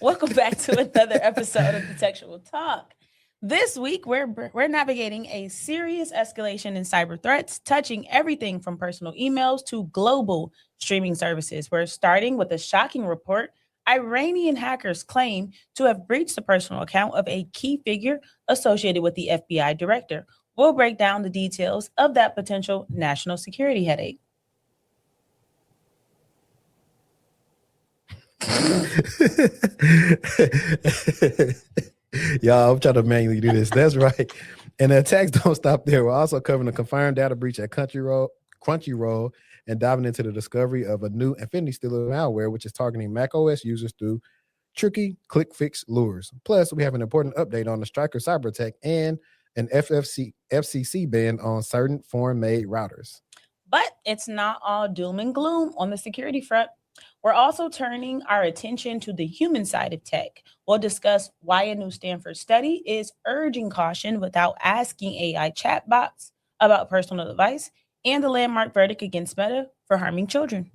Welcome back to another episode of the Textual Talk. This week, we're navigating a serious escalation in cyber threats, touching everything from personal emails to global streaming services. We're starting with a shocking report. Iranian hackers claim to have breached the personal account of a key figure associated with the FBI director. We'll break down the details of that potential national security headache. Y'all, I'm trying to manually do this. That's right. And the attacks don't stop there. We're also covering a confirmed data breach at Crunchyroll and diving into the discovery of a new Infinity Stealer malware, which is targeting macOS users through tricky click fix lures. Plus, we have an important update on the Stryker Cyberattack and an FCC ban on certain foreign-made routers. But it's not all doom and gloom on the security front. We're also turning our attention to the human side of tech. We'll discuss why a new Stanford study is urging caution without asking AI chatbots about personal advice and the landmark verdict against Meta for harming children.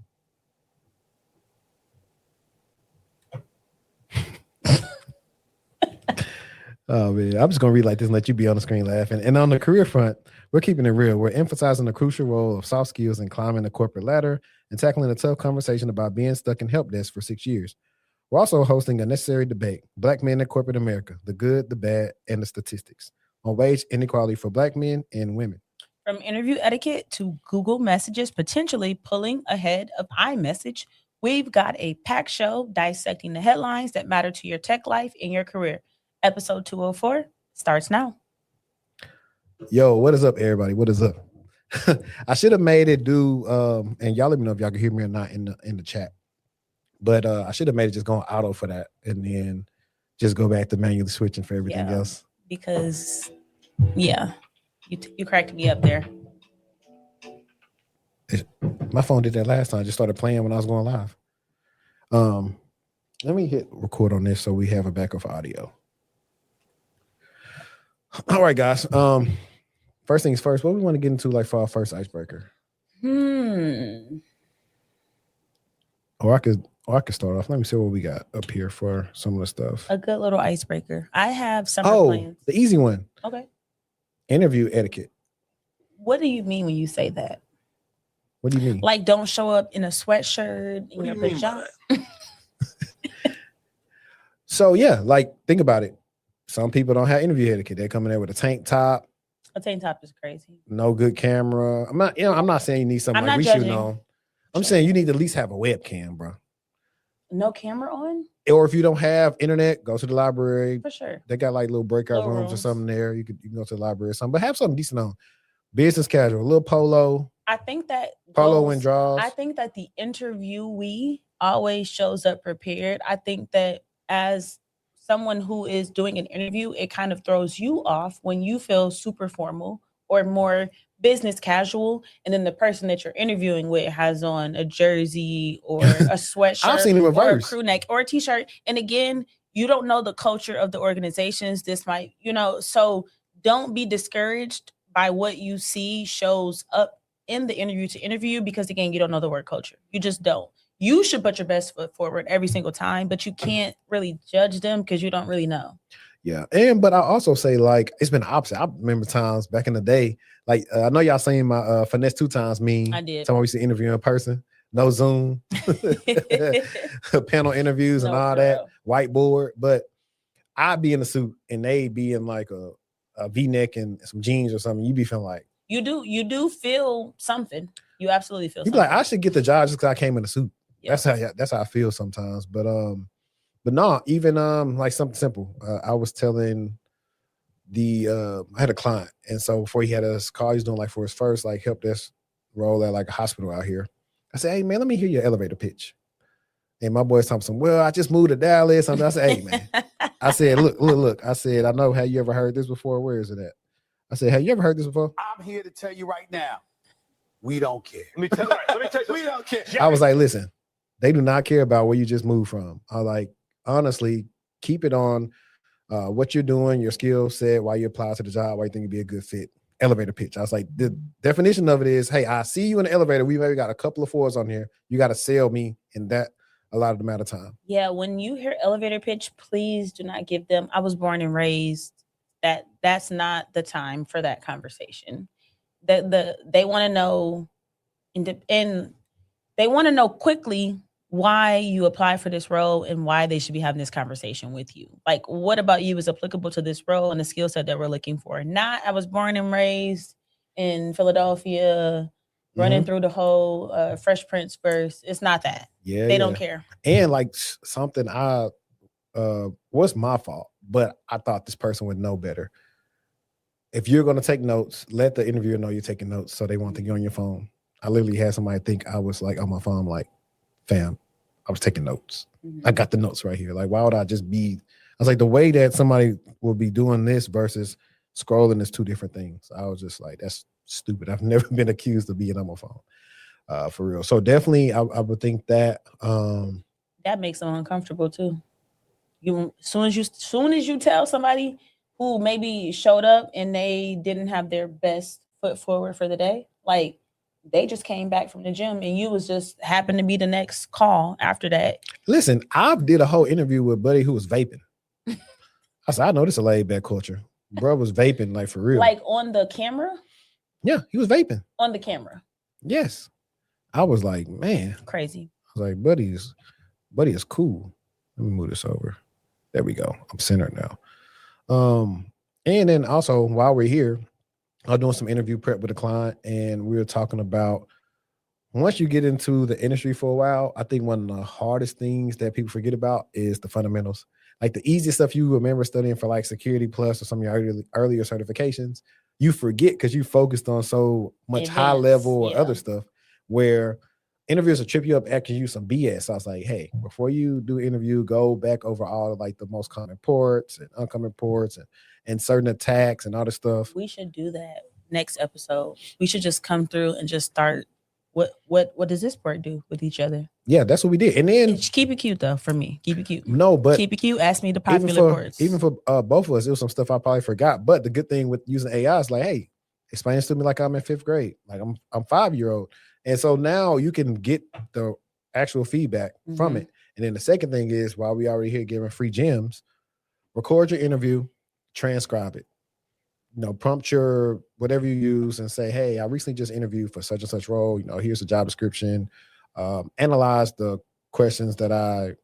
Oh man, I'm just gonna read like this and let you be on the screen laughing. And on the career front, we're keeping it real. We're emphasizing the crucial role of soft skills in climbing the corporate ladder and tackling a tough conversation about being stuck in help desk for 6 years. We're also hosting a necessary debate: Black men in corporate America, the good, the bad, and the statistics on wage inequality for Black men and women. From interview etiquette to Google Messages potentially pulling ahead of iMessage, we've got a packed show dissecting the headlines that matter to your tech life and your career. Episode 204 starts now. Yo, what is up, everybody? What is up? I should have made it do, and y'all let me know if y'all can hear me or not in the chat. But I should have made it just go auto for that, and then just go back to manually switching for everything else. Because, you cracked me up there. My phone did that last time. I just started playing when I was going live. Let me hit record on this so we have a backup audio. All right, guys. First things first, what we want to get into like for our first icebreaker? Or I could start off. Let me see what we got up here for some of the stuff. A good little icebreaker. I have summer plans. The easy one. Okay. Interview etiquette. What do you mean when you say that? What do you mean? Like, don't show up in a sweatshirt in your pajamas. So yeah, like think about it. Some people don't have interview etiquette. They come in there with a tank top. A tank top is crazy. No good camera. I'm not saying you need something like we shooting on. I'm saying you need to at least have a webcam, bro. No camera on? Or if you don't have internet, go to the library. For sure. They got like little breakout rooms or something there. You can go to the library or something, but have something decent on. Business casual, a little polo. I think that polo and draws. I think that the interviewee always shows up prepared. I think that as someone who is doing an interview, it kind of throws you off when you feel super formal or more business casual, and then the person that you're interviewing with has on a jersey or a sweatshirt I've seen it reverse. Or a crew neck or a t-shirt. And again, you don't know the culture of the organizations. This might, so don't be discouraged by what you see shows up in the interview to interview, because again, you don't know the work culture. You just don't. You should put your best foot forward every single time, but you can't really judge them because you don't really know. Yeah. But I also say, like, it's been the opposite. I remember times back in the day, like, I know y'all seen my finesse 2 times meme. I did. Time we used to interview in person, no Zoom, panel interviews and all that, whiteboard. But I'd be in a suit and they'd be in like a V-neck and some jeans or something. You be feeling like you do feel something. You absolutely feel. You be like, I should get the job just because I came in a suit. Yep. That's how I feel sometimes. But no, even like something simple. I was telling I had a client, and so before he had his call, he's doing like for his first like help desk role at like a hospital out here. I said, hey man, let me hear your elevator pitch. And my boy's talking, well, I just moved to Dallas. I said, hey man, I said, look. I said, I know. Have you ever heard this before? Where is it at? I said, have you ever heard this before? I'm here to tell you right now, we don't care. Let me tell you, we don't care. I was like, listen, they do not care about where you just moved from. I like, honestly, keep it on what you're doing, your skill set, why you apply to the job, why you think you'd be a good fit. Elevator pitch. I was like, the definition of it is, hey, I see you in the elevator. We maybe got a couple of fours on here. You got to sell me in that a lot of the amount of time. Yeah, when you hear elevator pitch, please do not give them. I was born and raised. That's not the time for that conversation. They want to know, and they want to know quickly why you apply for this role and why they should be having this conversation with you. Like, what about you is applicable to this role and the skill set that we're looking for? Not, I was born and raised in Philadelphia, running through the whole Fresh Prince verse. It's not that. Yeah, They don't care. And like something was my fault, but I thought this person would know better. If you're going to take notes, let the interviewer know you're taking notes so they won't think you're on your phone. I literally had somebody think I was like on my phone, like, fam, I was taking notes. I got the notes right here. Like, why would I just be? I was like, the way that somebody will be doing this versus scrolling is two different things. I was just like, that's stupid. I've never been accused of being on my phone, for real. So definitely, I would think that that makes them uncomfortable too. Soon as you tell somebody who maybe showed up and they didn't have their best foot forward for the day, like they just came back from the gym and you was just happened to be the next call after that. Listen, I did a whole interview with a buddy who was vaping. I said, I know this is a laid back culture. Bro was vaping, like for real. Like on the camera? Yeah, he was vaping. On the camera. Yes. I was like, man. Crazy. I was like, buddy is cool. Let me move this over. There we go. I'm centered now. And then also while we're here, I'm doing some interview prep with a client, and we were talking about once you get into the industry for a while, I think one of the hardest things that people forget about is the fundamentals. Like the easiest stuff you remember studying for like Security Plus or some of your earlier certifications, you forget because you focused on so much high level or other stuff where interviewers will trip you up asking you some BS. So I was like, hey, before you do an interview, go back over all of like the most common ports and uncommon ports and certain attacks and all this stuff. We should do that next episode. We should just come through and just start. What does this port do with each other? Yeah, that's what we did. And then keep it cute though for me. Keep it cute. No, but keep it cute. Ask me the popular ports. Even for both of us, it was some stuff I probably forgot. But the good thing with using AI is like, hey, explain this to me like I'm in 5th grade. Like I'm 5-year-old. And so now you can get the actual feedback from it. And then the second thing is, while we already here giving free gems, record your interview, transcribe it. Prompt your whatever you use and say, hey, I recently just interviewed for such and such role. Here's the job description. Analyze the questions that I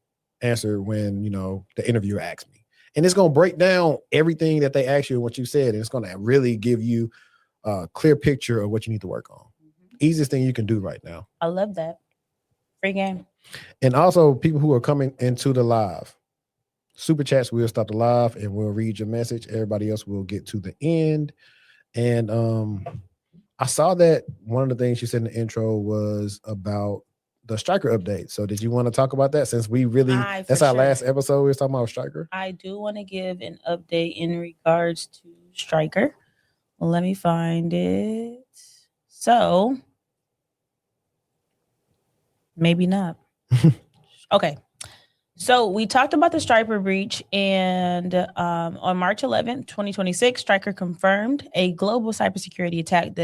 answered when, the interviewer asked me. And it's going to break down everything that they asked you and what you said. And it's going to really give you a clear picture of what you need to work on. Easiest thing you can do right now. I love that. Free game. And also people who are coming into the live. Super chats, we'll stop the live and we'll read your message. Everybody else will get to the end. And I saw that one of the things you said in the intro was about the Stryker update. So did you want to talk about that since we really, that's our last episode, we were talking about Stryker? I do want to give an update in regards to Stryker. Let me find it. So maybe not. Okay. So we talked about the Stryker breach, and on March 11th, 2026, Stryker confirmed a global cybersecurity attack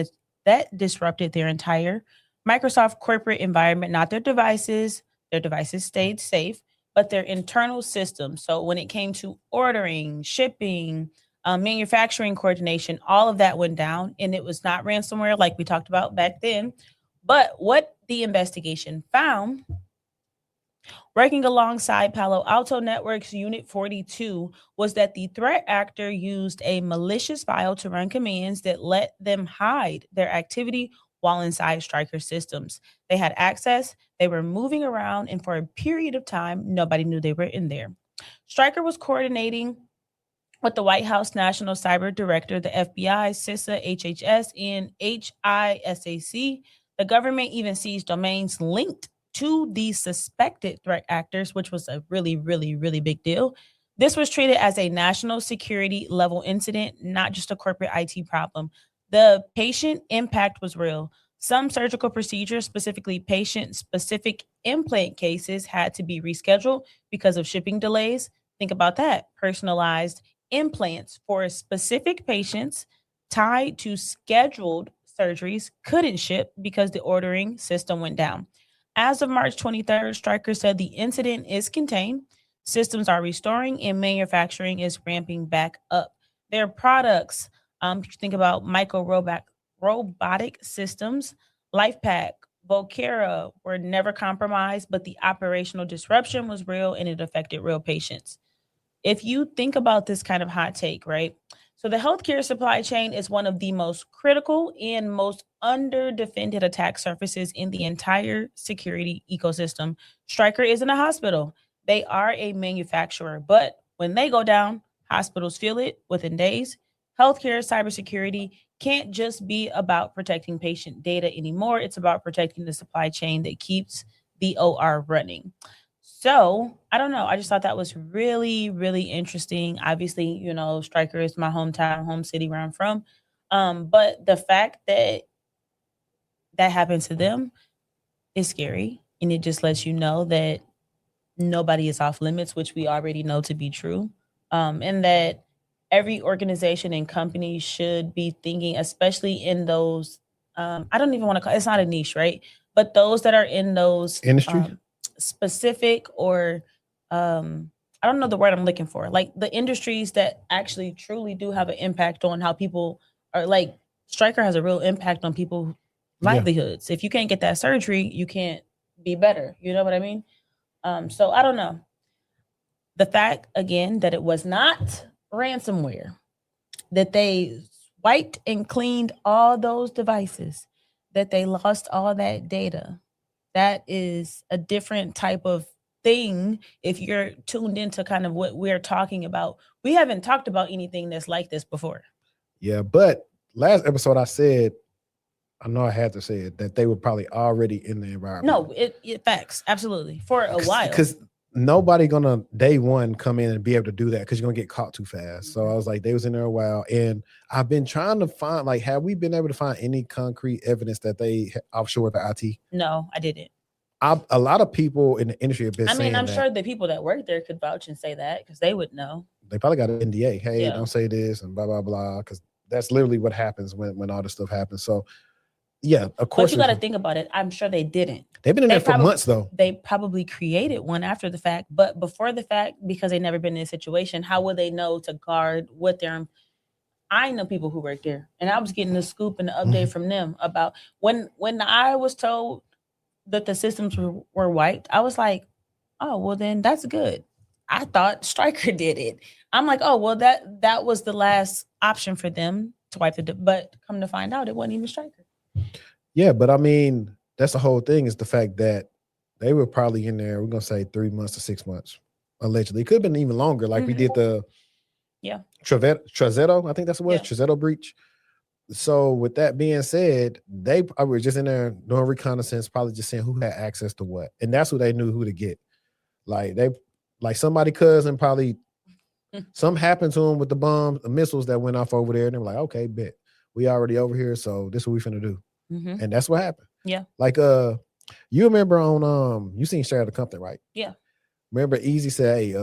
that disrupted their entire Microsoft corporate environment, not their devices. Their devices stayed safe, but their internal systems. So when it came to ordering, shipping, manufacturing coordination, all of that went down, and it was not ransomware like we talked about back then. But what the investigation found, working alongside Palo Alto Networks Unit 42, was that the threat actor used a malicious file to run commands that let them hide their activity while inside Stryker systems. They had access, they were moving around, and for a period of time, nobody knew they were in there. Stryker was coordinating with the White House National Cyber Director, the FBI, CISA, HHS, and HISAC. The government even seized domains linked to the suspected threat actors, which was a really, really, really big deal. This was treated as a national security level incident, not just a corporate IT problem. The patient impact was real. Some surgical procedures, specifically patient-specific implant cases, had to be rescheduled because of shipping delays. Think about that. Personalized implants for specific patients tied to scheduled surgeries couldn't ship because the ordering system went down. As of March 23rd, Stryker said the incident is contained, systems are restoring, and manufacturing is ramping back up. Their products, you think about robotic systems, LifePak, Volcara were never compromised, but the operational disruption was real and it affected real patients. If you think about this kind of hot take, right? So the healthcare supply chain is one of the most critical and most under-defended attack surfaces in the entire security ecosystem. Stryker isn't a hospital. They are a manufacturer, but when they go down, hospitals feel it within days. Healthcare cybersecurity can't just be about protecting patient data anymore. It's about protecting the supply chain that keeps the OR running. So I don't know. I just thought that was really, really interesting. Obviously, Stryker is my hometown, home city where I'm from. But the fact that that happened to them is scary. And it just lets you know that nobody is off limits, which we already know to be true. And that every organization and company should be thinking, especially in those, I don't even want to call it's not a niche, right? But those that are in those Industry? Specific or I don't know the word I'm looking for, like the industries that actually truly do have an impact on how people are, like Stryker has a real impact on people's livelihoods. If you can't get that surgery, you can't be better. You know what I mean? So I don't know. The fact again that it was not ransomware, that they wiped and cleaned all those devices, that they lost all that data. That is a different type of thing. If you're tuned into kind of what we're talking about, we haven't talked about anything that's like this before. Yeah, but last episode I said, I know I had to say it, that they were probably already in the environment. No, it facts, absolutely, for a while. Because nobody gonna day one come in and be able to do that because you're gonna get caught too fast. So I was like, they was in there a while, and I've been trying to find, like, have we been able to find any concrete evidence that they offshore the IT? No, I didn't. A lot of people in the industry have been saying I'm that. sure the people that work there could vouch and say that because they would know. They probably got an NDA. Hey, don't say this and blah, blah, blah. Because that's literally what happens when all this stuff happens. So, yeah, of course. But you got to think about it. I'm sure they didn't. They've been in there for months, though. They probably created one after the fact. But before the fact, because they've never been in a situation, how would they know to guard what they're... I know people who work there. And I was getting the scoop and the update from them about when I was told that the systems were wiped, I was like, oh, well, then that's good. I thought Stryker did it. I'm like, oh, well, that was the last option for them to wipe but come to find out, it wasn't even Stryker. Yeah, but I mean, that's the whole thing, is the fact that they were probably in there, we're going to say 3 months to 6 months, allegedly. It could have been even longer. Like we did the Trezetto, I think that's what it was, Trezetto breach. So with that being said, they were just in there doing reconnaissance, probably just saying who had access to what. And that's who they knew who to get. Like somebody cousin probably, something happened to them with the bombs, the missiles that went off over there. And they were like, okay, bet. We already over here, so this is what we finna do. And that's what happened. Yeah. Like you remember on you seen Straight Outta Compton, right? Yeah. Remember Easy said, hey,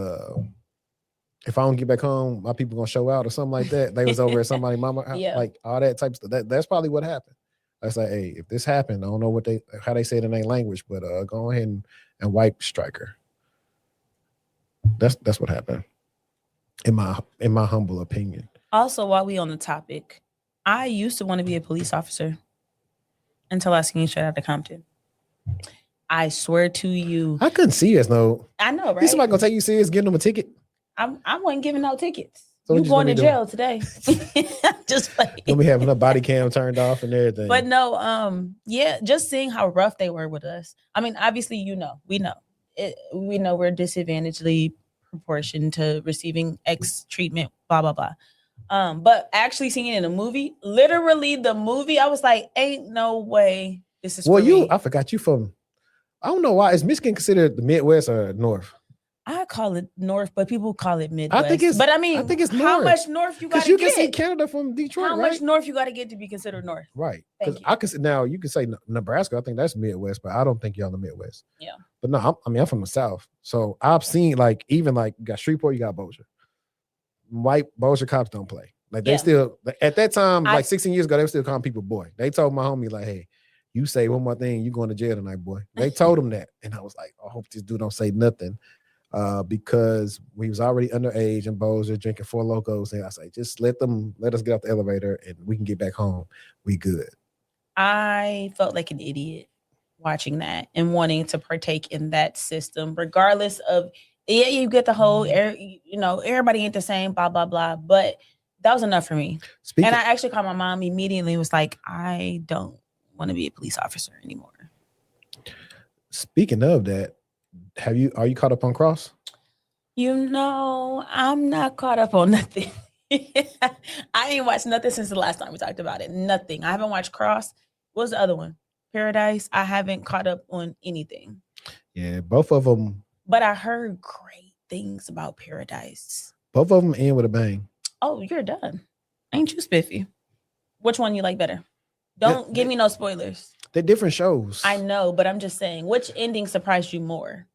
if I don't get back home, my people gonna show out or something like that. They was over at somebody's mama house, like all that type of stuff. That's probably what happened. I was like, hey, if this happened, I don't know how they say it in their language, but go ahead and wipe Stryker. That's what happened, in my humble opinion. Also, while we on the topic, I used to want to be a police officer until I seen Straight Outta Compton. I swear to you, I couldn't see us. No, I know, right? Is somebody gonna take you serious, getting them a ticket? I wasn't giving out tickets. So you going to jail today? Just like we having a body cam turned off and everything. But no, just seeing how rough they were with us. I mean, obviously, we know we're disadvantagedly proportioned to receiving X treatment, blah blah blah. But actually seeing it in a movie, literally the movie, I was like, ain't no way this is. Well, I forgot you from. I don't know why. Is Michigan considered the Midwest or North? I call it North, but people call it Midwest. I think it's North. How much North you got to get? Because you can see Canada from Detroit, how much North you got to get to be considered North? Right. Because you can say Nebraska. I think that's Midwest, but I don't think y'all in the Midwest. Yeah. But no, I'm from the South, so I've seen you got Shreveport, you got Bossier. White Bossier cops don't play. Like they still at that time, like 16 years ago, they were still calling people boy. They told my homie like, hey, you say one more thing, you going to jail tonight, boy. They told him that. And I was like, I hope this dude don't say nothing. Because we was already underage and Bozer drinking Four Locos. And I was like, just let us get off the elevator and we can get back home. We good. I felt like an idiot watching that and wanting to partake in that system, regardless of, yeah, you get the whole, everybody ain't the same, blah, blah, blah. But that was enough for me. And I actually called my mom immediately and was like, I don't want to be a police officer anymore. Speaking of that, are you caught up on Cross? I'm not caught up on nothing. I ain't watched nothing since the last time we talked about it. Nothing. I haven't watched Cross. What was the other one? Paradise. I haven't caught up on anything. Yeah, both of them. But I heard great things about Paradise. Both of them end with a bang. Oh, you're done. Ain't you spiffy? Which one you like better? Don't give me no spoilers. They're different shows. I know, but I'm just saying, which ending surprised you more?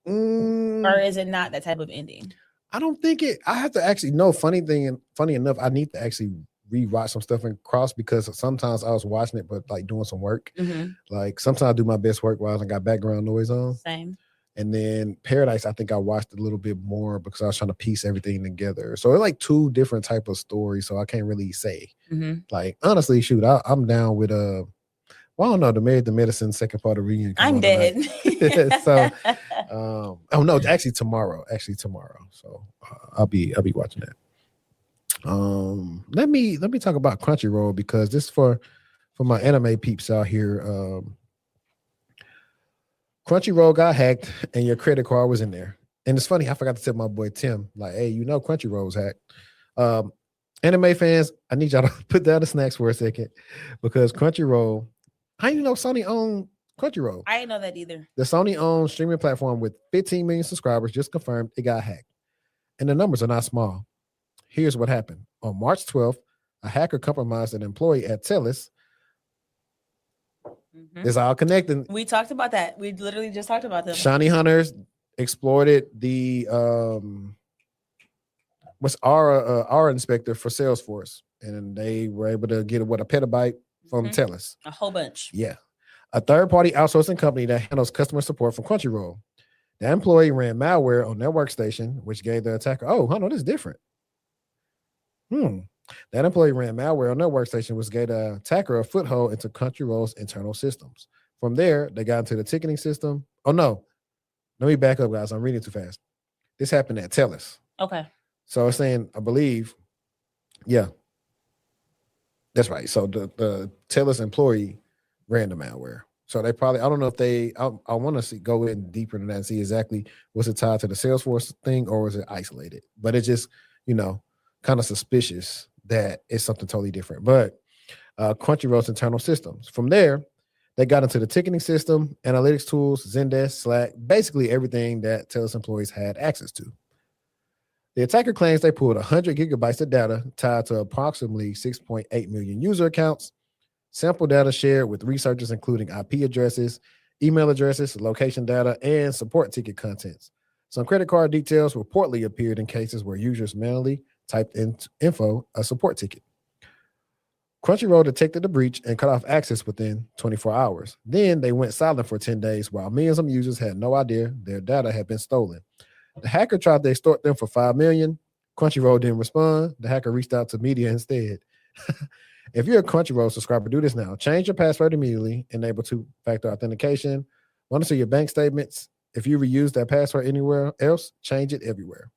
Or is it not that type of ending? I don't think it. I have to actually know. Funny enough, I need to actually rewatch some stuff in Cross because sometimes I was watching it, but like doing some work. Mm-hmm. Like sometimes I do my best work while I got background noise on. Same. And then Paradise, I think I watched a little bit more because I was trying to piece everything together. So it's like two different type of stories. So I can't really say. Mm-hmm. Like honestly, shoot, I'm down with well, I don't know, the Married to Medicine second part of reunion. I'm dead. So oh no, actually tomorrow. So I'll be watching that. Let me talk about Crunchyroll because this for my anime peeps out here. Crunchyroll got hacked and your credit card was in there. And it's funny, I forgot to tell my boy Tim, like, hey, Crunchyroll's hacked. Anime fans, I need y'all to put down the snacks for a second because Crunchyroll, I didn't even know Sony owned Crunchyroll. I didn't know that either. The Sony owned streaming platform with 15 million subscribers just confirmed it got hacked. And the numbers are not small. Here's what happened. On March 12th, a hacker compromised an employee at TELUS. Mm-hmm. It's all connected. We talked about that. We literally just talked about them. Shiny hunters exploited the our inspector for Salesforce, and they were able to get a petabyte from TELUS. A whole bunch. Yeah. A third-party outsourcing company that handles customer support from Crunchyroll. The employee ran malware on their workstation, which gave the attacker, this is different. That employee ran malware on their workstation, which gave the attacker a foothold into Crunchyroll's internal systems. From there, they got into the ticketing system. Oh, no. Let me back up, guys. I'm reading too fast. This happened at TELUS. Okay. So it's saying, I believe, yeah. That's right. So the TELUS employee ran the malware. So they probably, I don't know if I want to go in deeper than that and see exactly was it tied to the Salesforce thing or was it isolated? But it's just, kind of suspicious that it's something totally different. But Crunchyroll's internal systems. From there, they got into the ticketing system, analytics tools, Zendesk, Slack, basically everything that TELUS employees had access to. The attacker claims they pulled 100 gigabytes of data tied to approximately 6.8 million user accounts, sample data shared with researchers, including IP addresses, email addresses, location data, and support ticket contents. Some credit card details reportedly appeared in cases where users manually typed in info, a support ticket. Crunchyroll detected the breach and cut off access within 24 hours. Then they went silent for 10 days while millions of users had no idea their data had been stolen. The hacker tried to extort them for $5 million. Crunchyroll didn't respond. The hacker reached out to media instead. If you're a Crunchyroll subscriber, do this now. Change your password immediately. Enable two-factor authentication. Monitor your bank statements. If you reuse that password anywhere else, change it everywhere.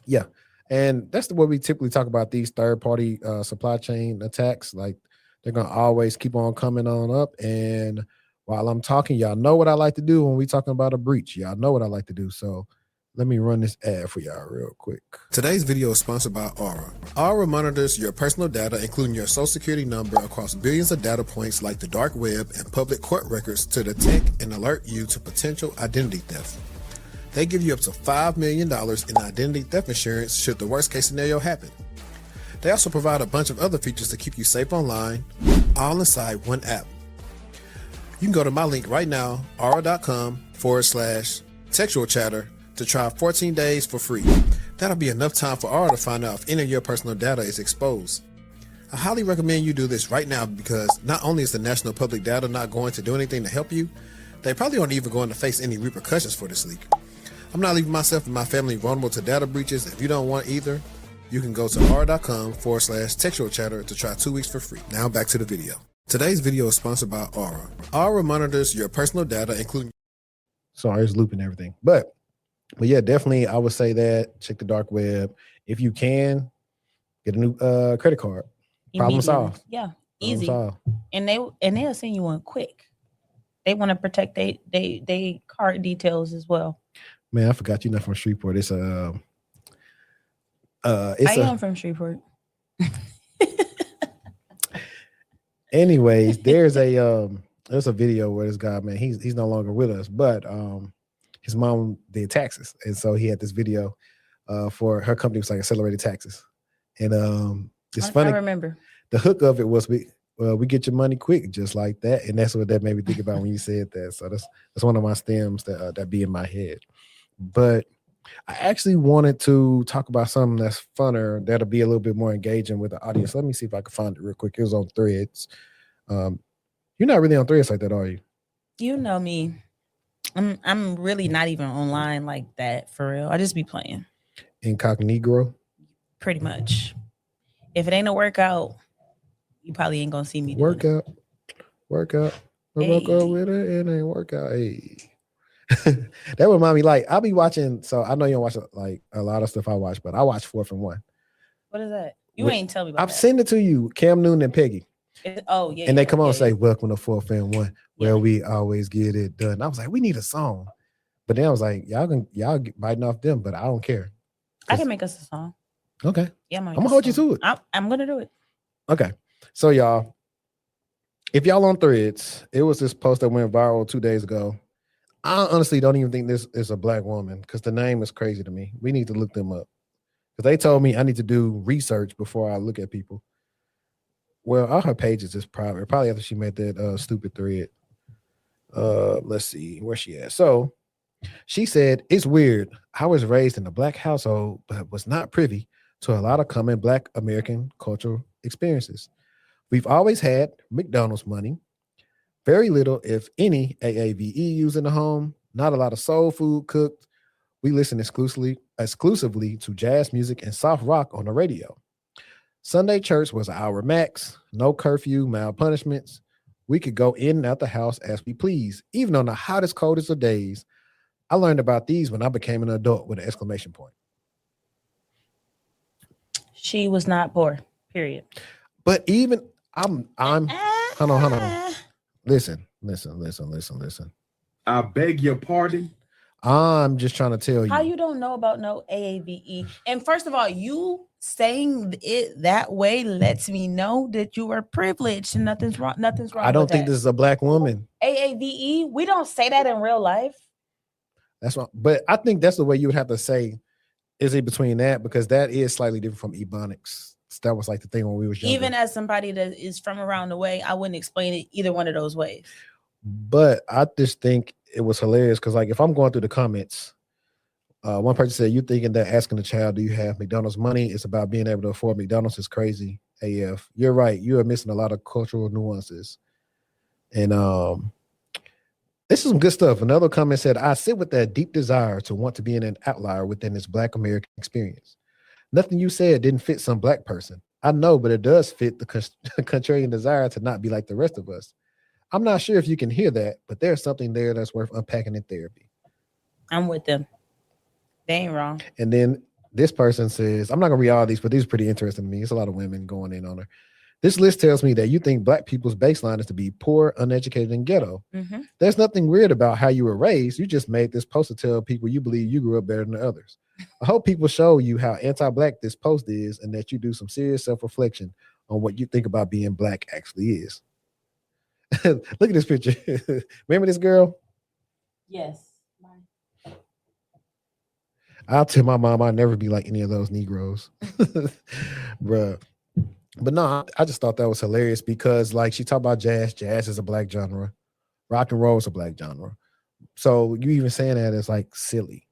Yeah. And that's what we typically talk about, these third-party supply chain attacks. Like, they're going to always keep on coming on up. And while I'm talking, y'all know what I like to do when we talking about a breach. Y'all know what I like to do. So let me run this ad for y'all real quick. Today's video is sponsored by Aura. Aura monitors your personal data, including your social security number, across billions of data points like the dark web and public court records to detect and alert you to potential identity theft. They give you up to $5 million in identity theft insurance should the worst case scenario happen. They also provide a bunch of other features to keep you safe online, all inside one app. You can go to my link right now, aura.com/textualchatter, to try 14 days for free. That'll be enough time for Aura to find out if any of your personal data is exposed. I highly recommend you do this right now because not only is the national public data not going to do anything to help you, they probably aren't even going to face any repercussions for this leak. I'm not leaving myself and my family vulnerable to data breaches. If you don't want either, you can go to r.com/textual chatter to try 2 weeks for free. Now back to the video. Today's video is sponsored by Aura. Aura monitors your personal data, including... Sorry, it's looping everything. But yeah, definitely I would say that. Check the dark web. If you can, get a new credit card. Problem solved. Yeah, easy. Solved. And they'll send you one quick. They want to protect they card details as well. Man, I forgot you're not from Shreveport. I am from Shreveport. Anyways, there's a video where this guy, man, he's no longer with us, but his mom did taxes, and so he had this video for her company was like accelerated taxes, and it's funny. I remember the hook of it was we get your money quick, just like that, and that's what that made me think about when you said that. So that's one of my stems that be in my head. But I actually wanted to talk about something that's funner, that'll be a little bit more engaging with the audience. Let me see if I can find it real quick. It was on Threads. You're not really on Threads like that, are you? You know me. I'm really not even online like that for real. I just be playing. Incognito? Pretty much. If it ain't a workout, you probably ain't gonna see me. Workout. Hey. Workout with it ain't workout. Hey. That would remind me, like, I'll be watching, so I know you don't watch like a lot of stuff I watch, but I watch 4 from 1. What is that? You ain't tell me about I've that. sent it to you, Cam Newton and Peggy. Yeah. And they come on and say, yeah. welcome to 4 from 1, where we always get it done. I was like, we need a song. But then I was like, y'all biting off them, but I don't care. I can make us a song. Okay. Yeah, I'm gonna hold you to it. I'm gonna do it. Okay. So y'all, if y'all on Threads, it was this post that went viral 2 days ago. I honestly don't even think this is a black woman because the name is crazy to me. We need to look them up because they told me I need to do research before I look at people. Well, all her pages is private. Probably after she made that stupid thread. Let's see where she at. So she said, it's weird. I was raised in a black household, but was not privy to a lot of common black American cultural experiences. We've always had McDonald's money, very little, if any, AAVE used in the home, not a lot of soul food cooked. We listen exclusively to jazz music and soft rock on the radio. Sunday church was an hour max, no curfew, mild punishments. We could go in and out the house as we please, even on the hottest, coldest of days. I learned about these when I became an adult with an exclamation point. She was not poor, period. But even I'm hold on. Listen. I beg your pardon. I'm just trying to tell you. How you don't know about no AAVE? And first of all, you saying it that way lets me know that you are privileged and nothing's wrong. I don't think this is a black woman. AAVE, we don't say that in real life. That's wrong. But I think that's the way you would have to say, is it between that? Because that is slightly different from Ebonics. That was like the thing when we was younger. Even as somebody that is from around the way, I wouldn't explain it either one of those ways. But I just think it was hilarious because, like, if I'm going through the comments, one person said, you thinking that asking the child, do you have McDonald's money? It's about being able to afford McDonald's is crazy. AF. You're right. You are missing a lot of cultural nuances. And this is some good stuff. Another comment said, I sit with that deep desire to want to be an outlier within this Black American experience. Nothing you said didn't fit some Black person. I know, but it does fit the contrarian desire to not be like the rest of us. I'm not sure if you can hear that, but there's something there that's worth unpacking in therapy. I'm with them. They ain't wrong. And then this person says, I'm not going to read all these, but these are pretty interesting to me. It's a lot of women going in on her. This list tells me that you think Black people's baseline is to be poor, uneducated, and ghetto. Mm-hmm. There's nothing weird about how you were raised. You just made this post to tell people you believe you grew up better than others. I hope people show you how anti-Black this post is and that you do some serious self-reflection on what you think about being Black actually is. Look at this picture. Remember this girl? Yes. I'll tell my mom I'd never be like any of those Negroes. Bruh. But no, I just thought that was hilarious because, like, she talked about jazz. Jazz is a Black genre. Rock and roll is a Black genre. So you even saying that is like silly.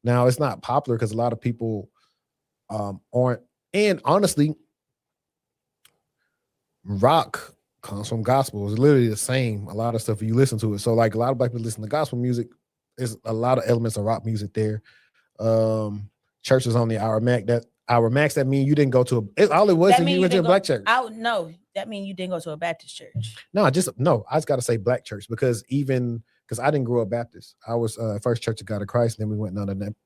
Now, it's not popular because a lot of people aren't. And honestly, rock comes from gospel. It's literally the same. A lot of stuff you listen to it. So like a lot of black people listen to gospel music. There's a lot of elements of rock music there. Church is on the hour max. That mean you didn't go to all it was That is mean you went to a black church. No, that mean you didn't go to a Baptist church. No, I just gotta say black church because I didn't grow up Baptist. I was first Church of God of Christ, then we went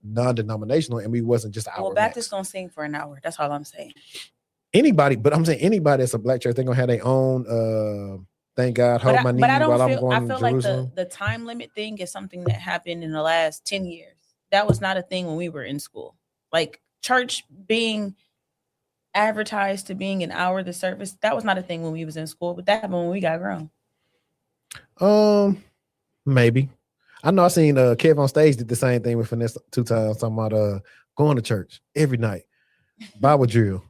non-denominational, and we wasn't just our Baptists don't sing for an hour. That's all I'm saying. Anybody, but I'm saying anybody that's a black church, they're gonna have their own thank God, hold my knee while I'm going to Jerusalem. Like the time limit thing is something that happened in the last 10 years. That was not a thing when we were in school. Like church being advertised to being an hour of the service, that was not a thing when we was in school, but that happened when we got grown. Maybe. I know I seen Kev on stage did the same thing with Finesse 2 times, talking about going to church every night, Bible drill,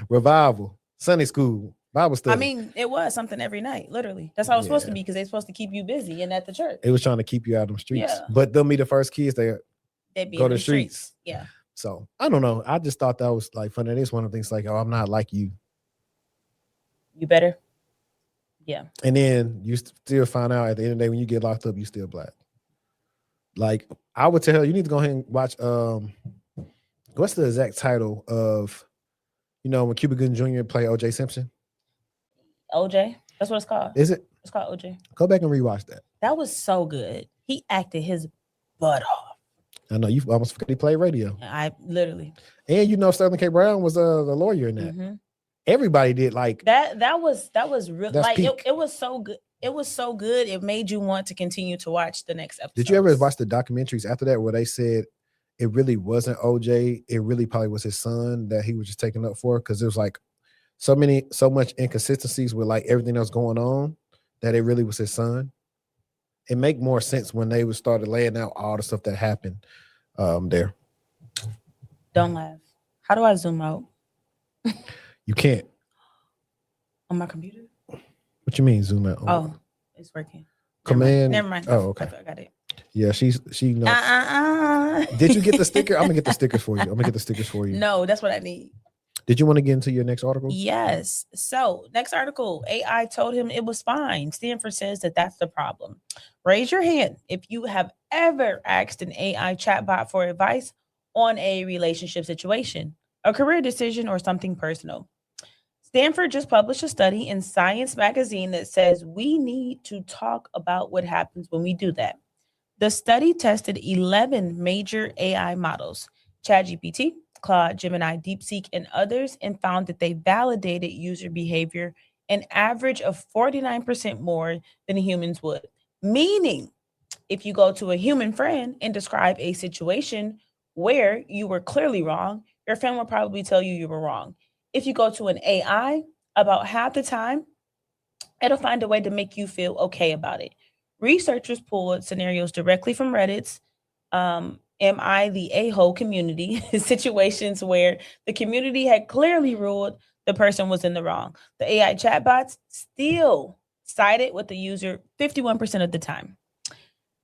revival, Sunday school, Bible study. I mean, it was something every night, literally. That's how it was supposed to be because they're supposed to keep you busy and at the church. It was trying to keep you out of them streets. Yeah. But they'll be the first kids that They'd be go in to the streets. Yeah. So I don't know. I just thought that was like funny. It's one of the things like, oh, I'm not like you. You better. Yeah. And then you still find out at the end of the day when you get locked up, you still black. Like I would tell you need to go ahead and watch what's the exact title of when Cuba Gooding Jr. played O.J. Simpson? OJ? That's what it's called. Is it? It's called OJ. Go back and rewatch that. That was so good. He acted his butt off. I know you almost forgot he played radio. I literally. And Sterling K. Brown was the lawyer in that. Mm-hmm. Everybody did like that. That was really like peak. It was so good. It was so good. It made you want to continue to watch the next episode. Did you ever watch the documentaries after that where they said it really wasn't OJ? It really probably was his son that he was just taking up for because it was like so much inconsistencies with like everything that was going on that it really was his son. It make more sense when they started laying out all the stuff that happened there. Don't laugh. How do I zoom out? You can't. On my computer? What you mean zoom out? Oh, it's working. Command. Never mind. Oh, okay. I got it. Yeah, she knows. Did you get the sticker? I'm gonna get the stickers for you. No, that's what I need. Did you want to get into your next article? Yes. So next article, AI told him it was fine. Stanford says that's the problem. Raise your hand if you have ever asked an AI chatbot for advice on a relationship situation, a career decision, or something personal. Stanford just published a study in Science magazine that says we need to talk about what happens when we do that. The study tested 11 major AI models, ChatGPT, Claude, Gemini, DeepSeek, and others, and found that they validated user behavior an average of 49% more than humans would. Meaning, if you go to a human friend and describe a situation where you were clearly wrong, your friend will probably tell you were wrong. If you go to an AI, about half the time, it'll find a way to make you feel okay about it. Researchers pulled scenarios directly from Reddit's Am I the A-hole community situations where the community had clearly ruled the person was in the wrong. The AI chatbots still sided with the user 51% of the time.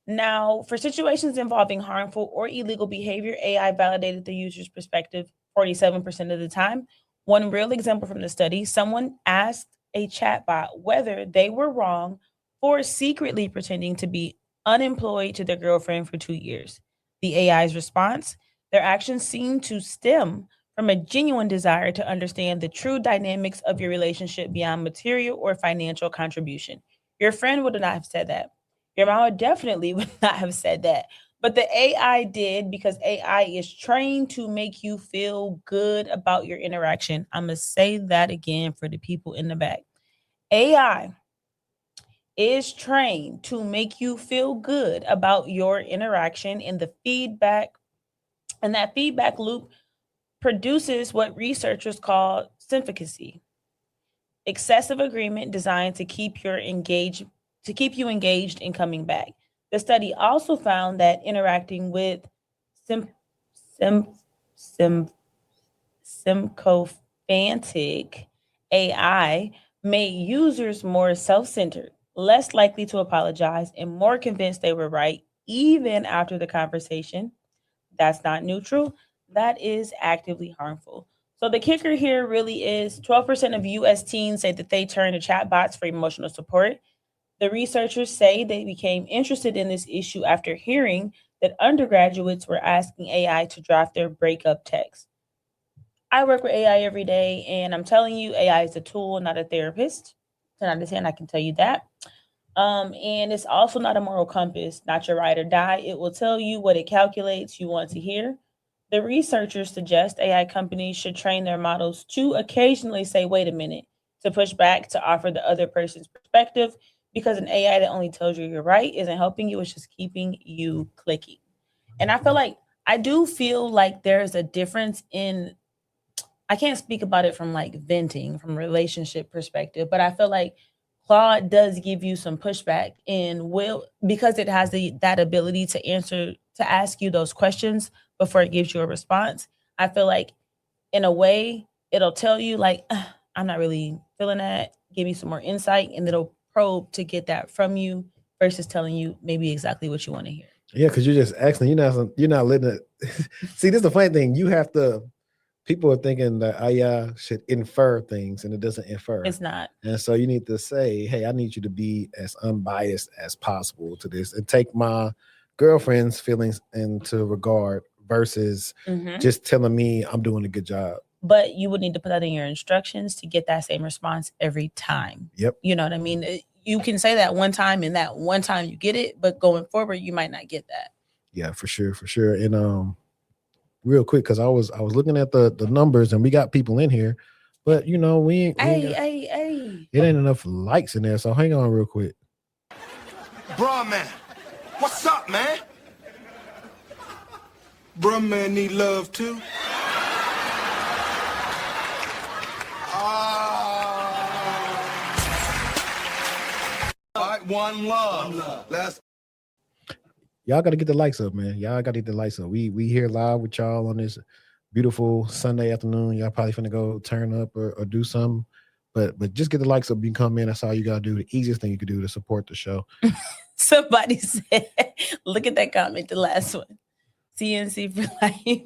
Now, for situations involving harmful or illegal behavior, AI validated the user's perspective 47% of the time. One real example from the study, someone asked a chatbot whether they were wrong for secretly pretending to be unemployed to their girlfriend for 2 years. The AI's response, their actions seem to stem from a genuine desire to understand the true dynamics of your relationship beyond material or financial contribution. Your friend would not have said that. Your mama definitely would not have said that. But the AI did because AI is trained to make you feel good about your interaction. I'm going to say that again for the people in the back. AI is trained to make you feel good about your interaction and the feedback. And that feedback loop produces what researchers call sympathy, excessive agreement designed to keep you engaged in coming back. The study also found that interacting with sycophantic AI made users more self-centered, less likely to apologize, and more convinced they were right, even after the conversation. That's not neutral. That is actively harmful. So the kicker here really is 12% of US teens say that they turn to chatbots for emotional support. The researchers say they became interested in this issue after hearing that undergraduates were asking AI to draft their breakup text. I work with AI every day, and I'm telling you, AI is a tool, not a therapist. 10 out of 10, I can tell you that. And it's also not a moral compass, not your ride or die. It will tell you what it calculates you want to hear. The researchers suggest AI companies should train their models to occasionally say, wait a minute, to push back, to offer the other person's perspective, because an AI that only tells you you're right isn't helping you, it's just keeping you clicking. And I do feel like there's a difference in, I can't speak about it from like venting from relationship perspective, but I feel like Claude does give you some pushback and will, because it has that ability to answer, to ask you those questions before it gives you a response. I feel like in a way it'll tell you like, I'm not really feeling that. Give me some more insight, and it'll probe to get that from you versus telling you maybe exactly what you want to hear. Yeah, because you're just asking. You're not letting it. See, this is the funny thing. You have to. People are thinking that AI should infer things, and it doesn't infer. It's not. And so you need to say, "Hey, I need you to be as unbiased as possible to this, and take my girlfriend's feelings into regard versus just telling me I'm doing a good job." But you would need to put that in your instructions to get that same response every time. Yep. You know what I mean? You can say that one time, and that one time you get it, but going forward, you might not get that. Yeah, for sure. And real quick, because I was looking at the numbers, and we got people in here, but you know, we ain't it ain't enough likes in there. So hang on real quick. Bruh, man. What's up, man? Bruh, man need love too. All right, one love. Let's. Y'all got to get the lights up, man. Y'all got to get the lights up. We here live with y'all on this beautiful Sunday afternoon. Y'all probably finna go turn up or do something, but just get the lights up. You can come in. That's all you gotta do. The easiest thing you can do to support the show. Somebody said, look at that comment, the last one. CNC for life.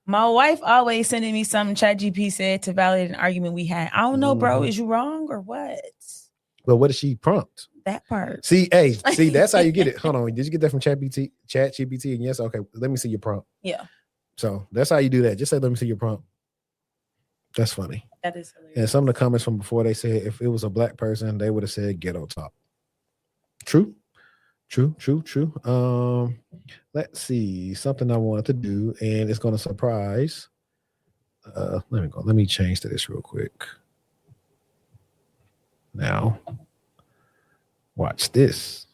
My wife always sending me something ChatGPT said to validate an argument we had. I don't know, bro. Is you wrong or what? But what did she prompt? That part. See, that's how you get it. Hold on. Did you get that from ChatGPT? And yes, okay. Let me see your prompt. Yeah. So that's how you do that. Just say, let me see your prompt. That's funny. That is hilarious. And some of the comments from before, they said if it was a black person, they would have said ghetto talk. True. Let's see. Something I wanted to do, and it's going to surprise. Let me change to this real quick. Now, watch this.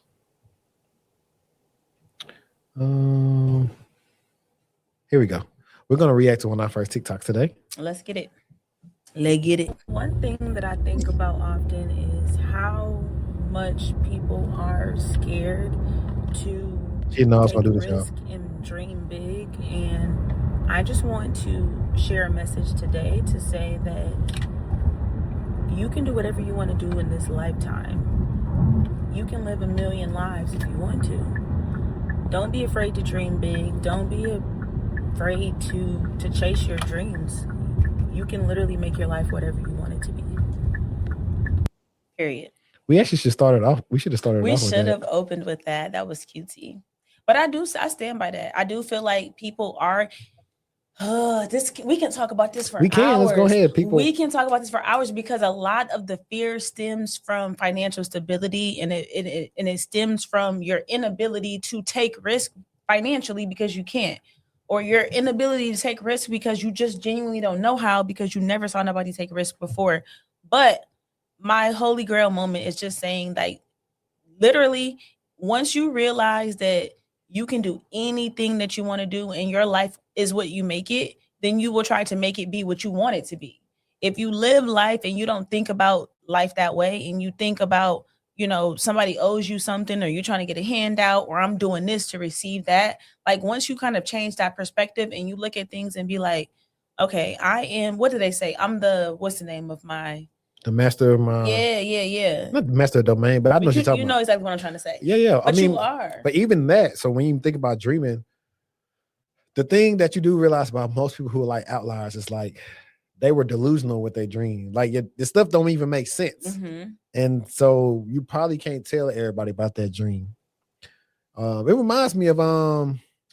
Here we go. We're going to react to one of our first TikToks today. Let's get it. One thing that I think about often is how much people are scared to take risk and dream big. And I just want to share a message today to say that you can do whatever you want to do in this lifetime. You can live a million lives if you want to. Don't be afraid to dream big. Don't be afraid to chase your dreams. You can literally make your life whatever you want it to be. Period. We actually should start it off. We should have started We off with that. should have opened with that. That was cutesy. But I stand by that. I do feel like people are we can talk about this for hours. Let's go ahead. We can talk about this for hours because a lot of the fear stems from financial stability, and it stems from your inability to take risk financially because you can't, or your inability to take risk because you just genuinely don't know how, because you never saw nobody take risk before. But my holy grail moment is just saying, like, literally, once you realize that you can do anything that you want to do and your life is what you make it, then you will try to make it be what you want it to be. If you live life and you don't think about life that way, and you think about, somebody owes you something, or you're trying to get a handout, or I'm doing this to receive that. Like, once you kind of change that perspective and you look at things and be like, okay, I am, what do they say? I'm what's the name of the master of my not the master of the domain, but I know what you're talking about. You know exactly what I'm trying to say. Yeah. But you are. But even that, so when you think about dreaming, the thing that you do realize about most people who are like outliers is like they were delusional with their dream. Like the stuff don't even make sense. Mm-hmm. And so you probably can't tell everybody about that dream. It reminds me of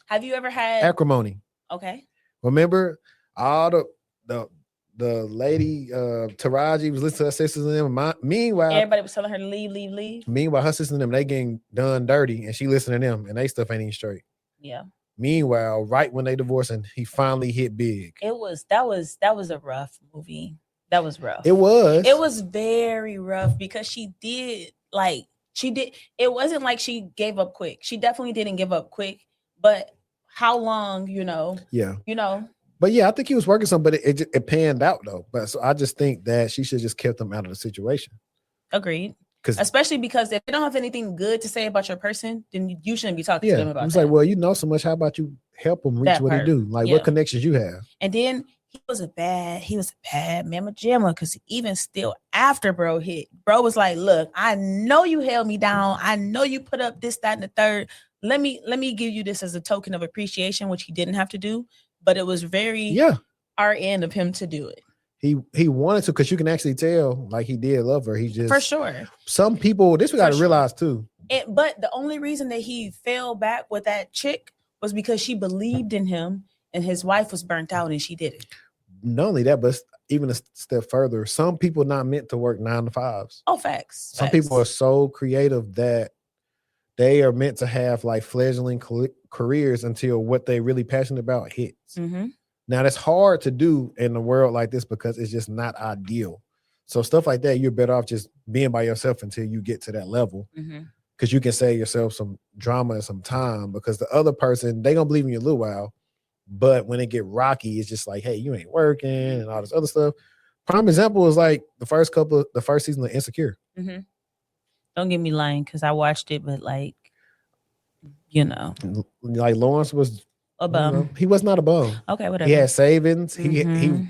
Have you ever had acrimony. Okay. Remember all the lady Taraji was listening to her sisters and them. Meanwhile, everybody was telling her to leave. Meanwhile, her sisters and them, they getting done dirty, and she listening to them, and they stuff ain't even straight. Yeah. Meanwhile, right when they divorcing, he finally hit big. That was a rough movie. That was rough. It was very rough because she did. It wasn't like she gave up quick. She definitely didn't give up quick, but how long, Yeah. But yeah, I think he was working something, but it panned out though. But so I just think that she should just kept him out of the situation. Agreed. Especially because if they don't have anything good to say about your person, then you shouldn't be talking to them about it. It's like, well, you know so much. How about you help him reach what he do? Like, what connections you have? And then he was a bad mamma jamma because even still after bro hit, bro was like, look, I know you held me down. I know you put up this, that, and the third. Let me give you this as a token of appreciation, which he didn't have to do, but it was very our end of him to do it. He wanted to, because you can actually tell like he did love her. He just for sure. Some people, this we got to realize too. But the only reason that he fell back with that chick was because she believed in him and his wife was burnt out and she did it. Not only that, but even a step further, some people not meant to work 9 to 5s. Oh, facts. Some people are so creative that they are meant to have like fledgling careers until what they really passionate about hits. Mm-hmm. Now that's hard to do in a world like this because it's just not ideal. So stuff like that, you're better off just being by yourself until you get to that level. Because you can save yourself some drama and some time, because the other person, they gonna believe in you a little while, but when it get rocky, it's just like, hey, you ain't working and all this other stuff. Prime example is like the first season of Insecure. Mm-hmm. Don't get me lying, because I watched it, but like Lawrence was a bum. He was not a bum. Okay, whatever. He had savings. He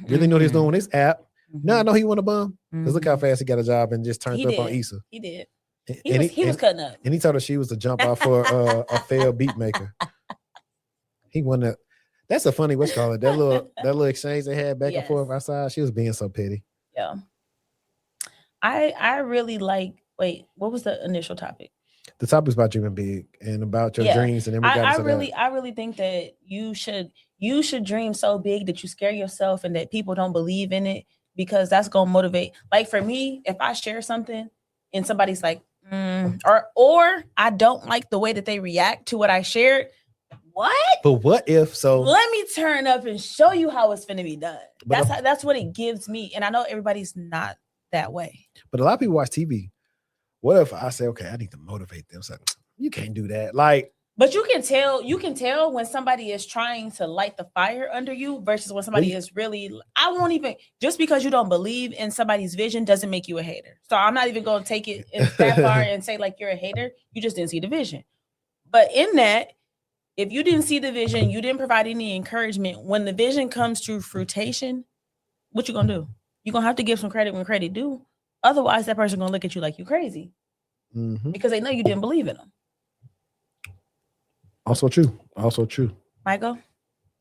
really knew what he was doing with his app. Now I know he wasn't a bum, because look how fast he got a job and just turned up on Issa. He did. He was cutting up. And he told her she was to jump out for a failed beat maker. He won that. That's a funny, what's called it? That little exchange they had back and forth outside. She was being so petty. Yeah. I really like, wait, what was the initial topic? The topic is about dreaming big and about your dreams. And then I really think that you should dream so big that you scare yourself and that people don't believe in it, because that's gonna motivate. Like for me, if I share something and somebody's like, or I don't like the way that they react to what I shared. What? But what if so? Let me turn up and show you how it's gonna be done. That's what it gives me. And I know everybody's not that way. But a lot of people watch TV. What if I say, okay, I need to motivate them? So you can't do that. Like, but you can tell when somebody is trying to light the fire under you versus when somebody is really, I won't even, just because you don't believe in somebody's vision doesn't make you a hater. So I'm not even going to take it that far and say like you're a hater. You just didn't see the vision. But in that, if you didn't see the vision, you didn't provide any encouragement. When the vision comes to fruition, what you going to do? You're going to have to give some credit when credit due. Otherwise, that person going to look at you like you crazy because they know you didn't believe in them. Also true. Michael?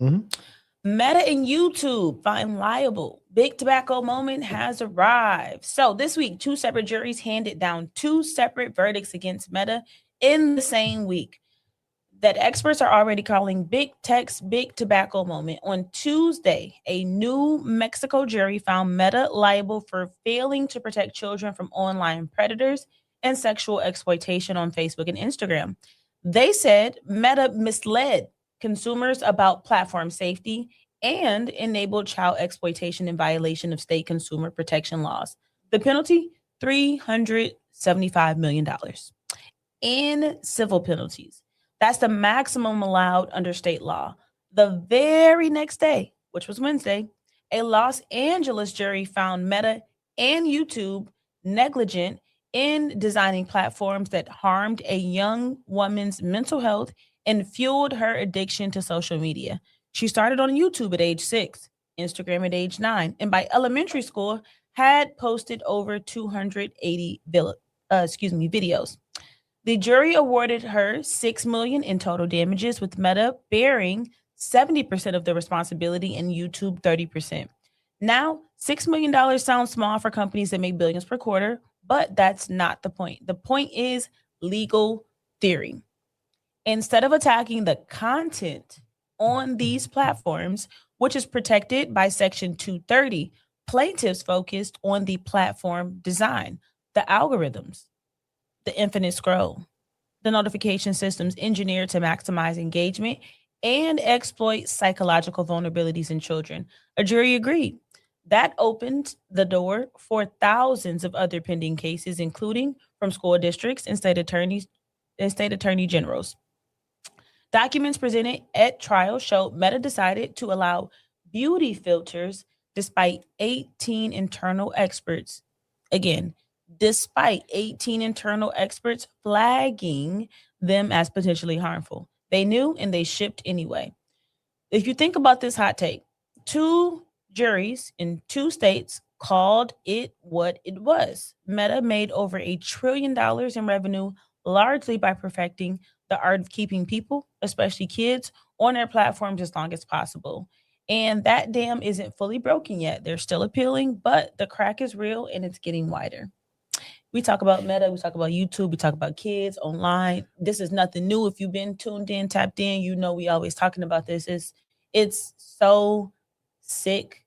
Meta and YouTube find liable. Big tobacco moment has arrived. So this week, 2 separate juries handed down 2 separate verdicts against Meta in the same week that experts are already calling big tech's big tobacco moment. On Tuesday, a New Mexico jury found Meta liable for failing to protect children from online predators and sexual exploitation on Facebook and Instagram. They said Meta misled consumers about platform safety and enabled child exploitation in violation of state consumer protection laws. The penalty, $375 million. In civil penalties, that's the maximum allowed under state law. The very next day, which was Wednesday, a Los Angeles jury found Meta and YouTube negligent in designing platforms that harmed a young woman's mental health and fueled her addiction to social media. She started on YouTube at age 6, Instagram at age 9, and by elementary school had posted over 280 videos. The jury awarded her $6 million in total damages, with Meta bearing 70% of the responsibility and YouTube 30%. Now, $6 million sounds small for companies that make billions per quarter, but that's not the point. The point is legal theory. Instead of attacking the content on these platforms, which is protected by Section 230, plaintiffs focused on the platform design, the algorithms, the infinite scroll, the notification systems engineered to maximize engagement and exploit psychological vulnerabilities in children. A jury agreed. That opened the door for thousands of other pending cases, including from school districts and state attorneys and state attorney generals. Documents presented at trial showed Meta decided to allow beauty filters despite 18 internal experts. Again, despite 18 internal experts flagging them as potentially harmful. They knew and they shipped anyway. If you think about this hot take, 2 juries in 2 states called it what it was. Meta made over $1 trillion in revenue, largely by perfecting the art of keeping people, especially kids, on their platforms as long as possible. And that dam isn't fully broken yet. They're still appealing, but the crack is real and it's getting wider. We talk about Meta, we talk about YouTube, we talk about kids online. This is nothing new. If you've been tuned in, tapped in, you know we always talking about this. It's so sick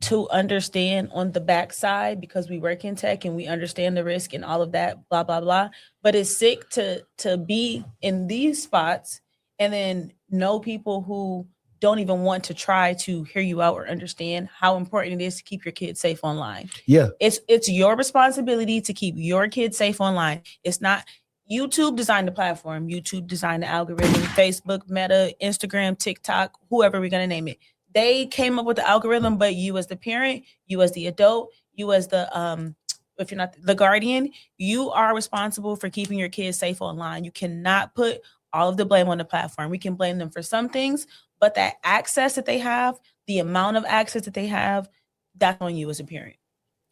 to understand on the backside because we work in tech and we understand the risk and all of that, blah, blah, blah. But it's sick to be in these spots and then know people who don't even want to try to hear you out or understand how important it is to keep your kids safe online. Yeah. It's your responsibility to keep your kids safe online. It's not YouTube designed the platform, YouTube designed the algorithm, Facebook, Meta, Instagram, TikTok, whoever we're going to name it. They came up with the algorithm, but you as the parent, you as the adult, you as the if you're not the guardian, you are responsible for keeping your kids safe online. You cannot put all of the blame on the platform. We can blame them for some things, but that access that they have, the amount of access that they have, that's on you as a parent.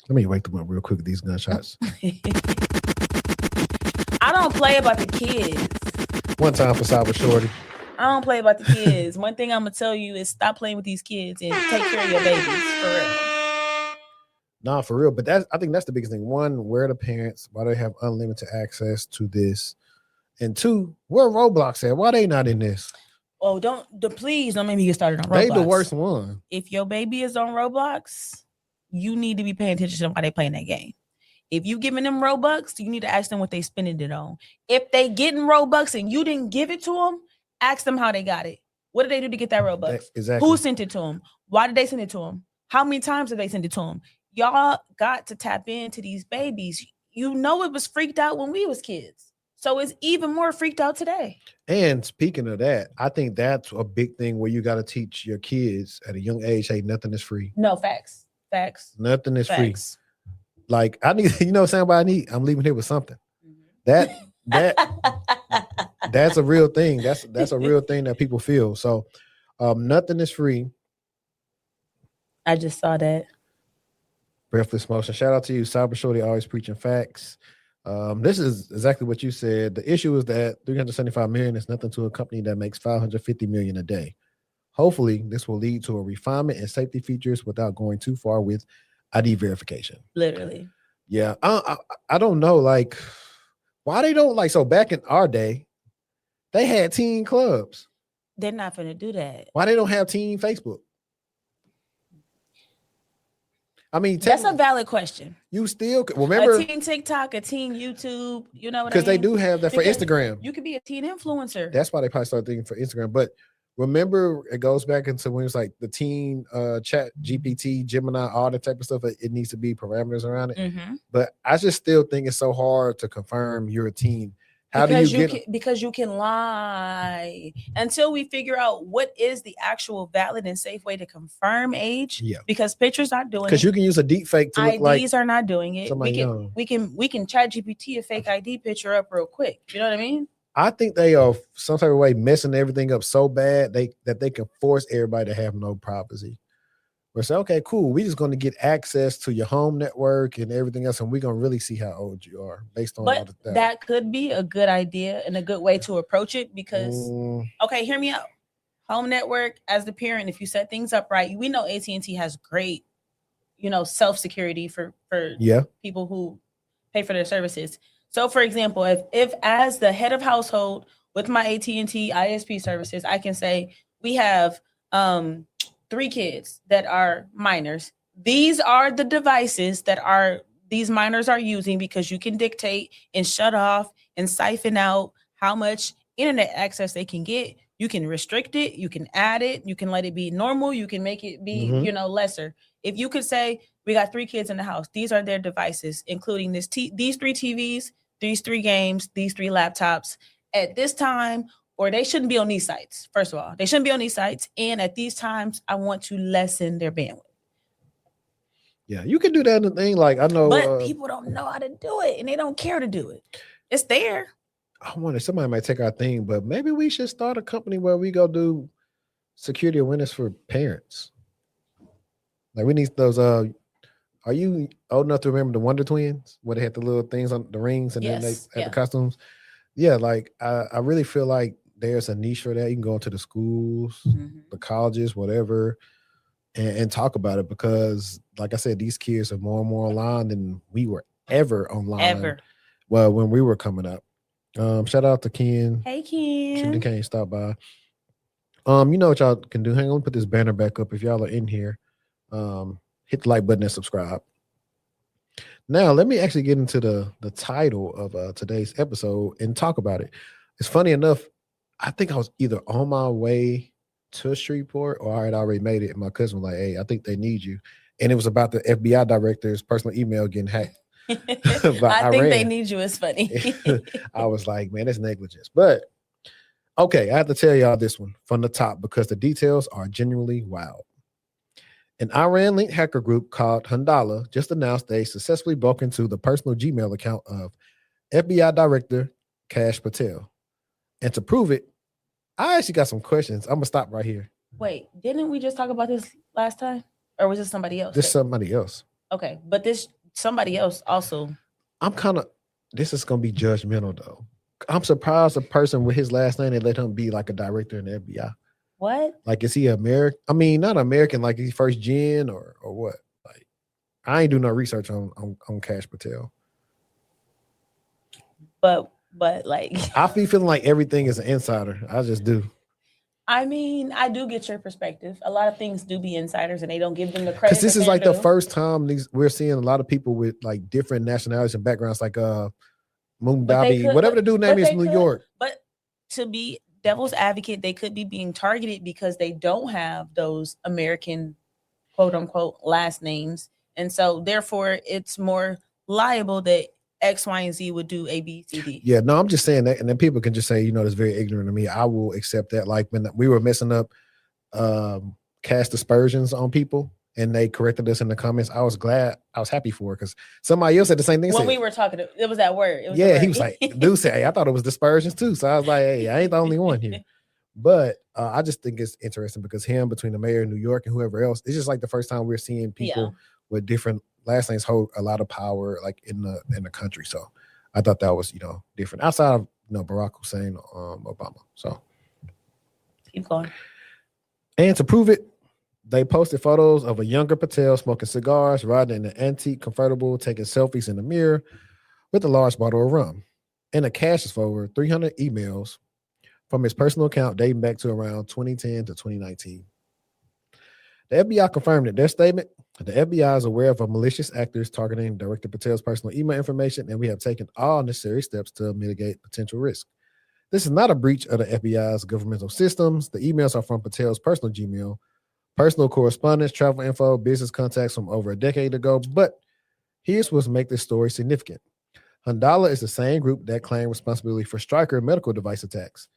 Let me wake them up real quick with these gunshots. I don't play about the kids. One time for Cybershortieee. I don't play about the kids. One thing I'm gonna tell you is stop playing with these kids and take care of your babies for real. Nah, for real. But I think that's the biggest thing. One, where are the parents? Why do they have unlimited access to this? And 2, where Roblox at? Why they not in this? Oh, please don't make me get started on Roblox. They the worst one. If your baby is on Roblox, you need to be paying attention to why they playing that game. If you giving them Robux, you need to ask them what they spending it on. If they getting Robux and you didn't give it to them, ask them how they got it. What did they do to get that Robux? Exactly. Who sent it to them? Why did they send it to them? How many times did they send it to them? Y'all got to tap into these babies. You know it was freaked out when we was kids. So it's even more freaked out today. And speaking of that, I think that's a big thing where you got to teach your kids at a young age, hey, nothing is free. No, facts. Nothing is free. Facts. Like I need, you know what I'm saying about I need? I'm leaving here with something. That that's a real thing. That's a real thing that people feel. So nothing is free. I just saw that. Breathless motion. Shout out to you, Cybershortieee, always preaching facts. This is exactly what you said. The issue is that 375 million is nothing to a company that makes 550 million a day. Hopefully, this will lead to a refinement in safety features without going too far with ID verification. Literally. Yeah, I don't know, like why they don't like. So back in our day, they had teen clubs. They're not going to do that. Why they don't have teen Facebook? I mean, that's a valid question. You still remember a teen TikTok, a teen YouTube. You know what I mean? Because they do have that for Instagram. You could be a teen influencer. That's why they probably started thinking for Instagram. But remember, it goes back into when it's like the teen chat, GPT, Gemini, all that type of stuff. It needs to be parameters around it. Mm-hmm. But I just still think it's so hard to confirm you're a teen. Because you can lie until we figure out what is the actual valid and safe way to confirm age. Yeah. Because pictures not doing it. Because you can use a deep fake to look like IDs are not doing it. We can chat GPT a fake ID picture up real quick. You know what I mean? I think they are some type of way messing everything up so bad that they can force everybody to have no privacy. We're saying, okay, cool. We're just going to get access to your home network and everything else, and we're going to really see how old you are based on all that. That could be a good idea and a good way to approach it because, okay, hear me out. Home network, as the parent, if you set things up right, we know AT&T has great self-security for Yeah. people who pay for their services. So for example, if as the head of household with my AT&T ISP services, I can say we have 3 kids that are minors. These are the devices that these minors are using, because you can dictate and shut off and siphon out how much internet access they can get. You can restrict it, you can add it, you can let it be normal, you can make it be, lesser. If you could say, we got 3 kids in the house, these are their devices, including these 3 TVs, these 3 games, these 3 laptops at this time, or they shouldn't be on these sites. First of all, they shouldn't be on these sites. And at these times, I want to lessen their bandwidth. Yeah, you can do that in the thing. Like, I know, but people don't know how to do it, and they don't care to do it. It's there. I wonder, somebody might take our thing, but maybe we should start a company where we go do security awareness for parents. Like, we need those. Are you old enough to remember the Wonder Twins, where they had the little things on the rings and then they had the costumes? Yeah, like I really feel like there's a niche for that. You can go into the schools, the colleges, whatever, and talk about it, because, like I said, these kids are more and more online than we were ever online. Well, when we were coming up. Shout out to Ken. Hey, Ken. Ken stop by. You know what y'all can do? Hang on, put this banner back up if y'all are in here. Hit the like button and subscribe. Now, let me actually get into the title of today's episode and talk about it. It's funny enough, I think I was either on my way to Shreveport or I had already made it, and my cousin was like, hey, I think they need you. And it was about the FBI director's personal email getting hacked. I think they need you is funny. I was like, man, that's negligence. But okay, I have to tell y'all this one from the top because the details are genuinely wild. An Iran-linked hacker group called Handala just announced they successfully broke into the personal Gmail account of FBI Director Kash Patel. And to prove it, I actually got some questions. I'm gonna stop right here. Wait, didn't we just talk about this last time? Or was it somebody else? This somebody else. Okay, but this somebody else also. This is gonna be judgmental though. I'm surprised a person with his last name, they let him be like a director in the FBI. What? Like, is he American? I mean, not American, like he's first gen or what? Like, I ain't do no research on Kash Patel. But like, I be feeling like everything is an insider. I just do. I mean, I do get your perspective. A lot of things do be insiders, and they don't give them the credit. Because this is like the first time we're seeing a lot of people with like different nationalities and backgrounds, like Mumbai, whatever the dude name is, New York. But to be devil's advocate, they could be being targeted because they don't have those American quote unquote last names, and so therefore it's more liable that X, Y, and Z would do A, B, C, D. Yeah, no, I'm just saying that, and then people can just say, that's very ignorant of me. I will accept that. Like when we were messing up cast aspersions on people, and they corrected us in the comments, I was happy for it, because somebody else said the same thing. When we were talking, it was that word. He was like, dude said, hey, I thought it was dispersions too. So I was like, hey, I ain't the only one here. But I just think it's interesting because between the mayor of New York and whoever else, it's just like the first time we're seeing people with different last names hold a lot of power, like in the country. So I thought that was different outside of Barack Hussein, Obama. So keep going. And to prove it, they posted photos of a younger Patel smoking cigars, riding in an antique convertible, taking selfies in the mirror with a large bottle of rum, and a cache for over 300 emails from his personal account dating back to around 2010 to 2019. The FBI confirmed in their statement that the FBI is aware of malicious actors targeting Director Patel's personal email information, and we have taken all necessary steps to mitigate potential risk. This is not a breach of the FBI's governmental systems. The emails are from Patel's personal Gmail, personal correspondence, travel info, business contacts from over a decade ago. But here's what makes this story significant. Handala is the same group that claimed responsibility for Stryker medical device attacks.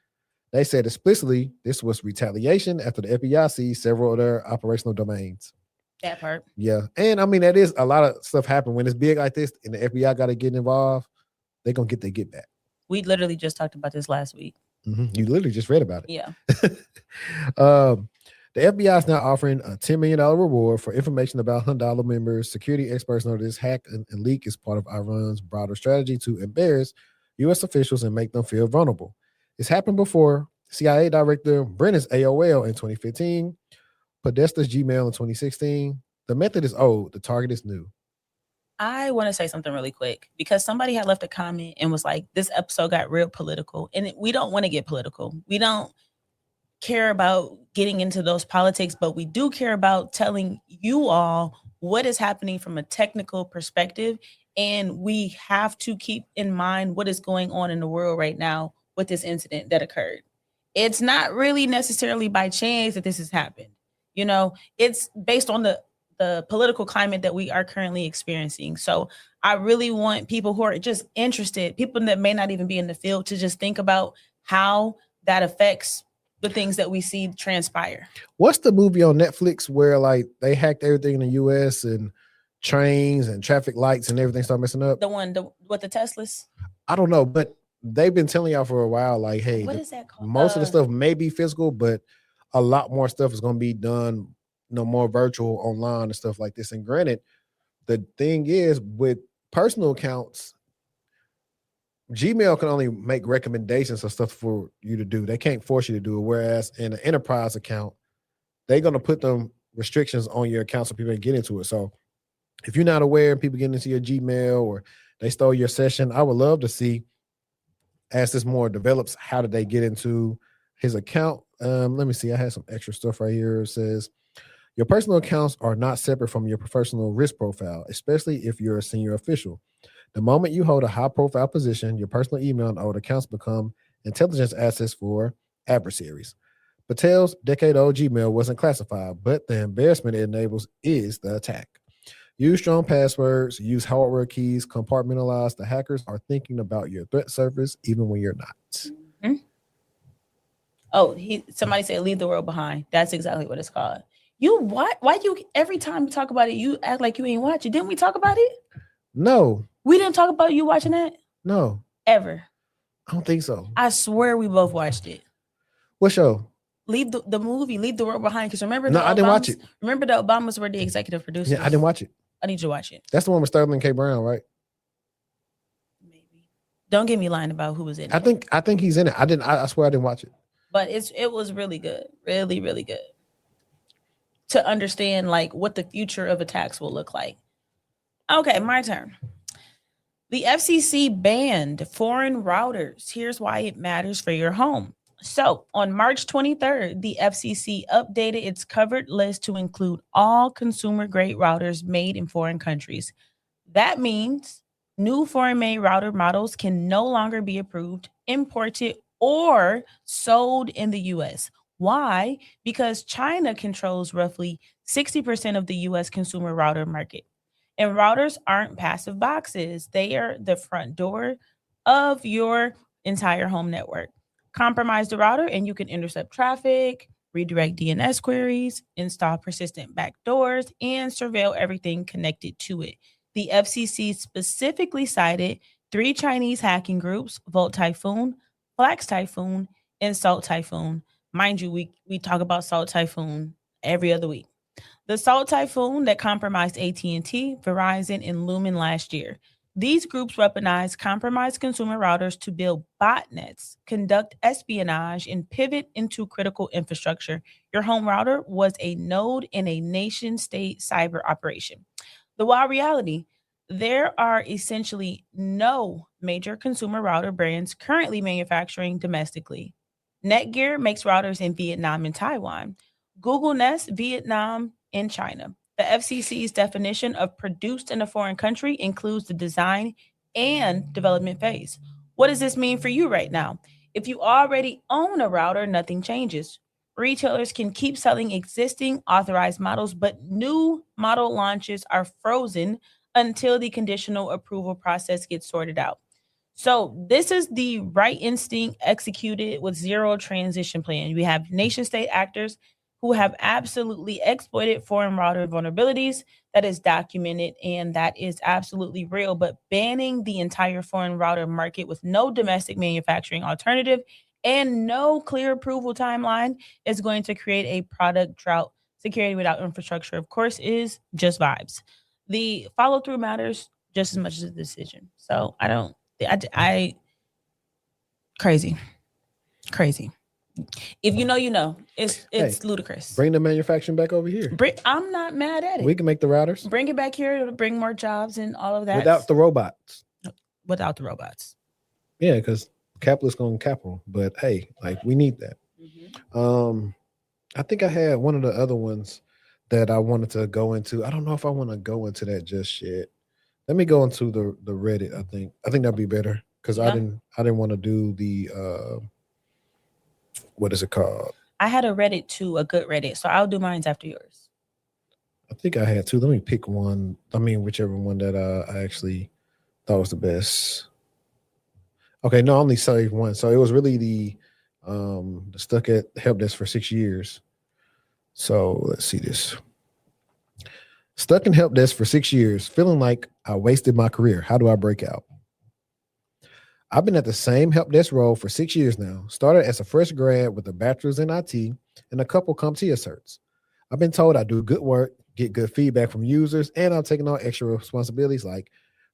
They said explicitly this was retaliation after the FBI seized several of their operational domains. That part. Yeah. And I mean, that is a lot of stuff happen when it's big like this and the FBI got to get involved. They're going to get their get back. We literally just talked about this last week. Mm-hmm. You literally just read about it. Yeah. The FBI is now offering a $10 million reward for information about Handala members. Security experts know this hack and leak is part of Iran's broader strategy to embarrass U.S. officials and make them feel vulnerable. It's happened before. CIA Director Brennan's AOL in 2015, Podesta's Gmail in 2016, The method is old. The target is new. I want to say something really quick because somebody had left a comment and was like, this episode got real political. And we don't want to get political. We don't care about getting into those politics, but we do care about telling you all what is happening from a technical perspective. And we have to keep in mind what is going on in the world right now with this incident that occurred. It's not really necessarily by chance that this has happened. You know, it's based on the political climate that we are currently experiencing. So I really want people who are just interested, people that may not even be in the field, to just think about how that affects the things that we see transpire. What's the movie on Netflix where like they hacked everything in the US and trains and traffic lights and everything started messing up? The one with the Teslas? I don't know, but they've been telling y'all for a while, like, hey, What is that called? Most of the stuff may be physical, but a lot more stuff is going to be done, more virtual, online and stuff like this. And granted, the thing is with personal accounts, Gmail can only make recommendations of stuff for you to do. They can't force you to do it. Whereas in an enterprise account, they're going to put them restrictions on your account so people can get into it. So if you're not aware and people get into your Gmail or they stole your session, I would love to see, as this more develops, how did they get into his account? Let me see. I had some extra stuff right here. It says, your personal accounts are not separate from your professional risk profile, especially if you're a senior official. The moment you hold a high-profile position, your personal email and old accounts become intelligence assets for adversaries. Patel's decade-old Gmail wasn't classified, but the embarrassment it enables is the attack. Use strong passwords, use hardware keys, compartmentalize. The hackers are thinking about your threat surface even when you're not. Mm-hmm. Oh, somebody said leave the world behind. That's exactly what it's called. You what? Why you every time we talk about it, you act like you ain't watch it? Didn't we talk about it? No. We didn't talk about you watching that? No. Ever. I don't think so. I swear we both watched it. What show? Leave the movie, Leave the World Behind. Because remember, I didn't watch it. Remember, the Obamas were the executive producers. Yeah, I didn't watch it. I need you to watch it. That's the one with Sterling K. Brown, right? Maybe. Don't get me lying about who was in it. I think he's in it. I swear I didn't watch it. But it was really good. Really, really good. To understand like what the future of attacks will look like. Okay, my turn. The FCC banned foreign routers. Here's why it matters for your home. So on March 23rd, the FCC updated its covered list to include all consumer-grade routers made in foreign countries. That means new foreign-made router models can no longer be approved, imported, or sold in the U.S. Why? Because China controls roughly 60% of the U.S. consumer router market. And routers aren't passive boxes. They are the front door of your entire home network. Compromise the router and you can intercept traffic, redirect DNS queries, install persistent backdoors, and surveil everything connected to it. The FCC specifically cited 3 Chinese hacking groups, Volt Typhoon, Flax Typhoon, and Salt Typhoon. Mind you, we talk about Salt Typhoon every other week. The Salt Typhoon that compromised AT&T, Verizon, and Lumen last year. These groups weaponize compromised consumer routers to build botnets, conduct espionage, and pivot into critical infrastructure. Your home router was a node in a nation-state cyber operation. The wild reality, there are essentially no major consumer router brands currently manufacturing domestically. Netgear makes routers in Vietnam and Taiwan. Google Nest, Vietnam, and China. The FCC's definition of produced in a foreign country includes the design and development phase. What does this mean for you right now? If you already own a router, nothing changes. Retailers can keep selling existing authorized models, but new model launches are frozen until the conditional approval process gets sorted out. So this is the right instinct executed with zero transition plan. We have nation state actors who have absolutely exploited foreign router vulnerabilities. That is documented and that is absolutely real. But banning the entire foreign router market with no domestic manufacturing alternative and no clear approval timeline is going to create a product drought. Security without infrastructure, of course, is just vibes. The follow through matters just as much as the decision. So I crazy. If you know, you know. It's ludicrous. Bring the manufacturing back over here. I'm not mad at it. We can make the routers. Bring it back here to bring more jobs and all of that. Without the robots. Without the robots. Yeah, because capitalists going capital. But hey, like we need that. Mm-hmm. I think I had one of the other ones that I wanted to go into. I don't know if I want to go into that just yet. Let me go into the Reddit. I think that'd be better because I didn't want to do the what is it called? I had a Reddit too, a good Reddit. So I'll do mine after yours. I think I had two. Let me pick one. I mean, whichever one that I actually thought was the best. Okay, no, I only saved one. So it was really the stuck at help desk for 6 years. So let's see this. Stuck in help desk for 6 years, feeling like I wasted my career. How do I break out? I've been at the same help desk role for 6 years now. Started as a fresh grad with a bachelor's in IT and a couple CompTIA certs. I've been told I do good work, get good feedback from users, and I'm taking on extra responsibilities like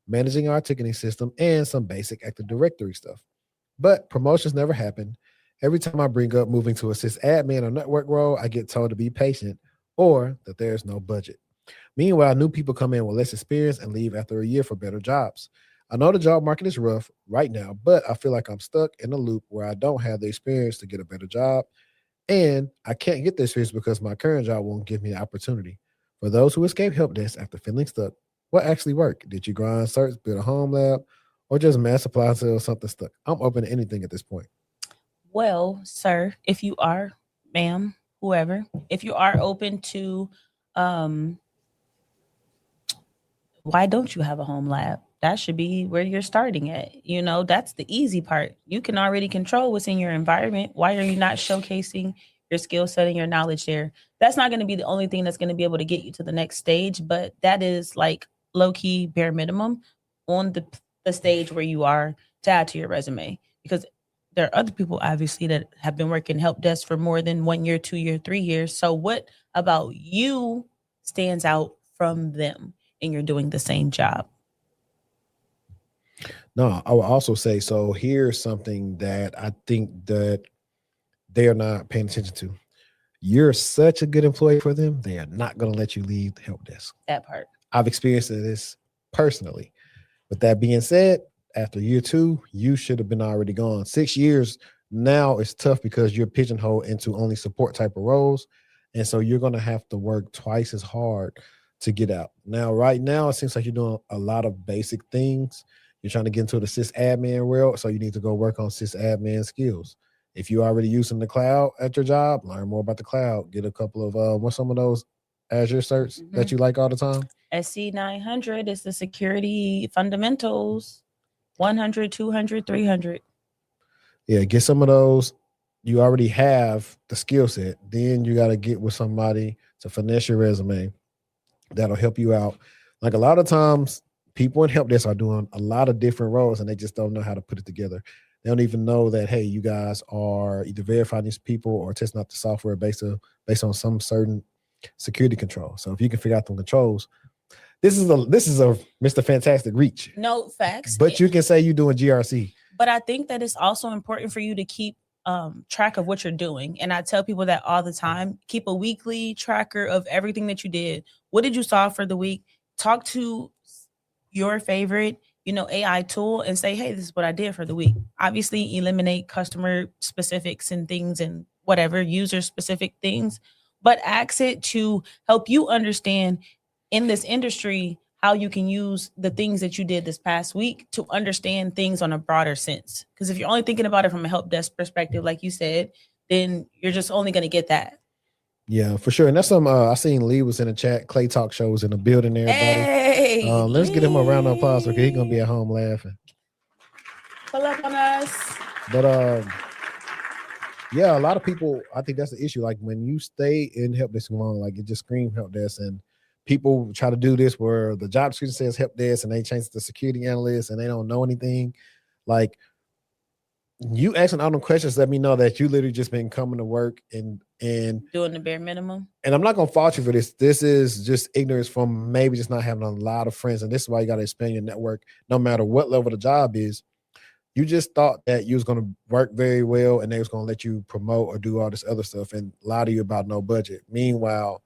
managing our ticketing system and some basic Active Directory stuff. But promotions never happen. Every time I bring up moving to a sysadmin or network role, I get told to be patient or that there's no budget. Meanwhile, new people come in with less experience and leave after a year for better jobs. I know the job market is rough right now, but I feel like I'm stuck in a loop where I don't have the experience to get a better job, and I can't get the experience because my current job won't give me the opportunity. For those who escape help desk after feeling stuck, what actually worked? Did you grind certs, build a home lab, or just mass supply until something stuck? I'm open to anything at this point. Well, sir, if you are, ma'am, whoever, if you are open to why don't you have a home lab? That should be where you're starting at. You know, that's the easy part. You can already control what's in your environment. Why are you not showcasing your skill set and your knowledge there? That's not going to be the only thing that's going to be able to get you to the next stage, but that is like low-key bare minimum on the stage where you are to add to your resume. Because there are other people, obviously, that have been working help desk for more than 1 year, 2 years, 3 years. So what about you stands out from them? And you're doing the same job? No, I will also say, so here's something that I think that they are not paying attention to. You're such a good employee for them, they are not going to let you leave the help desk. That part. I've experienced this personally. With that being said, after year 2, you should have been already gone. 6 years now is tough because you're pigeonholed into only support type of roles. And so you're going to have to work twice as hard to get out. Now, right now, it seems like you're doing a lot of basic things. You're trying to get into the sysadmin world, so you need to go work on sysadmin skills. If you're already using the cloud at your job, learn more about the cloud. Get a couple of what's some of those Azure certs that you like all the time? SC 900 is the security fundamentals. 100, 200, 300. Yeah, get some of those. You already have the skill set. Then you got to get with somebody to finesse your resume. That'll help you out. Like a lot of times, people in help desk are doing a lot of different roles and they just don't know how to put it together. They don't even know that, hey, you guys are either verifying these people or testing out the software based on some certain security control. So if you can figure out the controls, this is a Mr. Fantastic reach. No, facts. But you can say you're doing GRC. But I think that it's also important for you to keep track of what you're doing. And I tell people that all the time. Keep a weekly tracker of everything that you did. What did you solve for the week? Talk to your favorite, AI tool and say, hey, this is what I did for the week. Obviously, eliminate customer specifics and things and whatever, user specific things, but ask it to help you understand in this industry how you can use the things that you did this past week to understand things on a broader sense. Because if you're only thinking about it from a help desk perspective, like you said, then you're just only going to get that. Yeah, for sure. And that's some I seen Lee was in the chat. Clay Talk Show was in the building, everybody. Hey, let's get him a round of applause because he's gonna be at home laughing. Pull up on us. But yeah, a lot of people, I think that's the issue. Like when you stay in help desk long, like it just screams help desk, and people try to do this where the job description says help desk and they change it to security analyst and they don't know anything. Like you asking all them questions let me know that you literally just been coming to work and doing the bare minimum. And I'm not gonna fault you for this. This is just ignorance from maybe just not having a lot of friends. And this is why you gotta expand your network no matter what level the job is. You just thought that you was going to work very well and they was going to let you promote or do all this other stuff and lie to you about no budget. Meanwhile,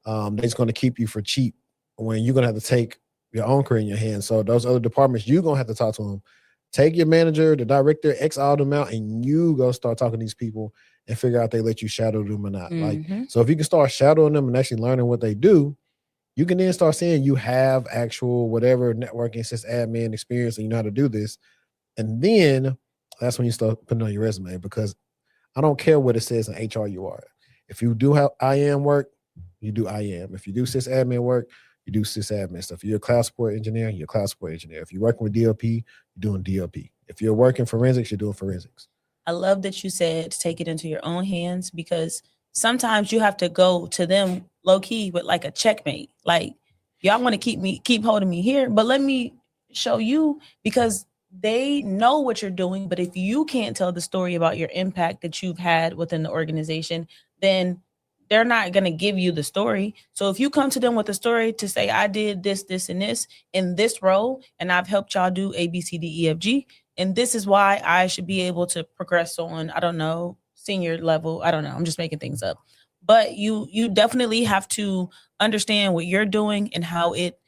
they're just going to keep you for cheap when you're going to have to take your own career in your hands. So those other departments, you're going to have to talk to them. Take your manager, the director, X all them out, and you go start talking to these people and figure out if they let you shadow them or not. Like, so if you can start shadowing them and actually learning what they do, you can then start saying you have actual whatever networking sysadmin experience and you know how to do this. And then that's when you start putting on your resume, because I don't care what it says in HR you are. If you do have IAM work, you do IAM. If you do sysadmin work, you do sysadmin stuff. If you're a cloud support engineer, you're a cloud support engineer. If you're working with DLP, you're doing DLP. If you're working forensics, you're doing forensics. I love that you said to take it into your own hands, because sometimes you have to go to them low key with like a checkmate. Like, y'all want to keep holding me here, but let me show you, because they know what you're doing. But if you can't tell the story about your impact that you've had within the organization, then they're not going to give you the story. So if you come to them with a story to say, I did this, this, and this in this role, and I've helped y'all do A, B, C, D, E, F, G, and this is why I should be able to progress on, I don't know, senior level. I don't know. I'm just making things up. But you definitely have to understand what you're doing and how it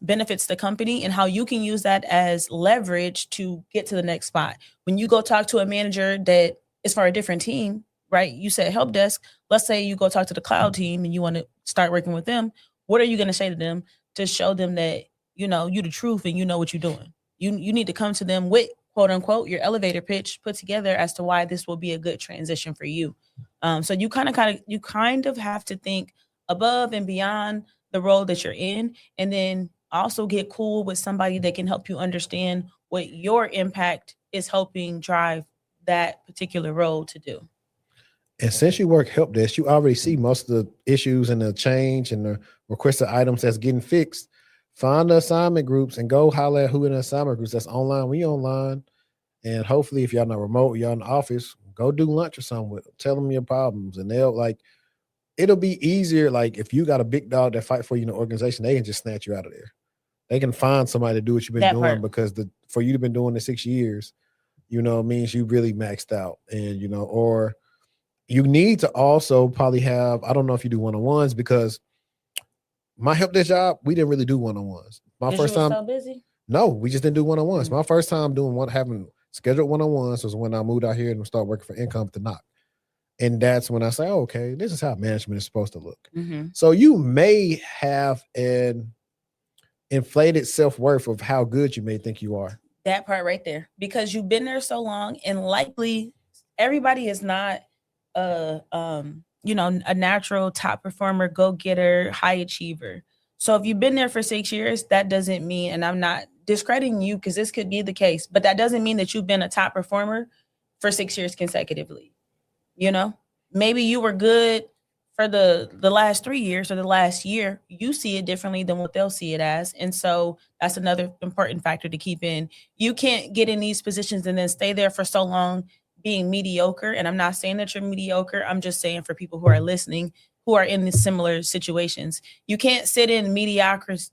benefits the company and how you can use that as leverage to get to the next spot. When you go talk to a manager that is for a different team, right? You said help desk. Let's say you go talk to the cloud team and you want to start working with them. What are you going to say to them to show them that, you know, you the truth and you know what you're doing? You need to come to them with, quote unquote, your elevator pitch put together as to why this will be a good transition for you. So you kind of have to think above and beyond the role that you're in, and then also get cool with somebody that can help you understand what your impact is helping drive that particular role to do. And since you work help desk, you already see most of the issues and the change and the requested items that's getting fixed. Find the assignment groups and go holler at who in the assignment groups that's online. We online. And hopefully if y'all not remote, y'all in the office, go do lunch or something with them. Tell them your problems. And they'll it'll be easier. Like if you got a big dog that fight for you in the organization, they can just snatch you out of there. They can find somebody to do what you've been doing because for you to been doing the 6 years, means you really maxed out. And, or you need to also probably have, I don't know if you do one-on-ones, because my help desk job, we didn't really do one-on-ones. My first time, so busy? No, we just didn't do one-on-ones. My first time having scheduled one-on-ones was when I moved out here and started working for Income to Knock. And that's when I say, oh, okay, this is how management is supposed to look. Mm-hmm. So you may have an inflated self-worth of how good you may think you are. That part right there, because you've been there so long, and likely everybody is not a natural top performer, go-getter, high achiever. So if you've been there for 6 years, that doesn't mean, and I'm not discrediting you because this could be the case, but that doesn't mean that you've been a top performer for 6 years consecutively. Maybe you were good for the last 3 years or the last year. You see it differently than what they'll see it as. And so that's another important factor to keep in. You can't get in these positions and then stay there for so long being mediocre. And I'm not saying that you're mediocre. I'm just saying for people who are listening, who are in these similar situations, you can't sit in mediocrity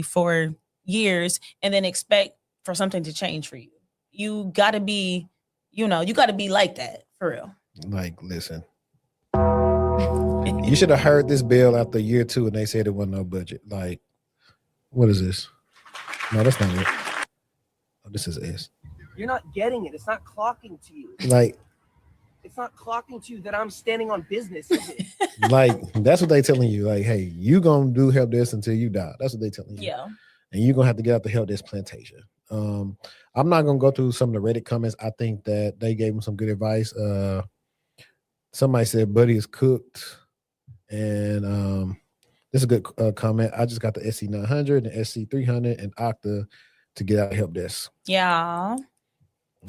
for years and then expect for something to change for you. You got to be, like that for real. Like, listen, you should have heard this bill after year 2 and they said it wasn't no budget. Like, what is this? No, that's not it. Oh, this is S. You're not getting it. It's not clocking to you. Like, it's not clocking to you that I'm standing on business, is it? Like, that's what they telling you. Like, hey, you gonna do help desk until you die. That's what they telling you. Yeah. And you're gonna have to get out the help desk plantation. I'm not gonna go through some of the Reddit comments. I think that they gave him some good advice. Somebody said Buddy is cooked. And this is a good comment. I just got the SC900 and SC300 and Okta to get out of help desk. Yeah.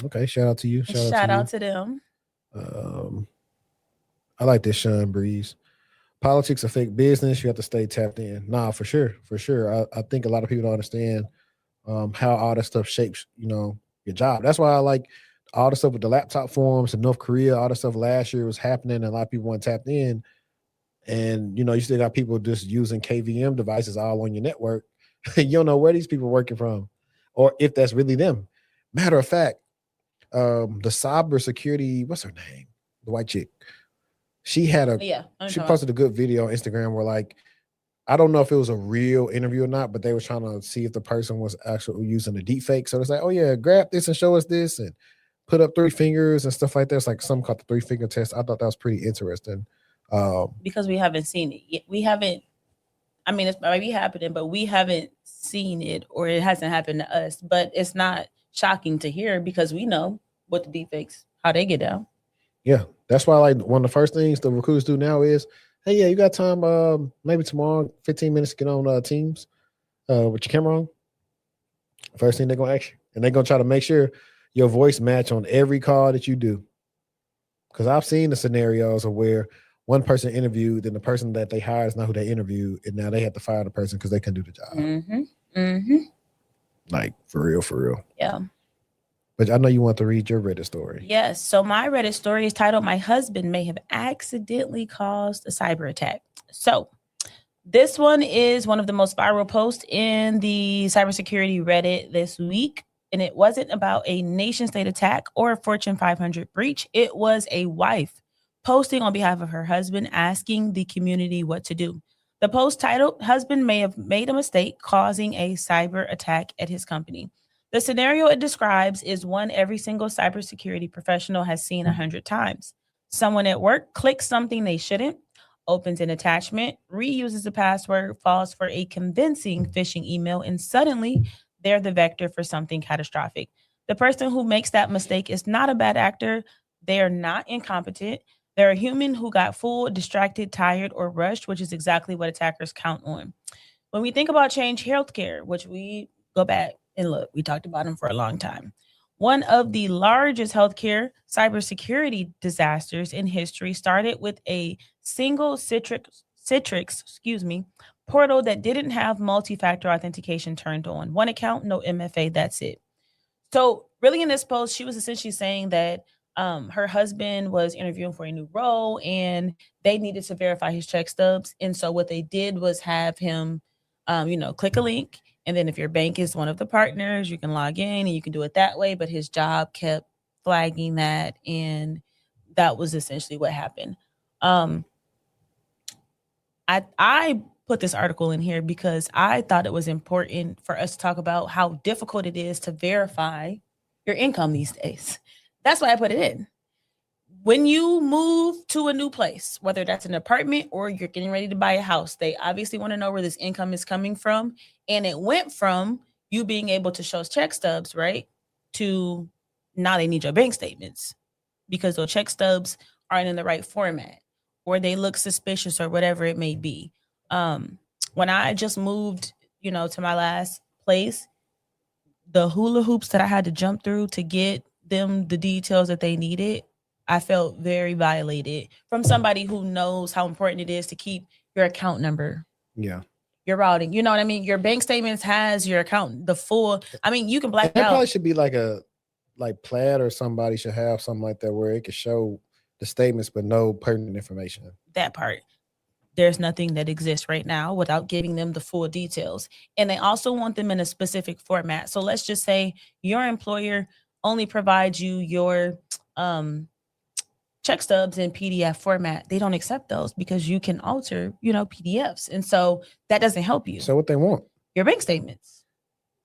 Okay, shout out to you. Shout out to them. I like this, Sean Breeze. Politics affect business. You have to stay tapped in. Nah, for sure. I think a lot of people don't understand how all that stuff shapes, your job. That's why I like all the stuff with the laptop forums in North Korea. All the stuff last year was happening, and a lot of people weren't tapped in. And you still got people just using KVM devices all on your network. You don't know where these people are working from. or if that's really them. Matter of fact, the cybersecurity, what's her name? The white chick. She had she posted a good video on Instagram where like, I don't know if it was a real interview or not, but they were trying to see if the person was actually using a deep fake. So it's like, oh yeah, grab this and show us this and put up 3 fingers and stuff like that. It's like something called the 3-finger test. I thought that was pretty interesting. Because we haven't seen it yet. We haven't, I mean, it's maybe happening, but we haven't seen it, or it hasn't happened to us. But it's not shocking to hear because we know what the deepfakes, how they get down. Yeah, that's why like one of the first things the recruiters do now is, hey, yeah, you got time? Maybe tomorrow, 15 minutes to get on Teams with your camera on. First thing they're gonna ask you, and they're gonna try to make sure your voice match on every call that you do. Because I've seen the scenarios of where one person interviewed, and the person that they hired is not who they interviewed, and now they have to fire the person because they couldn't do the job. Like for real. Yeah. But I know you want to read your Reddit story. Yes. So my Reddit story is titled, "My husband may have accidentally caused a cyber attack." So this one is one of the most viral posts in the cybersecurity Reddit this week. And it wasn't about a nation state attack or a Fortune 500 breach. It was a wife posting on behalf of her husband, asking the community what to do. The post titled, "Husband may have made a mistake causing a cyber attack at his company." The scenario it describes is one every single cybersecurity professional has seen 100 times. Someone at work clicks something they shouldn't, opens an attachment, reuses the password, falls for a convincing phishing email, and suddenly they're the vector for something catastrophic. The person who makes that mistake is not a bad actor. They are not incompetent. They're a human who got fooled, distracted, tired, or rushed, which is exactly what attackers count on. When we think about Change Healthcare, which we go back and look, we talked about them for a long time. One of the largest healthcare cybersecurity disasters in history started with a single Citrix portal that didn't have multi-factor authentication turned on. One account, no MFA, that's it. So really in this post, she was essentially saying that her husband was interviewing for a new role and they needed to verify his check stubs. And so what they did was have him, click a link. And then if your bank is one of the partners, you can log in and you can do it that way. But his job kept flagging that. And that was essentially what happened. I put this article in here because I thought it was important for us to talk about how difficult it is to verify your income these days. That's why I put it in. When you move to a new place, whether that's an apartment or you're getting ready to buy a house, they obviously want to know where this income is coming from. And it went from you being able to show check stubs, right, to now they need your bank statements because those check stubs aren't in the right format or they look suspicious or whatever it may be. When I just moved, to my last place, the hula hoops that I had to jump through to get them the details that they needed, I felt very violated from somebody who knows how important it is to keep your account number. Yeah. Your routing. You know what I mean? Your bank statements has your account, the full. I mean, you can black out. That probably should be like Plaid or somebody should have something like that where it could show the statements but no pertinent information. That part. There's nothing that exists right now without giving them the full details. And they also want them in a specific format. So let's just say your employer only provides you your check stubs in PDF format. They don't accept those because you can alter, PDFs. And so that doesn't help you. So what they want? Your bank statements.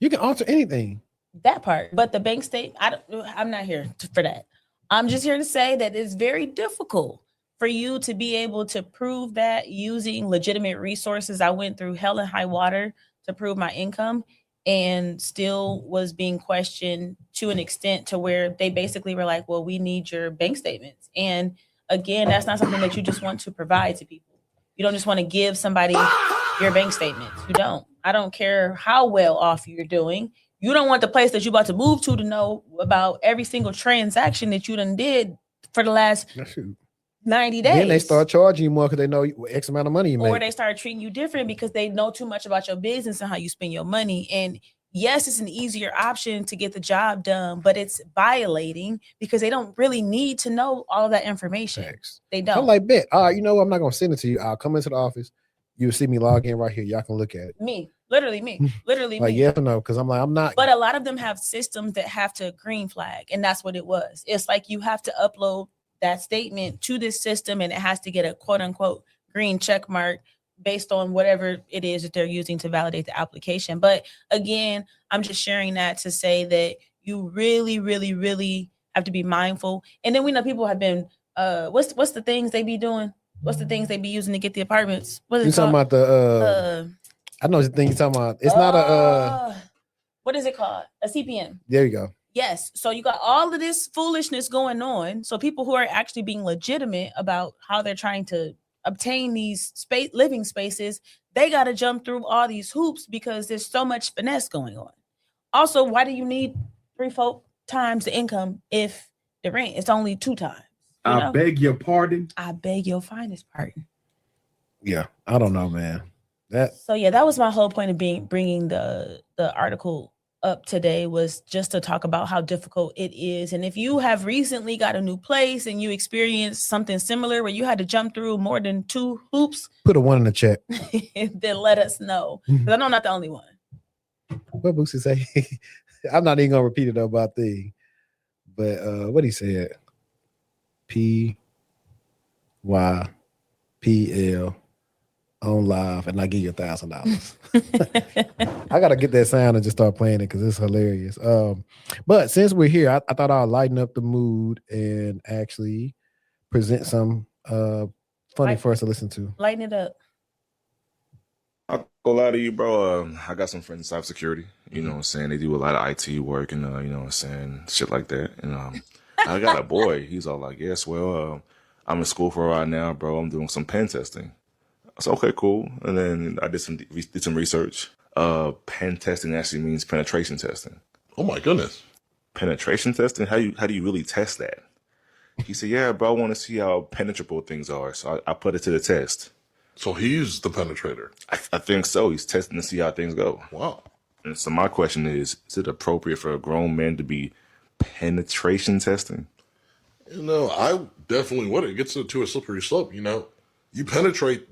You can alter anything. That part. But the bank statement, I'm not here for that. I'm just here to say that it's very difficult for you to be able to prove that using legitimate resources. I went through hell and high water to prove my income and still was being questioned to an extent to where they basically were like, well, we need your bank statements. And again, that's not something that you just want to provide to people. You don't just want to give somebody your bank statements. You don't. I don't care how well off you're doing. You don't want the place that you're about to move to know about every single transaction that you done did for the last 90 days. Then they start charging you more because they know X amount of money you make. Or they start treating you different because they know too much about your business and how you spend your money. And yes, it's an easier option to get the job done, but it's violating because they don't really need to know all of that information. Thanks. They don't. I'm like, bet. All right, I'm not going to send it to you. I'll come into the office. you'll see me log in right here. Y'all can look at it. Me, literally me. Like Me. yes or no, because I'm like, I'm not. But a lot of them have systems that have to green flag, and that's what it was. It's like you have to upload that statement to this system, and it has to get a quote unquote green check mark based on whatever it is that they're using to validate the application. But again, I'm just sharing that to say that you really, really, really have to be mindful. And then we know people have been what's the things they be doing? What's the things they be using to get the apartments? What You is it talking called? about the I know the thing you're talking about. It's not a what is it called? A CPN. there you go. Yes. So you got all of this foolishness going on. So people who are actually being legitimate about how they're trying to obtain these living spaces, they got to jump through all these hoops because there's so much finesse going on. Also, why do you need 3-4 times the income if the rent is only 2 times? I beg your pardon. I beg your finest pardon. Yeah, I don't know, man. So yeah, that was my whole point of bringing the article up today, was just to talk about how difficult it is. And if you have recently got a new place and you experienced something similar where you had to jump through more than 2 hoops, put a 1 in the chat. Then let us know, because I know I'm not the only one. What Boosie say? I'm not even gonna repeat it though about the, but what he said. PYPL on live, and I give you $1,000. I gotta get that sound and just start playing it because it's hilarious. But since we're here, I thought I'll lighten up the mood and actually present some funny for us to listen to. Lighten it up. I'll go lie to you, bro. I got some friends in cybersecurity. You know what I'm saying? They do a lot of IT work and, you know what I'm saying? Shit like that. And I got a boy. He's all like, yes, well, I'm in school for a while now, bro. I'm doing some pen testing. I said, okay, cool. And then I did some research. Pen testing actually means penetration testing. Oh my goodness. Penetration testing? How do you really test that? He said, yeah, bro, I want to see how penetrable things are. So I put it to the test. So he's the penetrator. I think so. He's testing to see how things go. Wow. And so my question is it appropriate for a grown man to be penetration testing? You know, I definitely would. It gets to a slippery slope. You know, you penetrate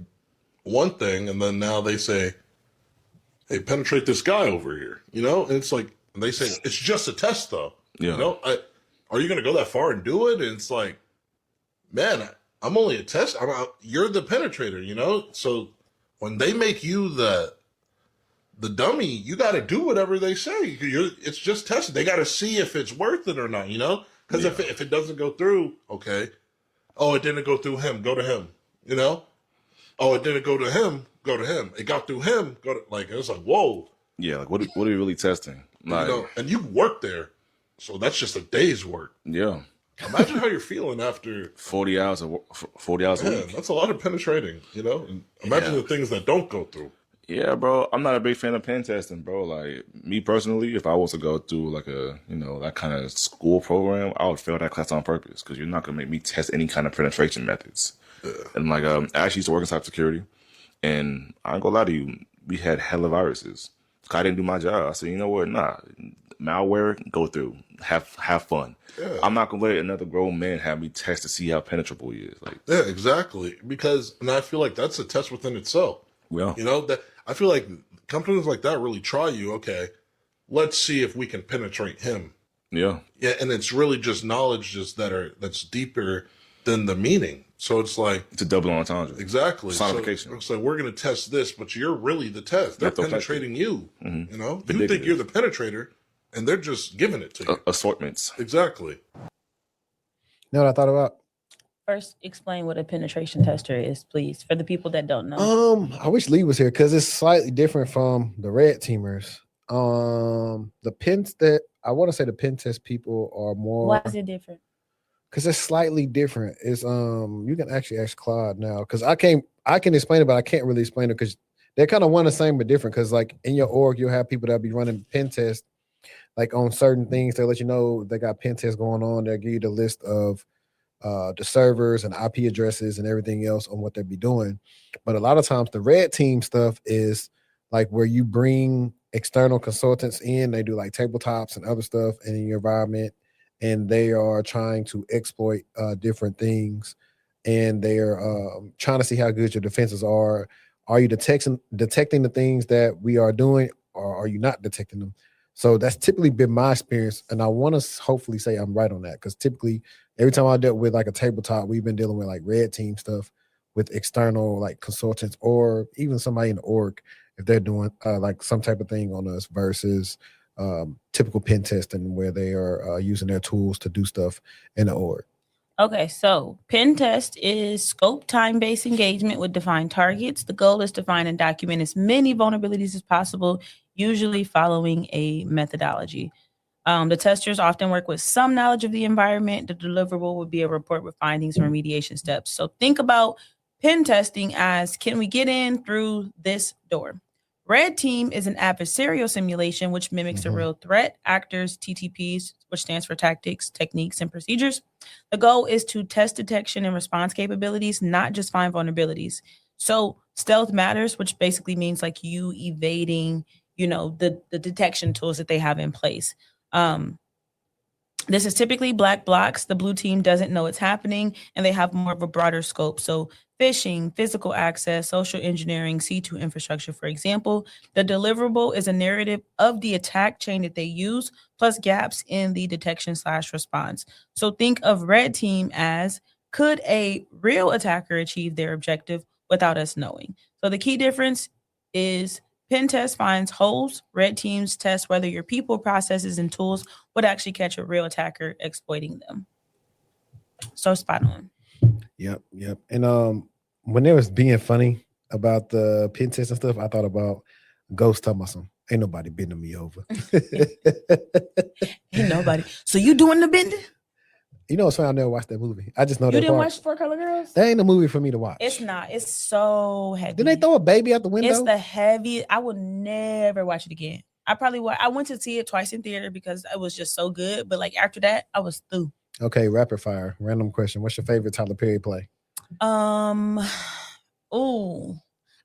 one thing, and then now they say, hey, penetrate this guy over here. You know, and it's like, they say, it's just a test, though. Yeah. You know, are you going to go that far and do it? And it's like, man, I'm only a test. You're the penetrator, you know? So when they make you the dummy, you got to do whatever they say. It's just testing. They got to see if it's worth it or not, you know? Because if it doesn't go through, okay. Oh, it didn't go through him. Go to him, you know? Oh, it didn't go to him. Go to him. It got through him. It's like, whoa. Yeah, like what are you really testing? Like, you know, and you work there, so that's just a day's work. Yeah. Imagine how you're feeling after 40 hours a week. That's a lot of penetrating, you know? And imagine the things that don't go through. Yeah, bro. I'm not a big fan of pen testing, bro. Like, me personally, if I was to go through like a, you know, that kind of school program, I would fail that class on purpose because you're not going to make me test any kind of penetration methods. Yeah. And like, I actually used to work in cybersecurity, and I ain't gonna lie to you, we had hella viruses. I didn't do my job. I said, you know what? Nah, malware, go through, have fun. Yeah. I'm not gonna let another grown man have me test to see how penetrable he is. Like, yeah, exactly. And I feel like that's a test within itself. Yeah, you know, that I feel like companies like that really try you. Okay, let's see if we can penetrate him. Yeah, yeah, and it's really just knowledge that's deeper than the meaning. So it's like it's a double entendre. Exactly. Sonification. So we're going to test this, but you're really the test. They're penetrating you. Mm-hmm. You know, you think you're the penetrator, and they're just giving it to you. Assortments. Exactly. You know what I thought about? First, explain what a penetration tester is, please, for the people that don't know. I wish Lee was here because it's slightly different from the red teamers. The pens that I want to say the pen test people are more. Why is it different? Because it's slightly different. It's you can actually ask Claude now because I can explain it, but I can't really explain it because they're kind of one the same but different. Because like in your org, you'll have people that be running pen tests, like on certain things. They'll let you know they got pen tests going on. They'll give you the list of the servers and IP addresses and everything else on what they'll be doing. But a lot of times the red team stuff is like where you bring external consultants in. They do like tabletops and other stuff in your environment. And they are trying to exploit different things, and they're trying to see how good your defenses are, Are you detecting the things that we are doing, or are you not detecting them? So that's typically been my experience, and I want to hopefully say I'm right on that, because typically every time I dealt with like a tabletop, we've been dealing with like red team stuff with external like consultants or even somebody in the org if they're doing like some type of thing on us versus typical pen testing where they are using their tools to do stuff in the org. Okay, so pen test is scope time-based engagement with defined targets. The goal is to find and document as many vulnerabilities as possible, usually following a methodology. The testers often work with some knowledge of the environment. The deliverable would be a report with findings and remediation steps. So think about pen testing as, can we get in through this door? Red team is an adversarial simulation, which mimics a real threat. Actors, TTPs, which stands for tactics, techniques, and procedures. The goal is to test detection and response capabilities, not just find vulnerabilities. So stealth matters, which basically means like you evading, the detection tools that they have in place. This is typically black blocks. The blue team doesn't know it's happening, and they have more of a broader scope. So phishing, physical access, social engineering, C2 infrastructure, for example. The deliverable is a narrative of the attack chain that they use, plus gaps in the detection/response. So think of red team as, could a real attacker achieve their objective without us knowing? So the key difference is pen test finds holes. Red teams test whether your people, processes, and tools would actually catch a real attacker exploiting them. So spot on. Yep. And when they was being funny about the pen test and stuff, I thought about Ghost talking about some, ain't nobody bending me over. Ain't nobody. So you doing the bending? You know, it's funny, I never watched that movie. I just know You that didn't part. watch Four Color Girls? That ain't a movie for me to watch. It's not. It's so heavy. Didn't they throw a baby out the window? It's the heavy. I would never watch it again. I went to see it twice in theater because it was just so good. But like after that, I was through. Okay, rapid fire. Random question. What's your favorite Tyler Perry play? I'm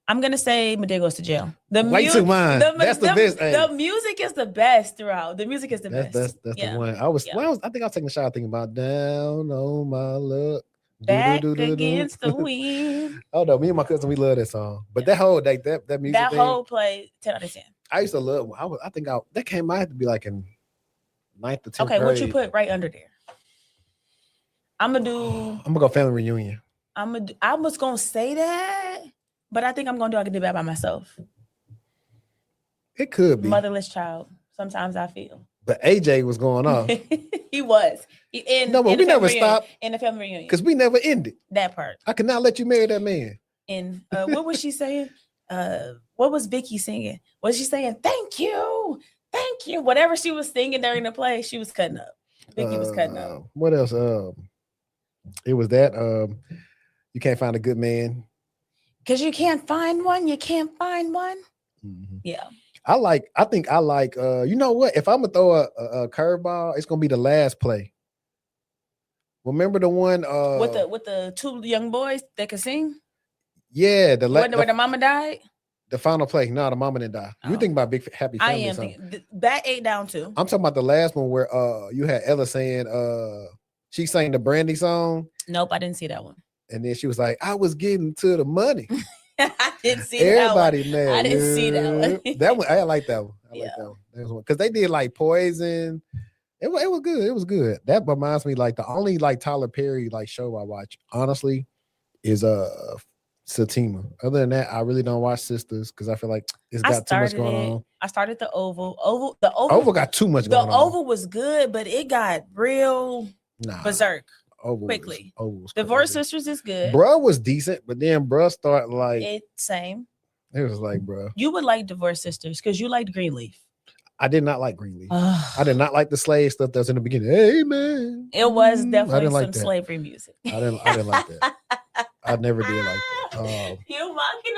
gonna say Medea Goes to Jail. Way too mine. That's the best. The music is the best throughout. The music is the best. That's the one. I think I was taking a shot thinking about Down on My Luck. Back against the wind. Oh no, me and my cousin, we love that song. But that whole that music, that whole play, 10 out of 10. I used to love. That came. I had to be like in 9th to 10th Okay, grade. what you put right under there? I'm gonna go Family Reunion. I was gonna say that, but I think I'm gonna do I Can Do That by myself. It could be Motherless Child. Sometimes I feel. But AJ was going off. He was. But we never stopped in the family reunion because we never ended that part. I could not let you marry that man. And what was she saying? What was Vicky singing? Was she saying thank you, whatever she was singing during the play? She was cutting up. Vicky was cutting up. What else? It was that you can't find a good man because you can't find one. You can't find one. Mm-hmm. Yeah. I think I like you know what? If I'm gonna throw a curveball, it's gonna be the last play. Remember the one with the two young boys that could sing? Yeah, where the mama died. The final play. No, the mama didn't die. You think about Big Happy Family? I am thinking that 8 down too. I'm talking about the last one where you had Ella saying she sang the Brandy song. Nope, I didn't see that one. And then she was like, I was getting to the money. I didn't see Everybody that one. mad. I didn't see that one. That one, I like that one. I like that one. That was one because they did like Poison. It was good. It was good. That reminds me, like the only like Tyler Perry like show I watch, honestly, is Satima. Other than that, I really don't watch Sisters because I feel like it's got too much going on. I started the Oval. Oval got too much going on. The Oval was good, but it got real berserk. Oval quickly. Was Divorce Sisters is good. Bruh was decent, but then Bruh started like same. It was like, bruh. You would like Divorce Sisters because you liked Greenleaf. I did not like Greenleaf. I did not like the slave stuff that was in the beginning. Hey man. It was definitely like some that. Slavery music. I didn't like that. I never did like that. You mocking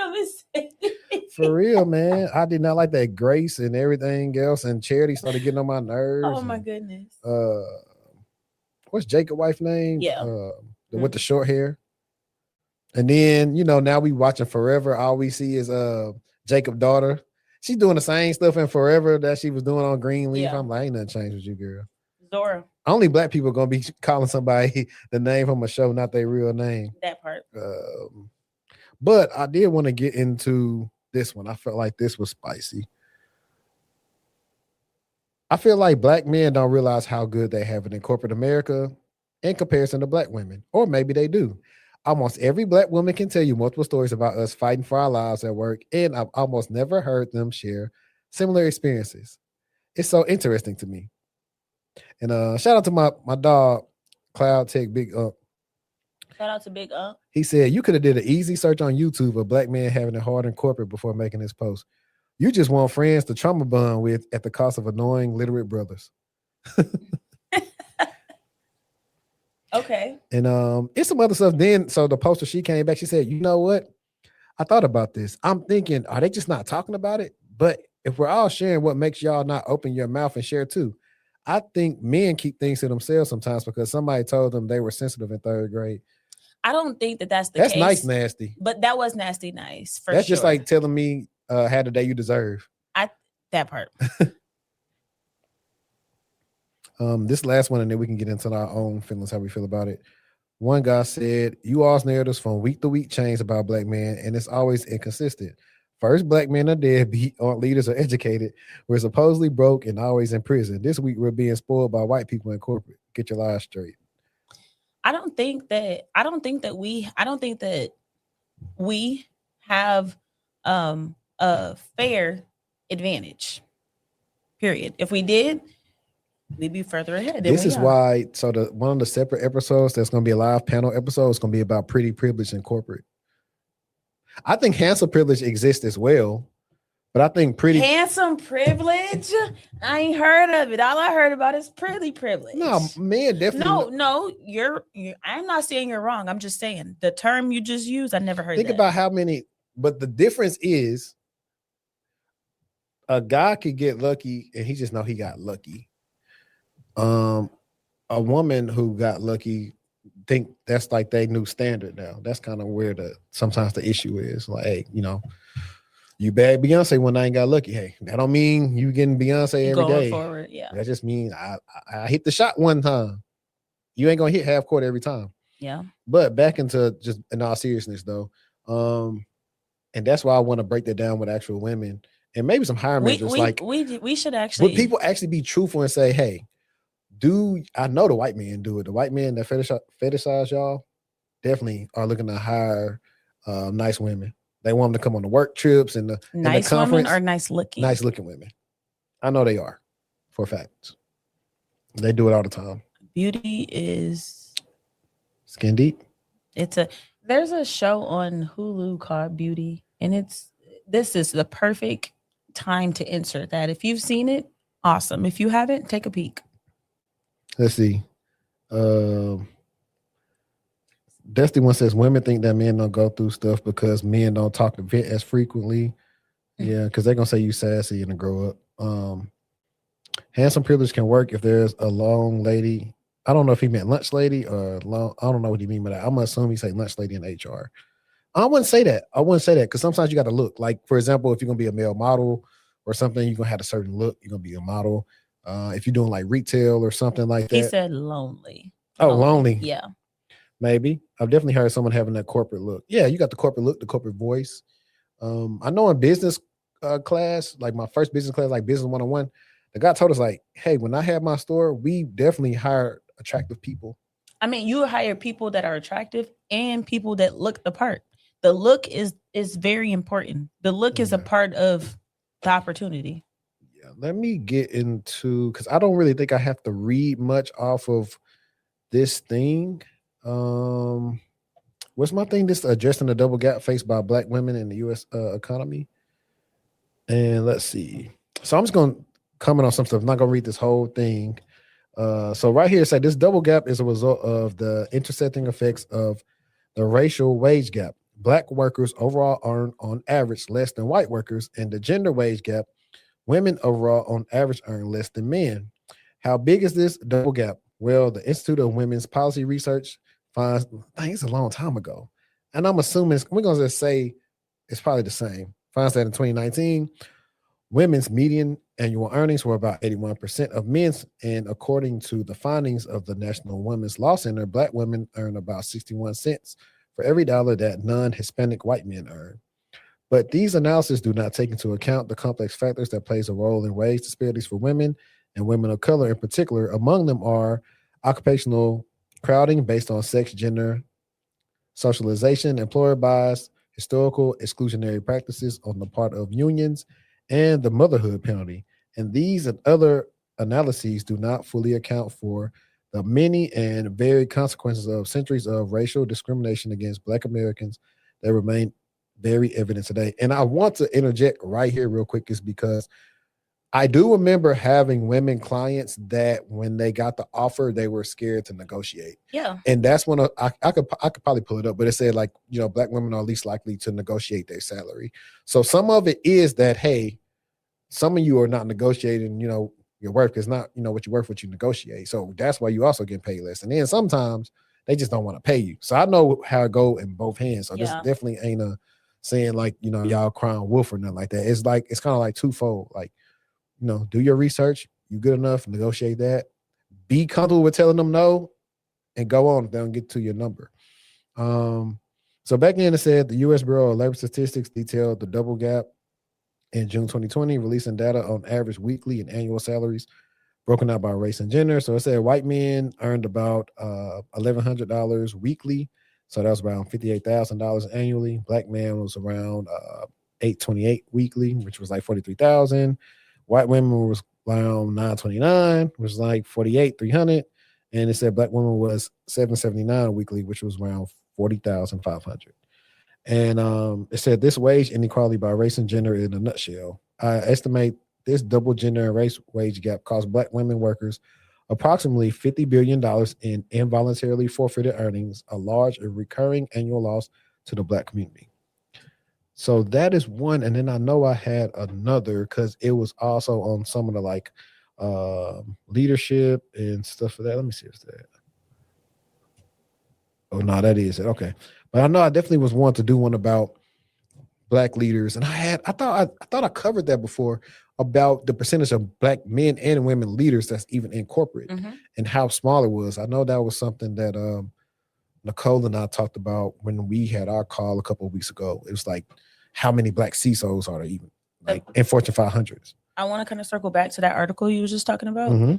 him for real, man. I did not like that Grace and everything else, and Charity started getting on my nerves. Oh my goodness. What's Jacob's wife's name? Yeah. With the short hair. And then, now we watching Forever. All we see is Jacob's daughter. She's doing the same stuff in Forever that she was doing on Greenleaf. Yeah. I'm like, ain't nothing changed with you, girl. Zora. Only black people are gonna be calling somebody the name from a show, not their real name. That part. But I did want to get into this one. I felt like this was spicy. I feel like black men don't realize how good they have it in corporate America in comparison to black women, or maybe they do. Almost every black woman can tell you multiple stories about us fighting for our lives at work, and I've almost never heard them share similar experiences. It's so interesting to me. And shout out to my dog, Cloud Tech Big Up. Shout out to Big Up. He said you could have did an easy search on YouTube of black men having it hard in corporate before making this post. You just want friends to trauma bond with at the cost of annoying literate brothers. Okay. And it's some other stuff. Then so the poster, she came back, she said, you know what? I thought about this. I'm thinking, are they just not talking about it? But if we're all sharing, what makes y'all not open your mouth and share too? I think men keep things to themselves sometimes because somebody told them they were sensitive in third grade. I don't think that's the That's case. nice, nasty. But that was nasty, nice. For That's sure. just like telling me had the day you deserve. That part. This last one, and then we can get into our own feelings, how we feel about it. One guy said, you all's narratives from week to week change about black men, and it's always inconsistent. First, black men are deadbeat, aren't leaders or educated. We're supposedly broke and always in prison. This week, we're being spoiled by white people in corporate. Get your lies straight. I don't think that we have a fair advantage. Period. If we did, we'd be further ahead. This is why. So one of the separate episodes that's going to be a live panel episode is going to be about pretty privilege in corporate. I think handsome privilege exists as well, but I think pretty handsome privilege. I ain't heard of it. All I heard about is pretty privilege. No, man, definitely. No, you're. I'm not saying you're wrong. I'm just saying the term you just used. I never heard. Think that. about how many. But the difference is, a guy could get lucky, and he just know he got lucky. A woman who got lucky think that's like their new standard now. That's kind of where sometimes the issue is. Like, hey, you bad Beyonce when I ain't got lucky. Hey, that don't mean you getting Beyonce every day. Forward, yeah. That just means I hit the shot one time. You ain't gonna hit half court every time. Yeah. But back into just in all seriousness though, and that's why I want to break that down with actual women and maybe some hiring managers. We should actually. Would people actually be truthful and say, hey, I know the white men do it. The white men that fetishize y'all definitely are looking to hire nice women. They want them to come on the work trips and the nice women or nice looking women. I know they are, for a fact. They do it all the time. Beauty is skin deep. There's a show on Hulu called Beauty, and this is the perfect time to insert that. If you've seen it, awesome. If you haven't, take a peek. Let's see. Dusty one says women think that men don't go through stuff because men don't talk to vent as frequently. Yeah, because they're gonna say you sassy and grow up. Handsome privilege can work if there's a long lady. I don't know if he meant lunch lady or long. I don't know what he mean by that. I'm gonna assume he say lunch lady in HR. I wouldn't say that because sometimes you got to look. Like, for example, if you're gonna be a male model or something, you're gonna have a certain look. You're gonna be a model. If you're doing like retail or something like that. He said lonely. Oh, lonely. Yeah. Maybe. I've definitely heard someone having that corporate look. Yeah, you got the corporate look, the corporate voice. I know in business class, like my first business class, like business 101, the guy told us like, hey, when I had my store, we definitely hired attractive people. I mean, you hire people that are attractive and people that look the part. The look is very important. The look is a part of the opportunity. Yeah, let me get into, because I don't really think I have to read much off of this thing. What's my thing? This addressing the double gap faced by black women in the U.S. Economy. And let's see. So I'm just going to comment on some stuff. I'm not going to read this whole thing. So right here, say this double gap is a result of the intersecting effects of the racial wage gap. Black workers overall earn on average less than white workers, and the gender wage gap, women overall on average earn less than men. How big is this double gap? Well, the Institute of Women's Policy Research finds, I think it's a long time ago, and I'm assuming we're going to just say it's probably the same. Finds that in 2019, women's median annual earnings were about 81% of men's, and according to the findings of the National Women's Law Center, black women earn about 61 cents for every dollar that non-Hispanic white men earn. But these analyses do not take into account the complex factors that plays a role in wage disparities for women and women of color in particular. Among them are occupational crowding based on sex, gender, socialization, employer bias, historical exclusionary practices on the part of unions, and the motherhood penalty. And these and other analyses do not fully account for the many and varied consequences of centuries of racial discrimination against Black Americans that remain very evident today. And I want to interject right here real quick is because I do remember having women clients that when they got the offer, they were scared to negotiate. Yeah. And that's when I could probably pull it up, but it said like, you know, Black women are least likely to negotiate their salary. So some of it is that, hey, some of you are not negotiating, you know, your worth is not, you know, what you worth, what you negotiate. So that's why you also get paid less. And then sometimes they just don't want to pay you. So I know how it go in both hands. So this definitely ain't a saying like, you know, y'all crying wolf or nothing like that. It's like, it's kind of like twofold. Like, you know, do your research. You good enough, negotiate that. Be comfortable with telling them no and go on if they don't get to your number. So back then it said the U.S. Bureau of Labor Statistics detailed the double gap in June 2020, releasing data on average weekly and annual salaries broken out by race and gender. So it said white men earned about $1,100 weekly. So that was around $58,000 annually. Black man was around $828 weekly, which was like $43,000. White women was around $929, which was like $48,300. And it said Black women was $779 weekly, which was around $40,500. And it said this wage inequality by race and gender in a nutshell. I estimate this double gender and race wage gap cost Black women workers approximately $50 billion in involuntarily forfeited earnings, a large and recurring annual loss to the Black community. So that is one. And then I know I had another because it was also on some of the like leadership and stuff for that. Let me see if it's that. Oh, no, that is it. Okay. But I know I definitely was wanting to do one about Black leaders. And I thought I covered that before about the percentage of Black men and women leaders that's even in corporate and how small it was. I know that was something that Nicole and I talked about when we had our call a couple of weeks ago. It was like, how many Black CISOs are there even like in Fortune 500s? I want to kind of circle back to that article you were just talking about.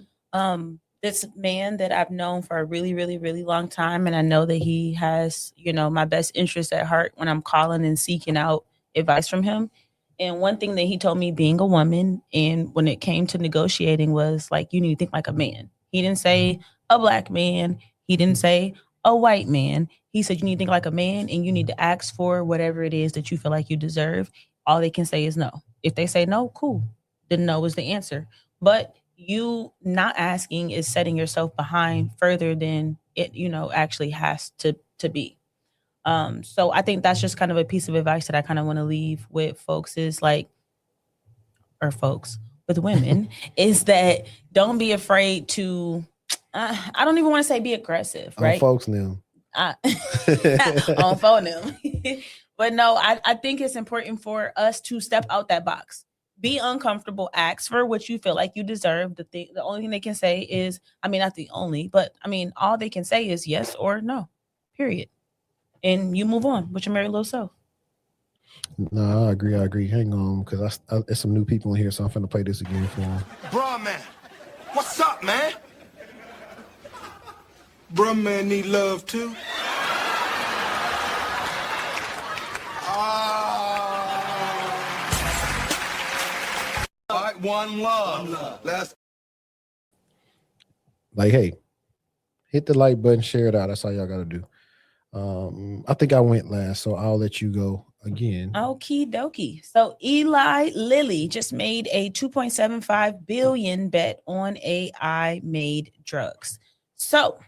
This man that I've known for a really, really, really long time. And I know that he has, you know, my best interest at heart when I'm calling and seeking out advice from him. And one thing that he told me being a woman and when it came to negotiating was like, you need to think like a man. He didn't say a Black man. He didn't say a white man. He said you need to think like a man and you need to ask for whatever it is that you feel like you deserve. All they can say is no. If they say no, cool. Then no is the answer. But you not asking is setting yourself behind further than it, you know, actually has to be. So I think that's just kind of a piece of advice that I kind of want to leave with folks is like, or folks with women is that don't be afraid to, I don't even want to say be aggressive, right? On folks now. On phone them. But no, I think it's important for us to step out that box. Be uncomfortable, ask for what you feel like you deserve. The only thing they can say is, I mean, not the only, but I mean, all they can say is yes or no, period. And you move on with your married little self. No, I agree. Hang on, because there's some new people in here, so I'm finna play this again for them. Bruh, man. What's up, man? Bruh, man need love, too. One love. Let's. Like, hey, hit the like button, share it out. That's all y'all got to do. I think I went last, so I'll let you go again. Okie dokie. So Eli Lilly just made a $2.75 billion bet on AI-made drugs. So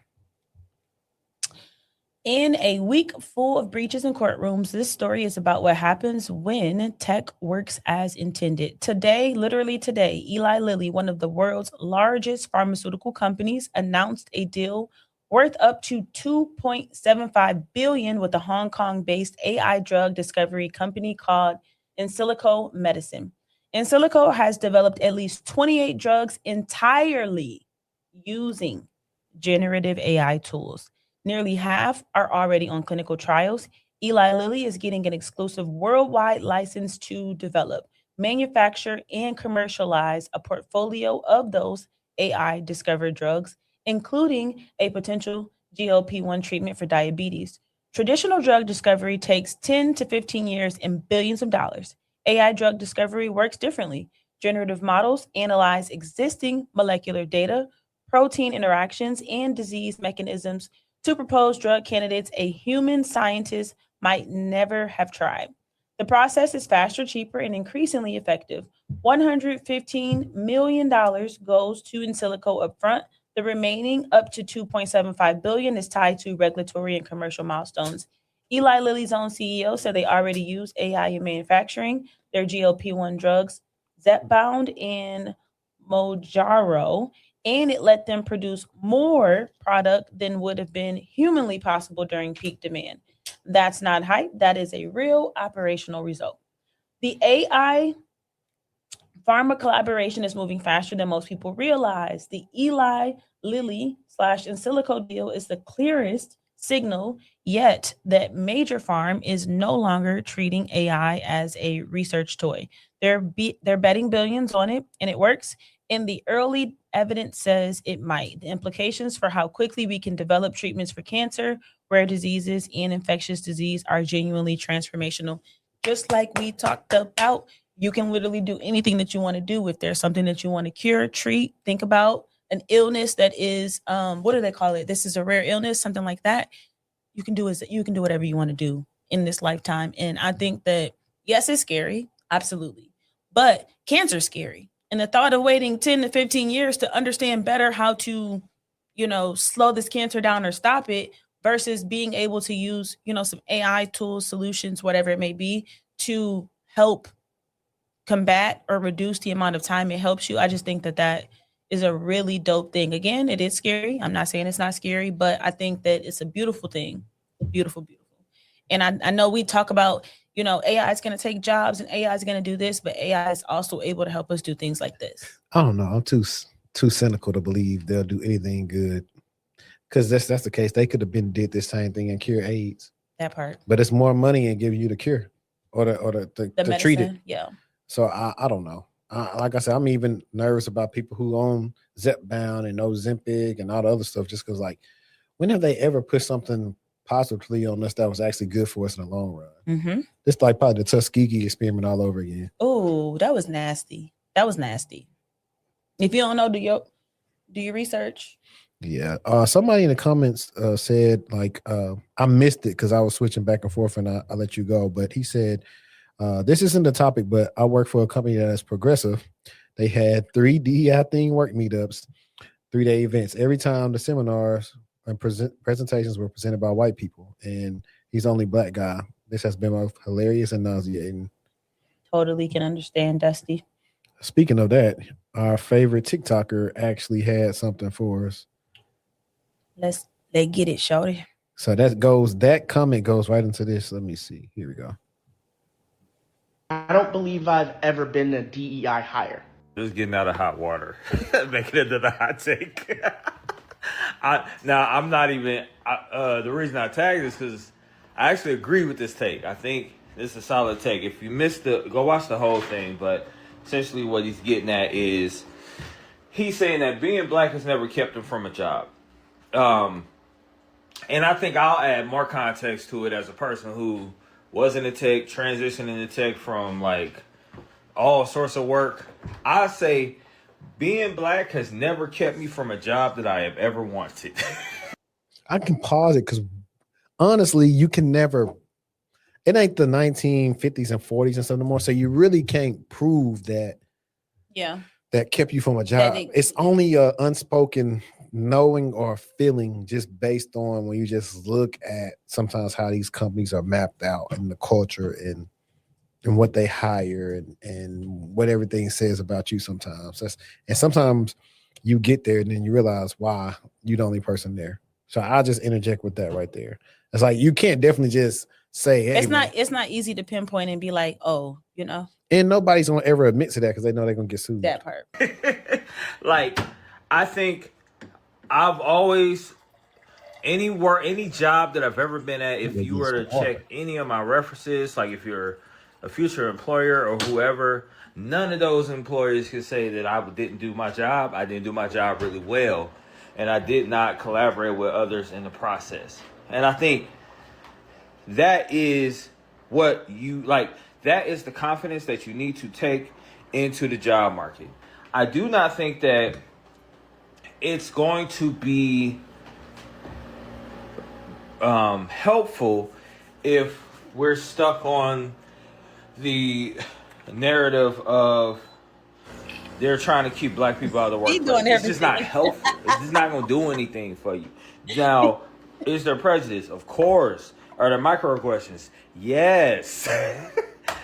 in a week full of breaches in courtrooms, this story is about what happens when tech works as intended. Today, literally today, Eli Lilly, one of the world's largest pharmaceutical companies, announced a deal worth up to $2.75 billion with a Hong Kong-based AI drug discovery company called Insilico Medicine. Insilico has developed at least 28 drugs entirely using generative AI tools. Nearly half are already on clinical trials. Eli Lilly is getting an exclusive worldwide license to develop, manufacture, and commercialize a portfolio of those AI discovered drugs, including a potential GLP-1 treatment for diabetes. Traditional drug discovery takes 10 to 15 years and billions of dollars. AI drug discovery works differently. Generative models analyze existing molecular data, protein interactions, and disease mechanisms to propose drug candidates a human scientist might never have tried. The process is faster, cheaper, and increasingly effective. $115 million goes to in silico upfront. The remaining up to $2.75 billion is tied to regulatory and commercial milestones. Eli Lilly's own CEO said they already use AI in manufacturing their GLP-1 drugs, Zepbound and Mojaro, and it let them produce more product than would have been humanly possible during peak demand. That's not hype. That is a real operational result. The AI pharma collaboration is moving faster than most people realize. The Eli Lilly / Insilico deal is the clearest signal yet that major pharm is no longer treating AI as a research toy. They're betting billions on it, and it works. And the early evidence says it might. The implications for how quickly we can develop treatments for cancer, rare diseases, and infectious disease are genuinely transformational. Just like we talked about, you can literally do anything that you want to do. If there's something that you want to cure, treat, think about an illness that is, what do they call it? This is a rare illness, something like that. You can do whatever you want to do in this lifetime. And I think that, yes, it's scary. Absolutely. But cancer's scary. And the thought of waiting 10 to 15 years to understand better how to, slow this cancer down or stop it versus being able to use, some AI tools, solutions, whatever it may be, to help combat or reduce the amount of time it helps you. I just think that is a really dope thing. Again, it is scary. I'm not saying it's not scary, but I think that it's a beautiful thing. Beautiful, beautiful. And I know we talk about, AI is going to take jobs and AI is going to do this, but AI is also able to help us do things like this. I don't know. I'm too cynical to believe they'll do anything good. Because that's the case. They could have did this same thing and cure AIDS. That part. But it's more money in giving you the cure or the medicine, treat it. Yeah. So I don't know. Like I said, I'm even nervous about people who own Zepbound and Ozempic and all the other stuff, just because, like, when have they ever put something positively on us that was actually good for us in the long run? Mm-hmm. It's like probably the Tuskegee experiment all over again. Oh, that was nasty. If you don't know, do your research. Yeah. Somebody in the comments said, like, I missed it because I was switching back and forth and I let you go. But he said, this isn't the topic, but I work for a company that is progressive. They had 3 DEI thing work meetups, 3-day events. Every time the seminars and presentations were presented by white people, and he's the only black guy. This has been both hilarious and nauseating. Totally can understand, Dusty. Speaking of that, our favorite TikToker actually had something for us. Let's get it, shorty. So that comment goes right into this. Let me see. Here we go. I don't believe I've ever been a DEI hire. Just getting out of hot water, making it into the hot take. I'm not even. The reason I tagged this because I actually agree with this take. I think this is a solid take. If you missed go watch the whole thing. But essentially, what he's getting at is he's saying that being black has never kept him from a job. And I think I'll add more context to it as a person who was in the tech, transitioning into tech from like all sorts of work. I say being black has never kept me from a job that I have ever wanted. I can pause it because honestly, you can never. It ain't the 1950s and 40s and stuff no more. So you really can't prove that. Yeah. That kept you from a job. It's only a unspoken knowing or feeling just based on when you just look at sometimes how these companies are mapped out and the culture and what they hire and what everything says about you sometimes. And sometimes you get there and then you realize why you're the only person there. So I'll just interject with that right there. It's like you can't definitely just say, hey, it's not easy to pinpoint and be like, oh, And nobody's gonna ever admit to that because they know they're gonna get sued. That part. Like, I think I've always, any job that I've ever been at, if Yeah, you it's were to hard. check any of my references, like if you're a future employer or whoever, none of those employers can say that I didn't do my job. I didn't do my job really well, and I did not collaborate with others in the process. And I think that is what you like. That is the confidence that you need to take into the job market. I do not think that it's going to be helpful if we're stuck on the narrative of they're trying to keep black people out of the He's workplace. doing It's just not everything. helpful. It's just not going to do anything for you. Now, is there prejudice? Of course. Are there microaggressions? Yes.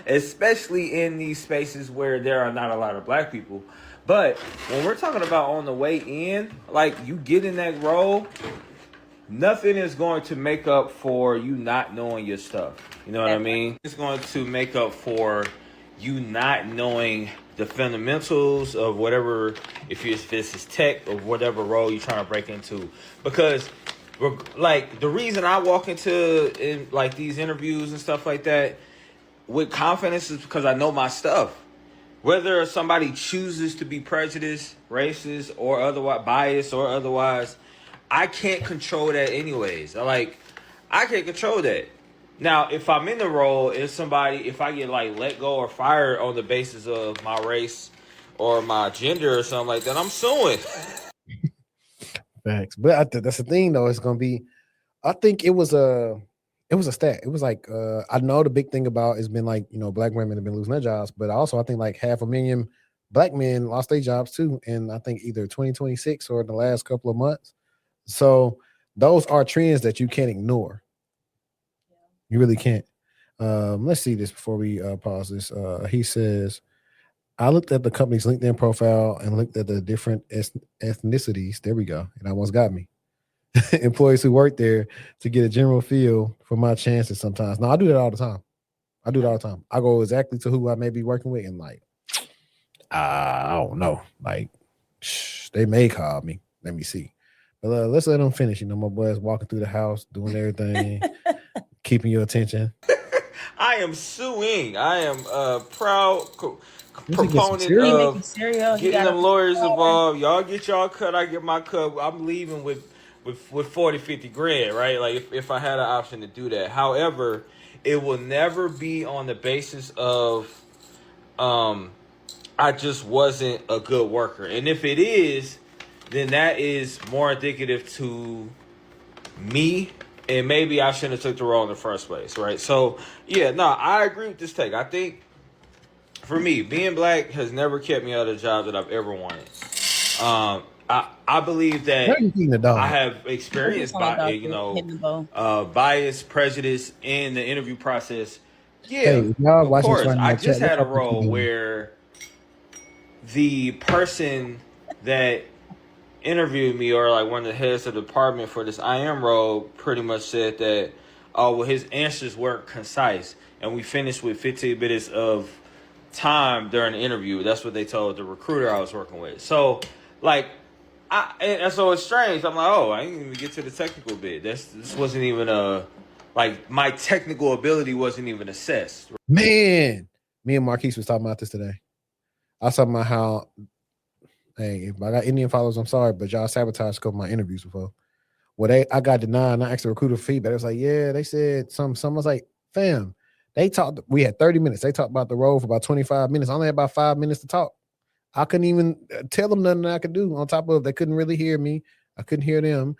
Especially in these spaces where there are not a lot of black people. But when we're talking about on the way in, like you get in that role, nothing is going to make up for you not knowing your stuff. You know what I mean? It's going to make up for you not knowing the fundamentals of whatever, if this is tech or whatever role you're trying to break into. Because like the reason I walk into like these interviews and stuff like that with confidence is because I know my stuff. Whether somebody chooses to be prejudiced, racist, or otherwise biased or otherwise, I can't control that anyways. Like, I can't control that. Now, if I'm in the role, if I get like let go or fired on the basis of my race or my gender or something like that, I'm suing. Facts. But I think that's the thing though. It's gonna be. I think it was a stat. It was like I know the big thing about it's been like black women have been losing their jobs, but also I think like 500,000 black men lost their jobs too, and I think either 2026 or in the last couple of months. So those are trends that you can't ignore. You really can't. Let's see this before we pause this. He says, I looked at the company's LinkedIn profile and looked at the different ethnicities. There we go. It almost got me. Employees who work there to get a general feel for my chances sometimes. Now, I do that all the time. I go exactly to who I may be working with and like, I don't know. Like, they may call me. Let me see. But let's let them finish. My boys walking through the house, doing everything, keeping your attention. I am suing. I am a proud You should get some proponent cereal. He of making cereal. He getting got them lawyers involved. Y'all get y'all cut, I get my cut. I'm leaving with 40, 50 grand, right? Like if I had an option to do that. However, it will never be on the basis of I just wasn't a good worker. And if it is, then that is more indicative to me, and maybe I shouldn't have took the role in the first place, right? So yeah, no, I agree with this take. I think for me, being black has never kept me out of a job that I've ever wanted. I believe that I have experienced bias, prejudice in the interview process. Yeah, of course. I just had a role where the person that interviewed me, or like one of the heads of the department for this IM role, pretty much said that, his answers weren't concise, and we finished with 15 minutes of time during the interview. That's what they told the recruiter I was working with. So, like, and so it's strange. I'm like, I didn't even get to the technical bit. This wasn't even my technical ability wasn't even assessed. Man, me and Marquise was talking about this today. I was talking about how, hey, if I got Indian followers, I'm sorry, but y'all sabotaged a couple of my interviews before. Well, I got denied, and I asked the recruiter for feedback. It was like, yeah, they said some. I was like, fam, we had 30 minutes. They talked about the role for about 25 minutes. I only had about 5 minutes to talk. I couldn't even tell them nothing I could do. On top of, they couldn't really hear me. I couldn't hear them.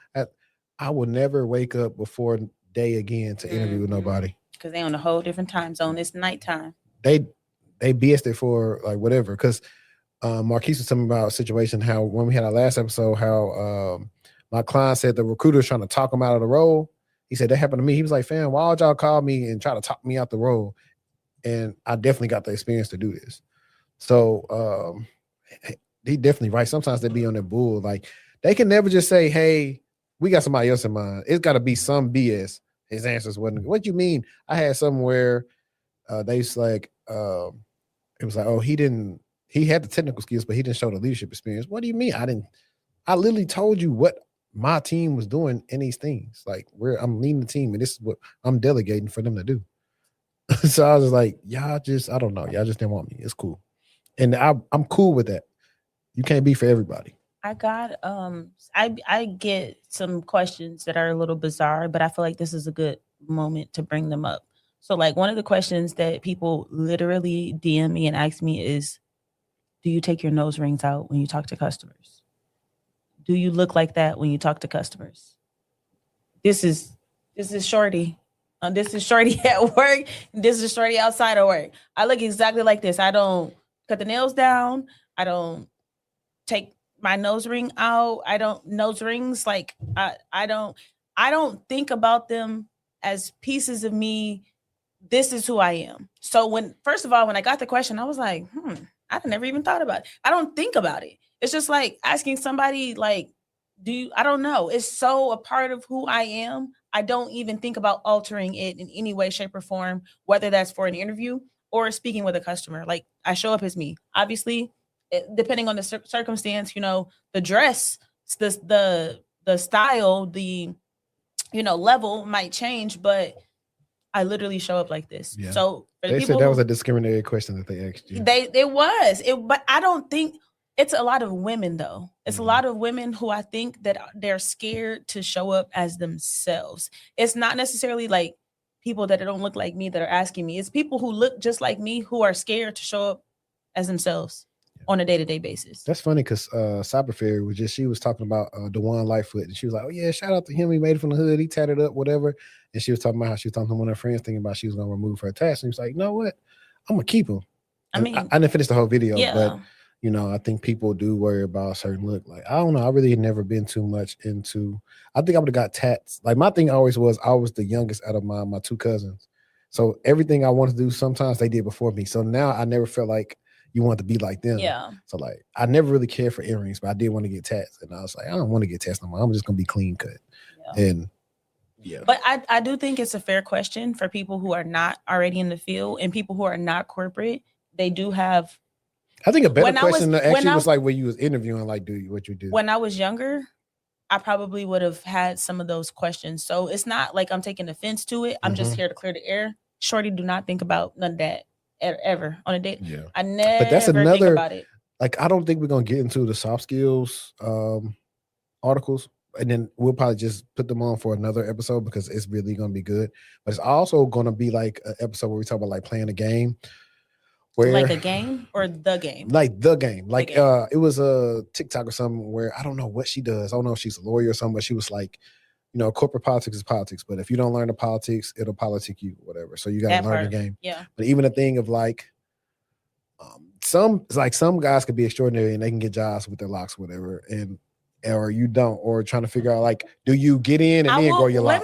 I would never wake up before day again to interview with nobody. Because they on a whole different time zone. It's nighttime. They BS'd it for like whatever. Because Marquise was telling me about a situation how when we had our last episode, how my client said the recruiter was trying to talk him out of the role. He said that happened to me. He was like, fam, why would y'all call me and try to talk me out the role? And I definitely got the experience to do this. So he definitely right. Sometimes they be on their bull. Like they can never just say, hey, we got somebody else in mind. It's got to be some BS. His answers wasn't. What you mean? I had somewhere they was like, it was like, he had the technical skills, but he didn't show the leadership experience. What do you mean? I literally told you what my team was doing any of these things. Like I'm leading the team, and this is what I'm delegating for them to do. So I was like, I don't know. Y'all just didn't want me. It's cool. And I'm cool with that. You can't be for everybody. I got I get some questions that are a little bizarre, but I feel like this is a good moment to bring them up. So like one of the questions that people literally DM me and ask me is, do you take your nose rings out when you talk to customers? Do you look like that when you talk to customers? This is Shorty. This is Shorty at work. This is Shorty outside of work. I look exactly like this. I don't cut the nails down. I don't take my nose ring out. I don't nose rings. Like I don't think about them as pieces of me. This is who I am. So first of all, when I got the question, I was like, I've never even thought about it. I don't think about it. It's just like asking somebody like, I don't know. It's so a part of who I am. I don't even think about altering it in any way, shape, or form, whether that's for an interview or speaking with a customer. Like I show up as me. Obviously, depending on the circumstance, the dress, the style, the level might change, but I literally show up like this. Yeah. So they said that was a discriminatory question that they asked you. But I don't think it's a lot of women though. It's a lot of women who I think that they're scared to show up as themselves. It's not necessarily like people that don't look like me that are asking me. It's people who look just like me who are scared to show up as themselves on a day-to-day basis. That's funny because Cyberfairy she was talking about DeJuan Lightfoot, and she was like, oh yeah, shout out to him. He made it from the hood. He tatted up, whatever. And she was talking about how she was talking to one of her friends thinking about she was going to remove her tats. And he was like, you know what? I'm going to keep him. I didn't finish the whole video, but I think people do worry about a certain look. Like, I don't know. I really had never been too much into, I think I would have got tats. Like my thing always was, I was the youngest out of my two cousins. So everything I wanted to do, sometimes they did before me. So now I never felt like you want to be like them. Yeah. So like, I never really cared for earrings, but I did want to get tats. And I was like, I don't want to get tats no more. I'm just going to be clean cut. Yeah. And yeah. But I do think it's a fair question for people who are not already in the field and people who are not corporate. They do have. I think a better question was like when you was interviewing, like, what you do. When I was younger, I probably would have had some of those questions. So it's not like I'm taking offense to it. I'm just here to clear the air. Shorty, do not think about none of that ever on a date. Yeah. I never but that's another, think about it. Like, I don't think we're going to get into the soft skills articles. And then we'll probably just put them on for another episode because it's really going to be good. But it's also going to be like an episode where we talk about like playing a game. Like a game or the game? Like the game. Like it was a TikTok or something where I don't know what she does. I don't know if she's a lawyer or something, but she was like, corporate politics is politics. But if you don't learn the politics, it'll politic you, whatever. So you got to learn the game. Yeah. But even a thing of like, some guys could be extraordinary and they can get jobs with their locks, whatever. Or you don't, or trying to figure out like, do you get in and then grow your locks?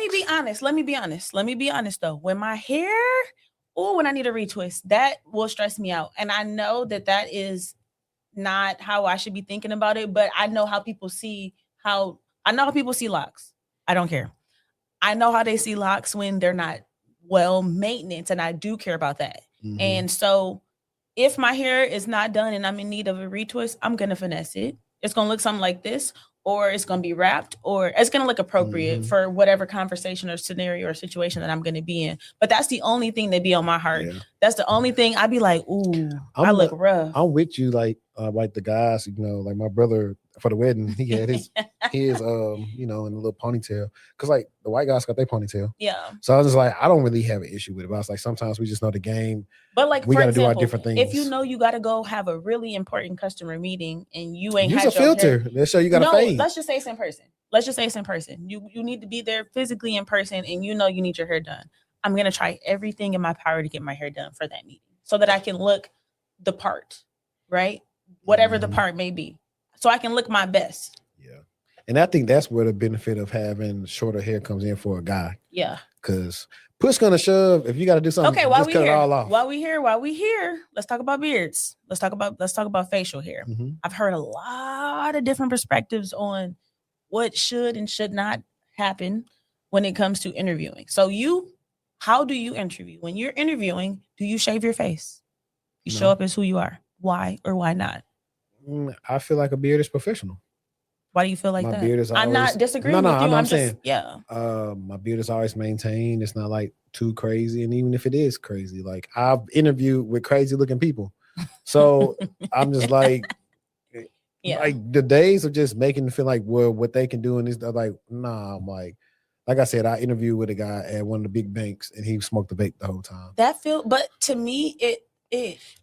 Let me be honest though. When my hair, when I need a retwist, that will stress me out. And I know that is not how I should be thinking about it, but I know how people see locks. I don't care. I know how they see locks when they're not well maintenance, and I do care about that. Mm-hmm. And so if my hair is not done and I'm in need of a retwist, I'm gonna finesse it. It's going to look something like this, or it's going to be wrapped, or it's going to look appropriate for whatever conversation or scenario or situation that I'm going to be in. But that's the only thing that be on my heart. Yeah. That's the only thing I'd be like, ooh, I look rough. I'm with you. Like the guys, like my brother for the wedding, he had his, in a little ponytail. Cause like the white guys got their ponytail. Yeah. So I was just like, I don't really have an issue with it. But I was like, sometimes we just know the game. But like, we got to do our different things. If you know you got to go have a really important customer meeting and you ain't use a filter, let's show you got to fade. Let's just say it's in person. You need to be there physically in person, and you need your hair done. I'm gonna try everything in my power to get my hair done for that meeting, so that I can look the part, right? Whatever the part may be, so I can look my best. Yeah, and I think that's where the benefit of having shorter hair comes in for a guy. Yeah, because push gonna shove. If you got to do something, okay, just cut it all off. While we here, let's talk about beards. Let's talk about facial hair. Mm-hmm. I've heard a lot of different perspectives on what should and should not happen when it comes to interviewing. So how do you interview? When you're interviewing, do you shave your face? You show up as who you are. Why or why not? I feel like a beard is professional. Why do you feel like My that? beard is I'm always- not disagreeing No, with you. I'm I'm just saying- yeah. My beard is always maintained. It's not like too crazy. And even if it is crazy, like I've interviewed with crazy looking people. So I'm just like, Yeah. like the days of just making them feel like, well, what they can do in this, like, nah, I'm like I said, I interviewed with a guy at one of the big banks and he smoked the vape the whole time. But to me,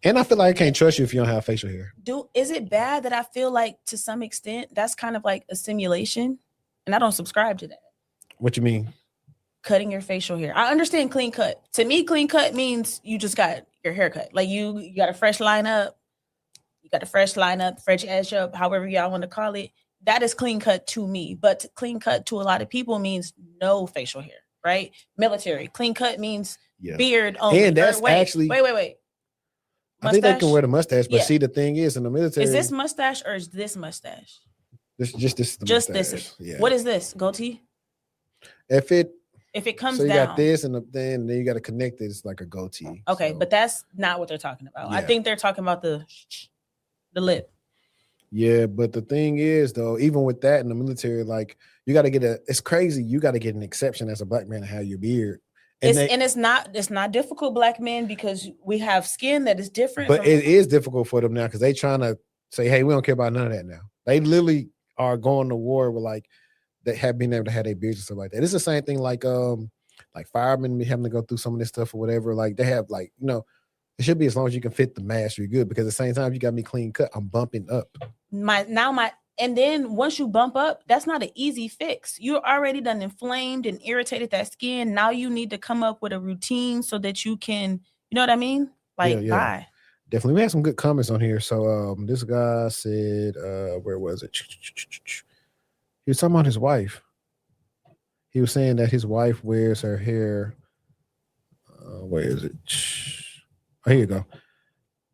And I feel like I can't trust you if you don't have facial hair. is it bad that I feel like to some extent that's kind of like a simulation? And I don't subscribe to that. What you mean? Cutting your facial hair. I understand clean cut. To me, clean cut means you just got your hair cut. Like you got a fresh lineup. You got a fresh lineup, fresh edge up, however y'all want to call it. That is clean cut to me. But clean cut to a lot of people means no facial hair, right? Military. Clean cut means beard only. And that's actually wait. I think they can Mustache? wear the mustache, but Yeah. see the thing is in the military. Is this mustache or is this mustache? this is the Just mustache. this. Yeah. What is this? Goatee? If it Comes so you down. got this and then you got to connect it. It's like a goatee. Okay, So, but that's not what they're talking about. I Yeah. think they're talking about the lip. yeah, but the thing is though, even with that in the military, like you got to get it's crazy. You got to get an exception as a black man to have your beard. And It's not difficult, black men, because we have skin that is different. but from- it is difficult for them now because they trying to say, hey, we don't care about none of that now. They literally are going to war with like they have been able to have their beards and stuff like that. It's the same thing like firemen be having to go through some of this stuff or whatever. Like they have like, it should be as long as you can fit the mask, you're good. Because at the same time, if you got me clean cut, I'm bumping up. and then once you bump up, that's not an easy fix. You're already done inflamed and irritated that skin. Now you need to come up with a routine so that you can, you know what I mean? Like, Yeah. bye. Definitely. We had some good comments on here. So this guy said, where was it? He was talking about his wife. He was saying that his wife wears her hair. Where is it? Oh, here you go.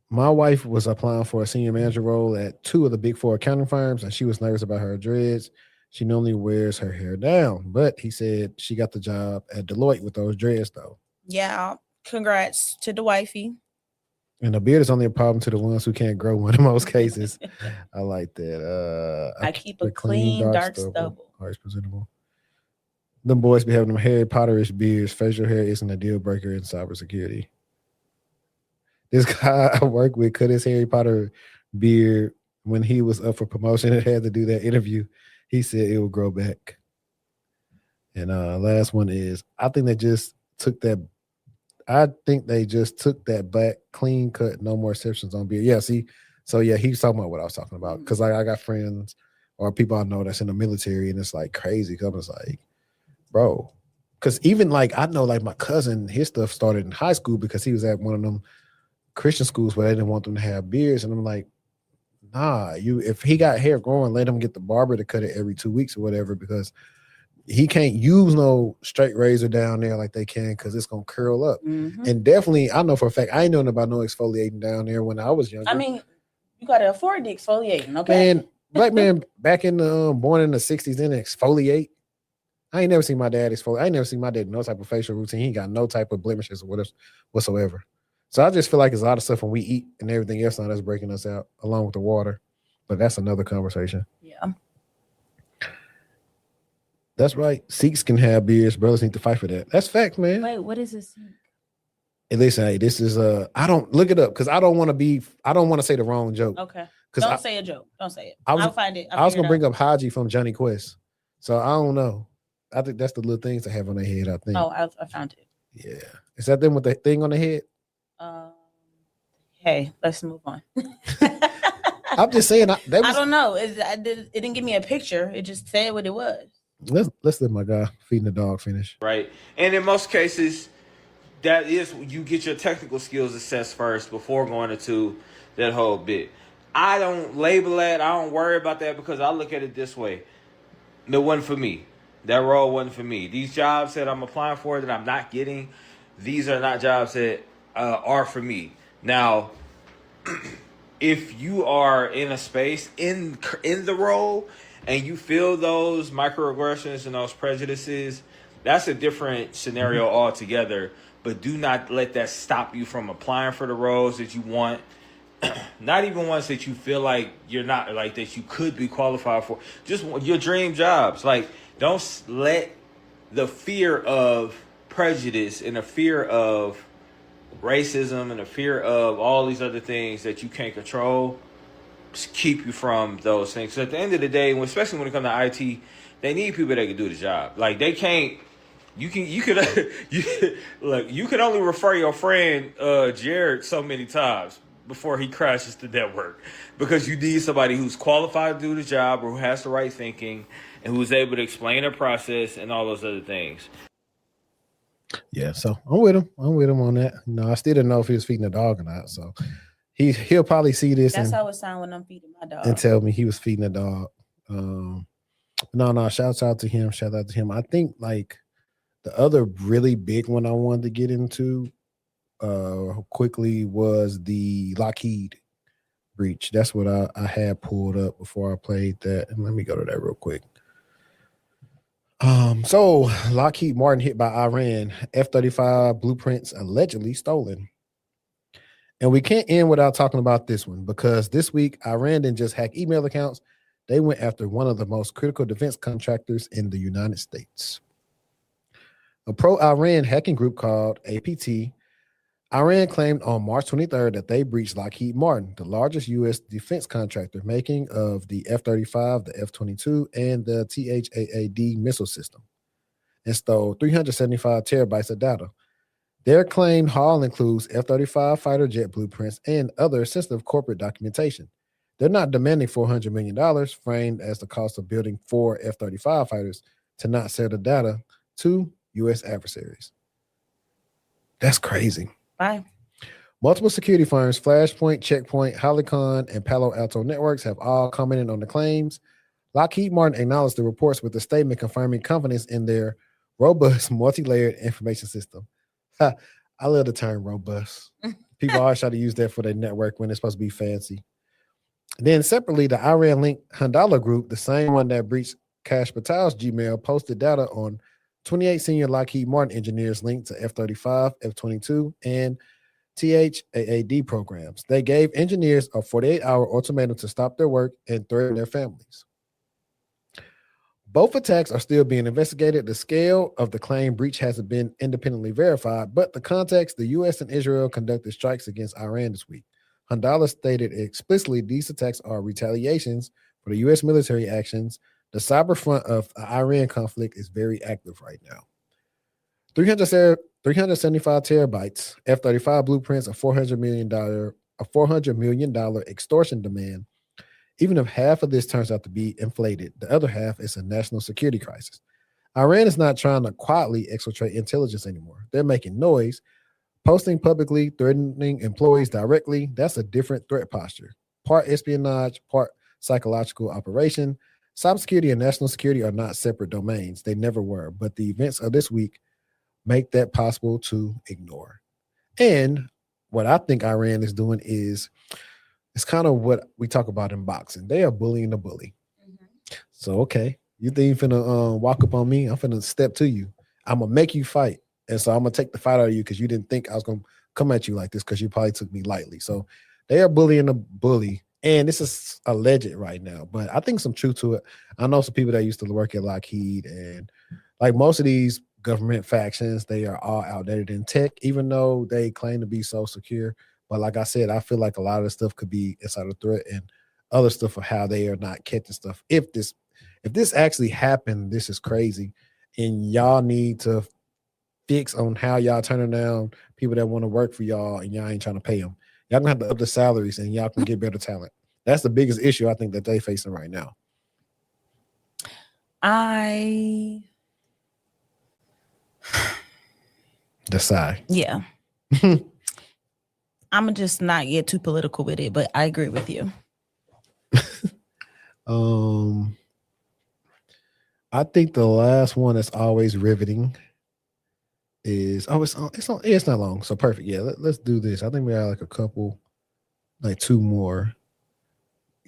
My wife was applying for a senior manager role at 2 of the big 4 accounting firms, and she was nervous about her dreads. She normally wears her hair down, but he said she got the job at Deloitte with those dreads, though. Yeah. Congrats to the wifey. And the beard is only a problem to the ones who can't grow one in most cases. I like that. I keep a clean, dark stubble. Always presentable. Them boys be having them Harry Potterish beards. Facial hair isn't a deal breaker in cybersecurity. This guy I work with cut his Harry Potter beard when he was up for promotion and had to do that interview. He said it will grow back. And last one is I think they just took that back, clean cut, no more exceptions on beard. Yeah, see, so yeah, he's talking about what I was talking about. Because I got friends or people I know that's in the military, and it's like crazy. Cause I was like, bro, because even like I know like my cousin, his stuff started in high school because he was at one of them Christian schools where they didn't want them to have beards, and I'm like, nah, if he got hair growing, let him get the barber to cut it every 2 weeks or whatever, because he can't use no straight razor down there like they can because it's gonna curl up. Mhm. And definitely, I know for a fact I ain't knowing about no exfoliating down there when I was younger. I mean, you gotta afford the exfoliating, okay? Man, black man back in the born in the 60s didn't exfoliate. I ain't never seen my dad exfoliate. I ain't never seen my dad no type of facial routine. He ain't got no type of blemishes or whatsoever. So I just feel like there's a lot of stuff when we eat and everything else now that's breaking us out, along with the water. But that's another conversation. Yeah. That's right. Sikhs can have beards. Brothers need to fight for that. That's facts, man. Wait, what is this? And listen, hey, this is I don't look it up because I don't want to say the wrong joke. Okay. Because Don't say a joke. Don't say it. I was- I'll find it. I was gonna bring up Haji from Johnny Quest. So I don't know. I think that's the little things they have on their head, I think. Oh, I found it. Yeah. Is that them with the thing on their head? Hey, let's move on. I'm just saying I don't know. It didn't give me a picture. It just said what it was. Let's let my guy feeding the dog finish. Right. And in most cases, that is you get your technical skills assessed first before going into that whole bit. I don't label that. I don't worry about that because I look at it this way. It wasn't for me. That role wasn't for me. These jobs that I'm applying for that I'm not getting, these are not jobs that are for me. Now, if you are in a space in the role and you feel those microaggressions and those prejudices, that's a different scenario altogether. But do not let that stop you from applying for the roles that you want not even ones that you feel like you're not, like that you could be qualified for, just your dream jobs. Like, don't let the fear of prejudice and the fear of racism and the fear of all these other things that you can't control keep you from those things. So at the end of the day, especially when it comes to IT, they need people that can do the job. Like, they can't. You could you could only refer your friend Jared so many times before he crashes the network, because you need somebody who's qualified to do the job, or who has the right thinking, and who's able to explain the process and all those other things. Yeah, so I'm with him. I'm with him on that. No, I still didn't know if he was feeding the dog or not. So he'll probably see this. That's how it sounds when I'm feeding my dog. And tell me he was feeding the dog. No, shout out to him. Shout out to him. I think like the other really big one I wanted to get into quickly was the Lockheed breach. That's what I had pulled up before I played that. And let me go to that real quick. So Lockheed Martin hit by Iran, F-35 blueprints allegedly stolen. And we can't end without talking about this one, because this week Iran didn't just hack email accounts. They went after one of the most critical defense contractors in the United States. A pro-Iran hacking group called APT, Iran claimed on March 23rd that they breached Lockheed Martin, the largest U.S. defense contractor making of the F-35, the F-22, and the THAAD missile system, and stole 375 terabytes of data. Their claimed haul includes F-35 fighter jet blueprints and other sensitive corporate documentation. They're not demanding $400 million, framed as the cost of building 4 F-35 fighters, to not sell the data to U.S. adversaries. That's crazy. Bye. Multiple security firms, Flashpoint, Checkpoint, Helicon, and Palo Alto Networks, have all commented on the claims. Lockheed Martin acknowledged the reports with a statement confirming confidence in their robust, multi-layered information system. I love the term robust. People always try to use that for their network when it's supposed to be fancy. Then separately, the Iran-linked Handala Group, the same one that breached Kash Patal's Gmail, posted data on 28 senior Lockheed Martin engineers linked to F-35, F-22, and THAAD programs. They gave engineers a 48-hour ultimatum to stop their work and threaten their families. Both attacks are still being investigated. The scale of the claimed breach hasn't been independently verified, but the context: the U.S. and Israel conducted strikes against Iran this week. Handala stated explicitly these attacks are retaliations for the U.S. military actions. The cyber front of the Iran conflict is very active right now. 375 terabytes, F-35 blueprints, a $400 million extortion demand. Even if half of this turns out to be inflated, the other half is a national security crisis. Iran is not trying to quietly exfiltrate intelligence anymore. They're making noise, posting publicly, threatening employees directly. That's a different threat posture. Part espionage, part psychological operation. Cybersecurity and national security are not separate domains. They never were. But the events of this week make that possible to ignore. And what I think Iran is doing is, it's kind of what we talk about in boxing. They are bullying the bully. Mm-hmm. So, okay, you think you're finna walk up on me? I'm finna step to you. I'm gonna make you fight. And so I'm gonna take the fight out of you because you didn't think I was gonna come at you like this, because you probably took me lightly. So they are bullying the bully. And this is alleged right now, but I think some truth to it. I know some people that used to work at Lockheed, and like most of these government factions, they are all outdated in tech, even though they claim to be so secure. But like I said, I feel like a lot of the stuff could be insider threat and other stuff for how they are not catching stuff. If this actually happened, this is crazy. And y'all need to fix on how y'all turning down people that want to work for y'all and y'all ain't trying to pay them. Y'all gonna have to up the salaries and y'all can get better talent. That's the biggest issue I think that they facing right now. Decide. Yeah. I'm gonna just not get too political with it, but I agree with you. I think the last one that's always riveting is it's not long, so perfect. Yeah, let's do this. I think we have like a couple, like 2 more.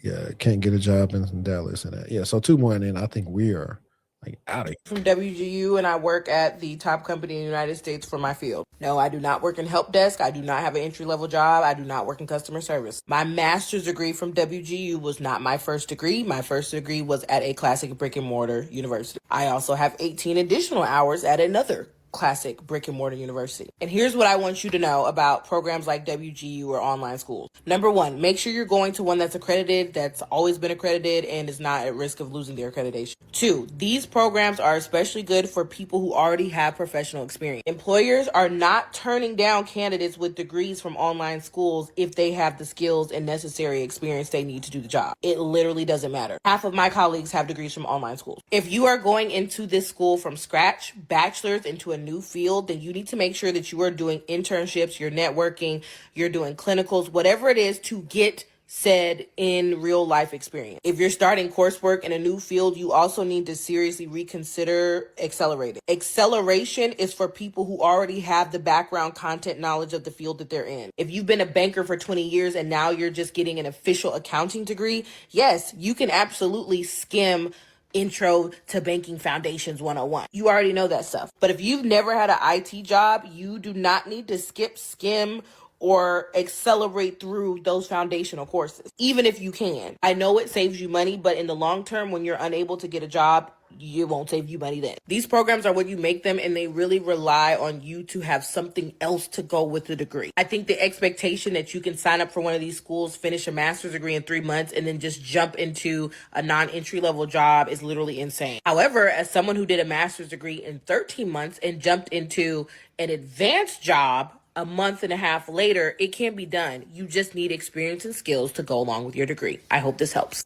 Yeah, can't get a job in Dallas and that. Yeah, so 2 more, and then I think we are Like out of From WGU, and I work at the top company in the United States for my field. No, I do not work in help desk. I do not have an entry-level job. I do not work in customer service. My master's degree from WGU was not my first degree. My first degree was at a classic brick and mortar university. I also have 18 additional hours at another classic brick and mortar university. And here's what I want you to know about programs like WGU or online schools. Number one, make sure you're going to one that's accredited, that's always been accredited, and is not at risk of losing their accreditation. Two, these programs are especially good for people who already have professional experience. Employers are not turning down candidates with degrees from online schools if they have the skills and necessary experience they need to do the job. It literally doesn't matter. Half of my colleagues have degrees from online schools. If you are going into this school from scratch, bachelor's into a new field, then you need to make sure that you are doing internships, you're networking, you're doing clinicals, whatever it is to get said in real life experience. If you're starting coursework in a new field, you also need to seriously reconsider accelerating. Acceleration is for people who already have the background content knowledge of the field that they're in. If you've been a banker for 20 years and now you're just getting an official accounting degree, yes, you can absolutely skim Intro to Banking Foundations 101. You already know that stuff. But if you've never had an IT job, you do not need to skim, or accelerate through those foundational courses, even if you can. I know it saves you money, but in the long term, when you're unable to get a job, it won't save you money then. These programs are what you make them, and they really rely on you to have something else to go with the degree. I think the expectation that you can sign up for one of these schools, finish a master's degree in 3 months, and then just jump into a non-entry level job is literally insane. However, as someone who did a master's degree in 13 months and jumped into an advanced job a month and a half later, it can be done. You just need experience and skills to go along with your degree. I hope this helps.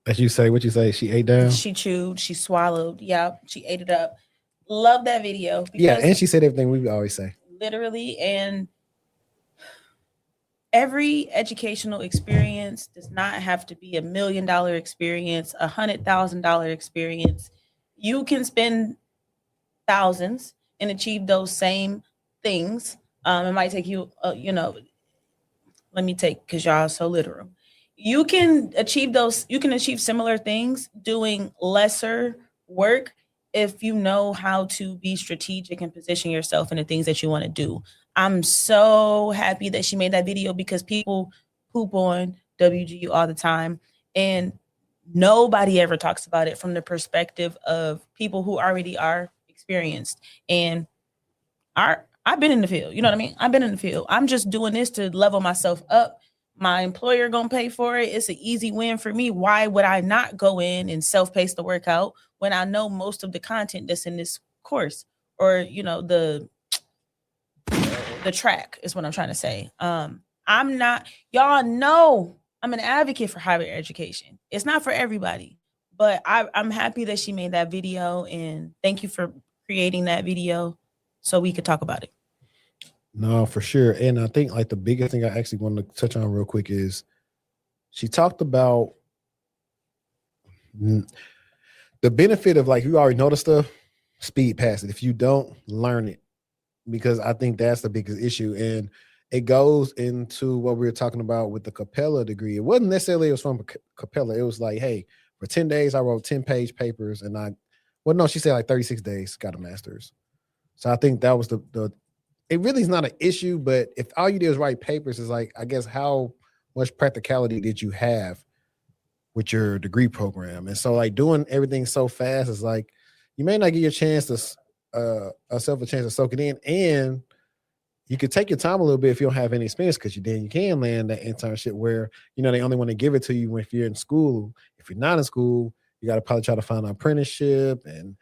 As you say, what you say, she ate down? She chewed, she swallowed. Yep, she ate it up. Love that video. Yeah, and she said everything we always say. Literally, and every educational experience does not have to be $1 million experience, $100,000 experience. You can spend thousands and achieve those same things. It might take you, let me take, because y'all are so literal. You can achieve similar things doing lesser work if you know how to be strategic and position yourself in the things that you want to do. I'm so happy that she made that video, because people poop on WGU all the time, and nobody ever talks about it from the perspective of people who already are experienced and I've been in the field. You know what I mean? I've been in the field. I'm just doing this to level myself up. My employer gonna pay for it. It's an easy win for me. Why would I not go in and self-pace the workout when I know most of the content that's in this course, or the track is what I'm trying to say. I'm not, y'all know I'm an advocate for higher education. It's not for everybody, but I'm happy that she made that video, and thank you for creating that video so we could talk about it. No, for sure. And I think like the biggest thing I actually want to touch on real quick is she talked about the benefit of, like, you already know the stuff, speed past it. If you don't, learn it, because I think that's the biggest issue. And it goes into what we were talking about with the Capella degree. It wasn't necessarily it was from Capella. It was like, hey, for 10 days, I wrote 10-page papers, and she said like 36 days, got a master's. So I think that was it really is not an issue, but if all you did is write papers, is like, I guess, how much practicality did you have with your degree program? And so, like, doing everything so fast is like, you may not get your chance to yourself a chance to soak it in, and you could take your time a little bit if you don't have any experience, because you can land that internship where they only want to give it to you if you're in school. If you're not in school, you got to probably try to find an apprenticeship, and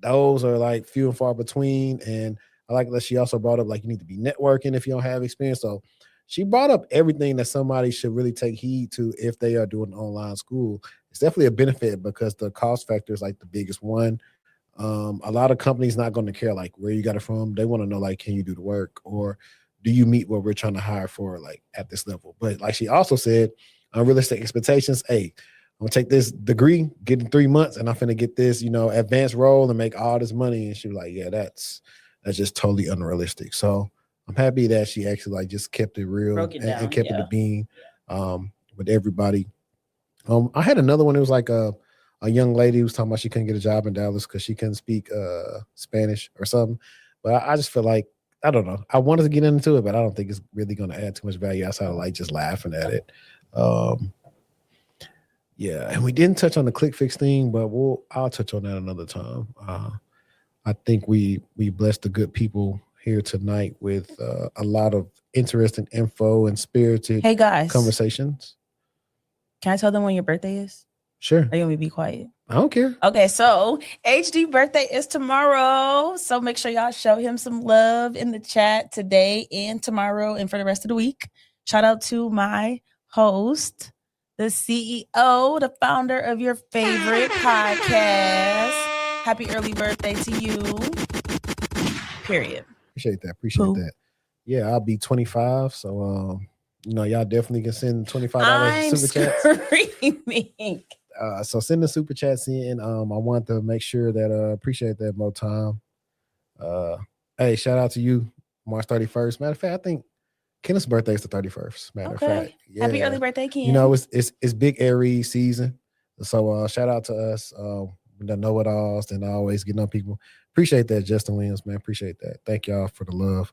those are like few and far between. And I like that she also brought up, like, you need to be networking if you don't have experience. So she brought up everything that somebody should really take heed to if they are doing online school. It's definitely a benefit, because the cost factor is like the biggest one. A lot of companies not going to care like where you got it from. They want to know, like, can you do the work, or do you meet what we're trying to hire for, like, at this level? But like she also said, unrealistic expectations. Hey, I'm gonna take this degree, get in 3 months, and I'm finna get this, advanced role and make all this money. And she was like, yeah, that's just totally unrealistic. So I'm happy that she actually, like, just kept it real and kept it a beam with everybody. I had another one. It was like a a young lady who was talking about she couldn't get a job in Dallas because she couldn't speak Spanish or something. But I just feel like, I don't know. I wanted to get into it, but I don't think it's really going to add too much value outside of like just laughing at it. Yeah, and we didn't touch on the ClickFix thing, but I'll touch on that another time. I think we blessed the good people here tonight with a lot of interesting info and spirited Hey guys, conversations. can I tell them when your birthday is? Sure. Are you want me to be quiet? I don't care. Okay, so HD birthday is tomorrow. So make sure y'all show him some love in the chat today and tomorrow and for the rest of the week. Shout out to my host, the CEO, the founder of your favorite podcast. Happy early birthday to you. Period. Appreciate that. Yeah, I'll be 25. So y'all definitely can send $25 super chats. Screaming. So send the super chats in. I want to make sure that appreciate that more time. Hey, shout out to you, March 31st. Matter of fact, I think Kenneth's birthday is the 31st. Matter of fact. Yeah. Happy early birthday, Ken. You know, it's big Aries season. So shout out to us. The know-it-alls and always getting on people. Appreciate that, Justin Williams, man. Appreciate that. Thank y'all for the love.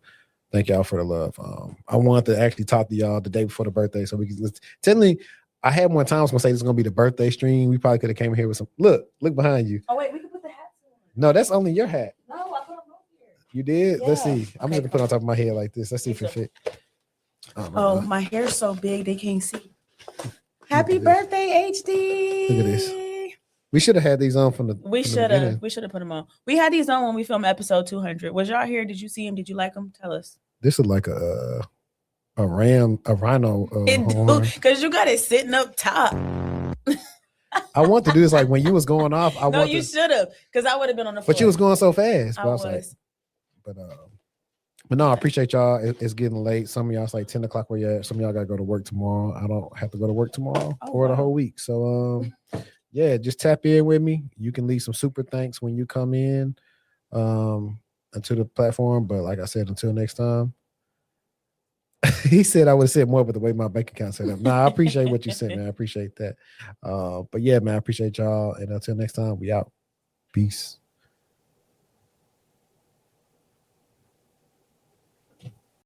I wanted to actually talk to y'all the day before the birthday, so we could technically. I had more time. I was gonna say this is gonna be the birthday stream. We probably could have came here with some. Look behind you. Oh wait, we can put the hats on. No, that's only your hat. No, I put them over here. You did? Yeah. Let's see. I'm just gonna put it on Okay. top of my head like this. Let's see if it fit. Oh, my hair's so big they can't see. Happy birthday, HD. Look at this. We should have had these on from the. We should have put them on. We had these on when we filmed episode 200. Was y'all here? Did you see them? Did you like them? Tell us. This is like a rhino. Because you got it sitting up top. I want to do this like when you was going off. No, you should have, because I would have been on the floor. But you was going so fast. I But I was like, but no, I appreciate y'all. It's getting late. Some of y'all it's like 10 o'clock where you're at. Some of y'all gotta go to work tomorrow. I don't have to go to work tomorrow or the whole week. So yeah, just tap in with me. You can leave some super thanks when you come in into the platform. But like I said, until next time. He said I would have said more, but the way my bank account set up. Nah, I appreciate what you said, man. I appreciate that. But yeah, man, I appreciate y'all. And until next time, we out. Peace.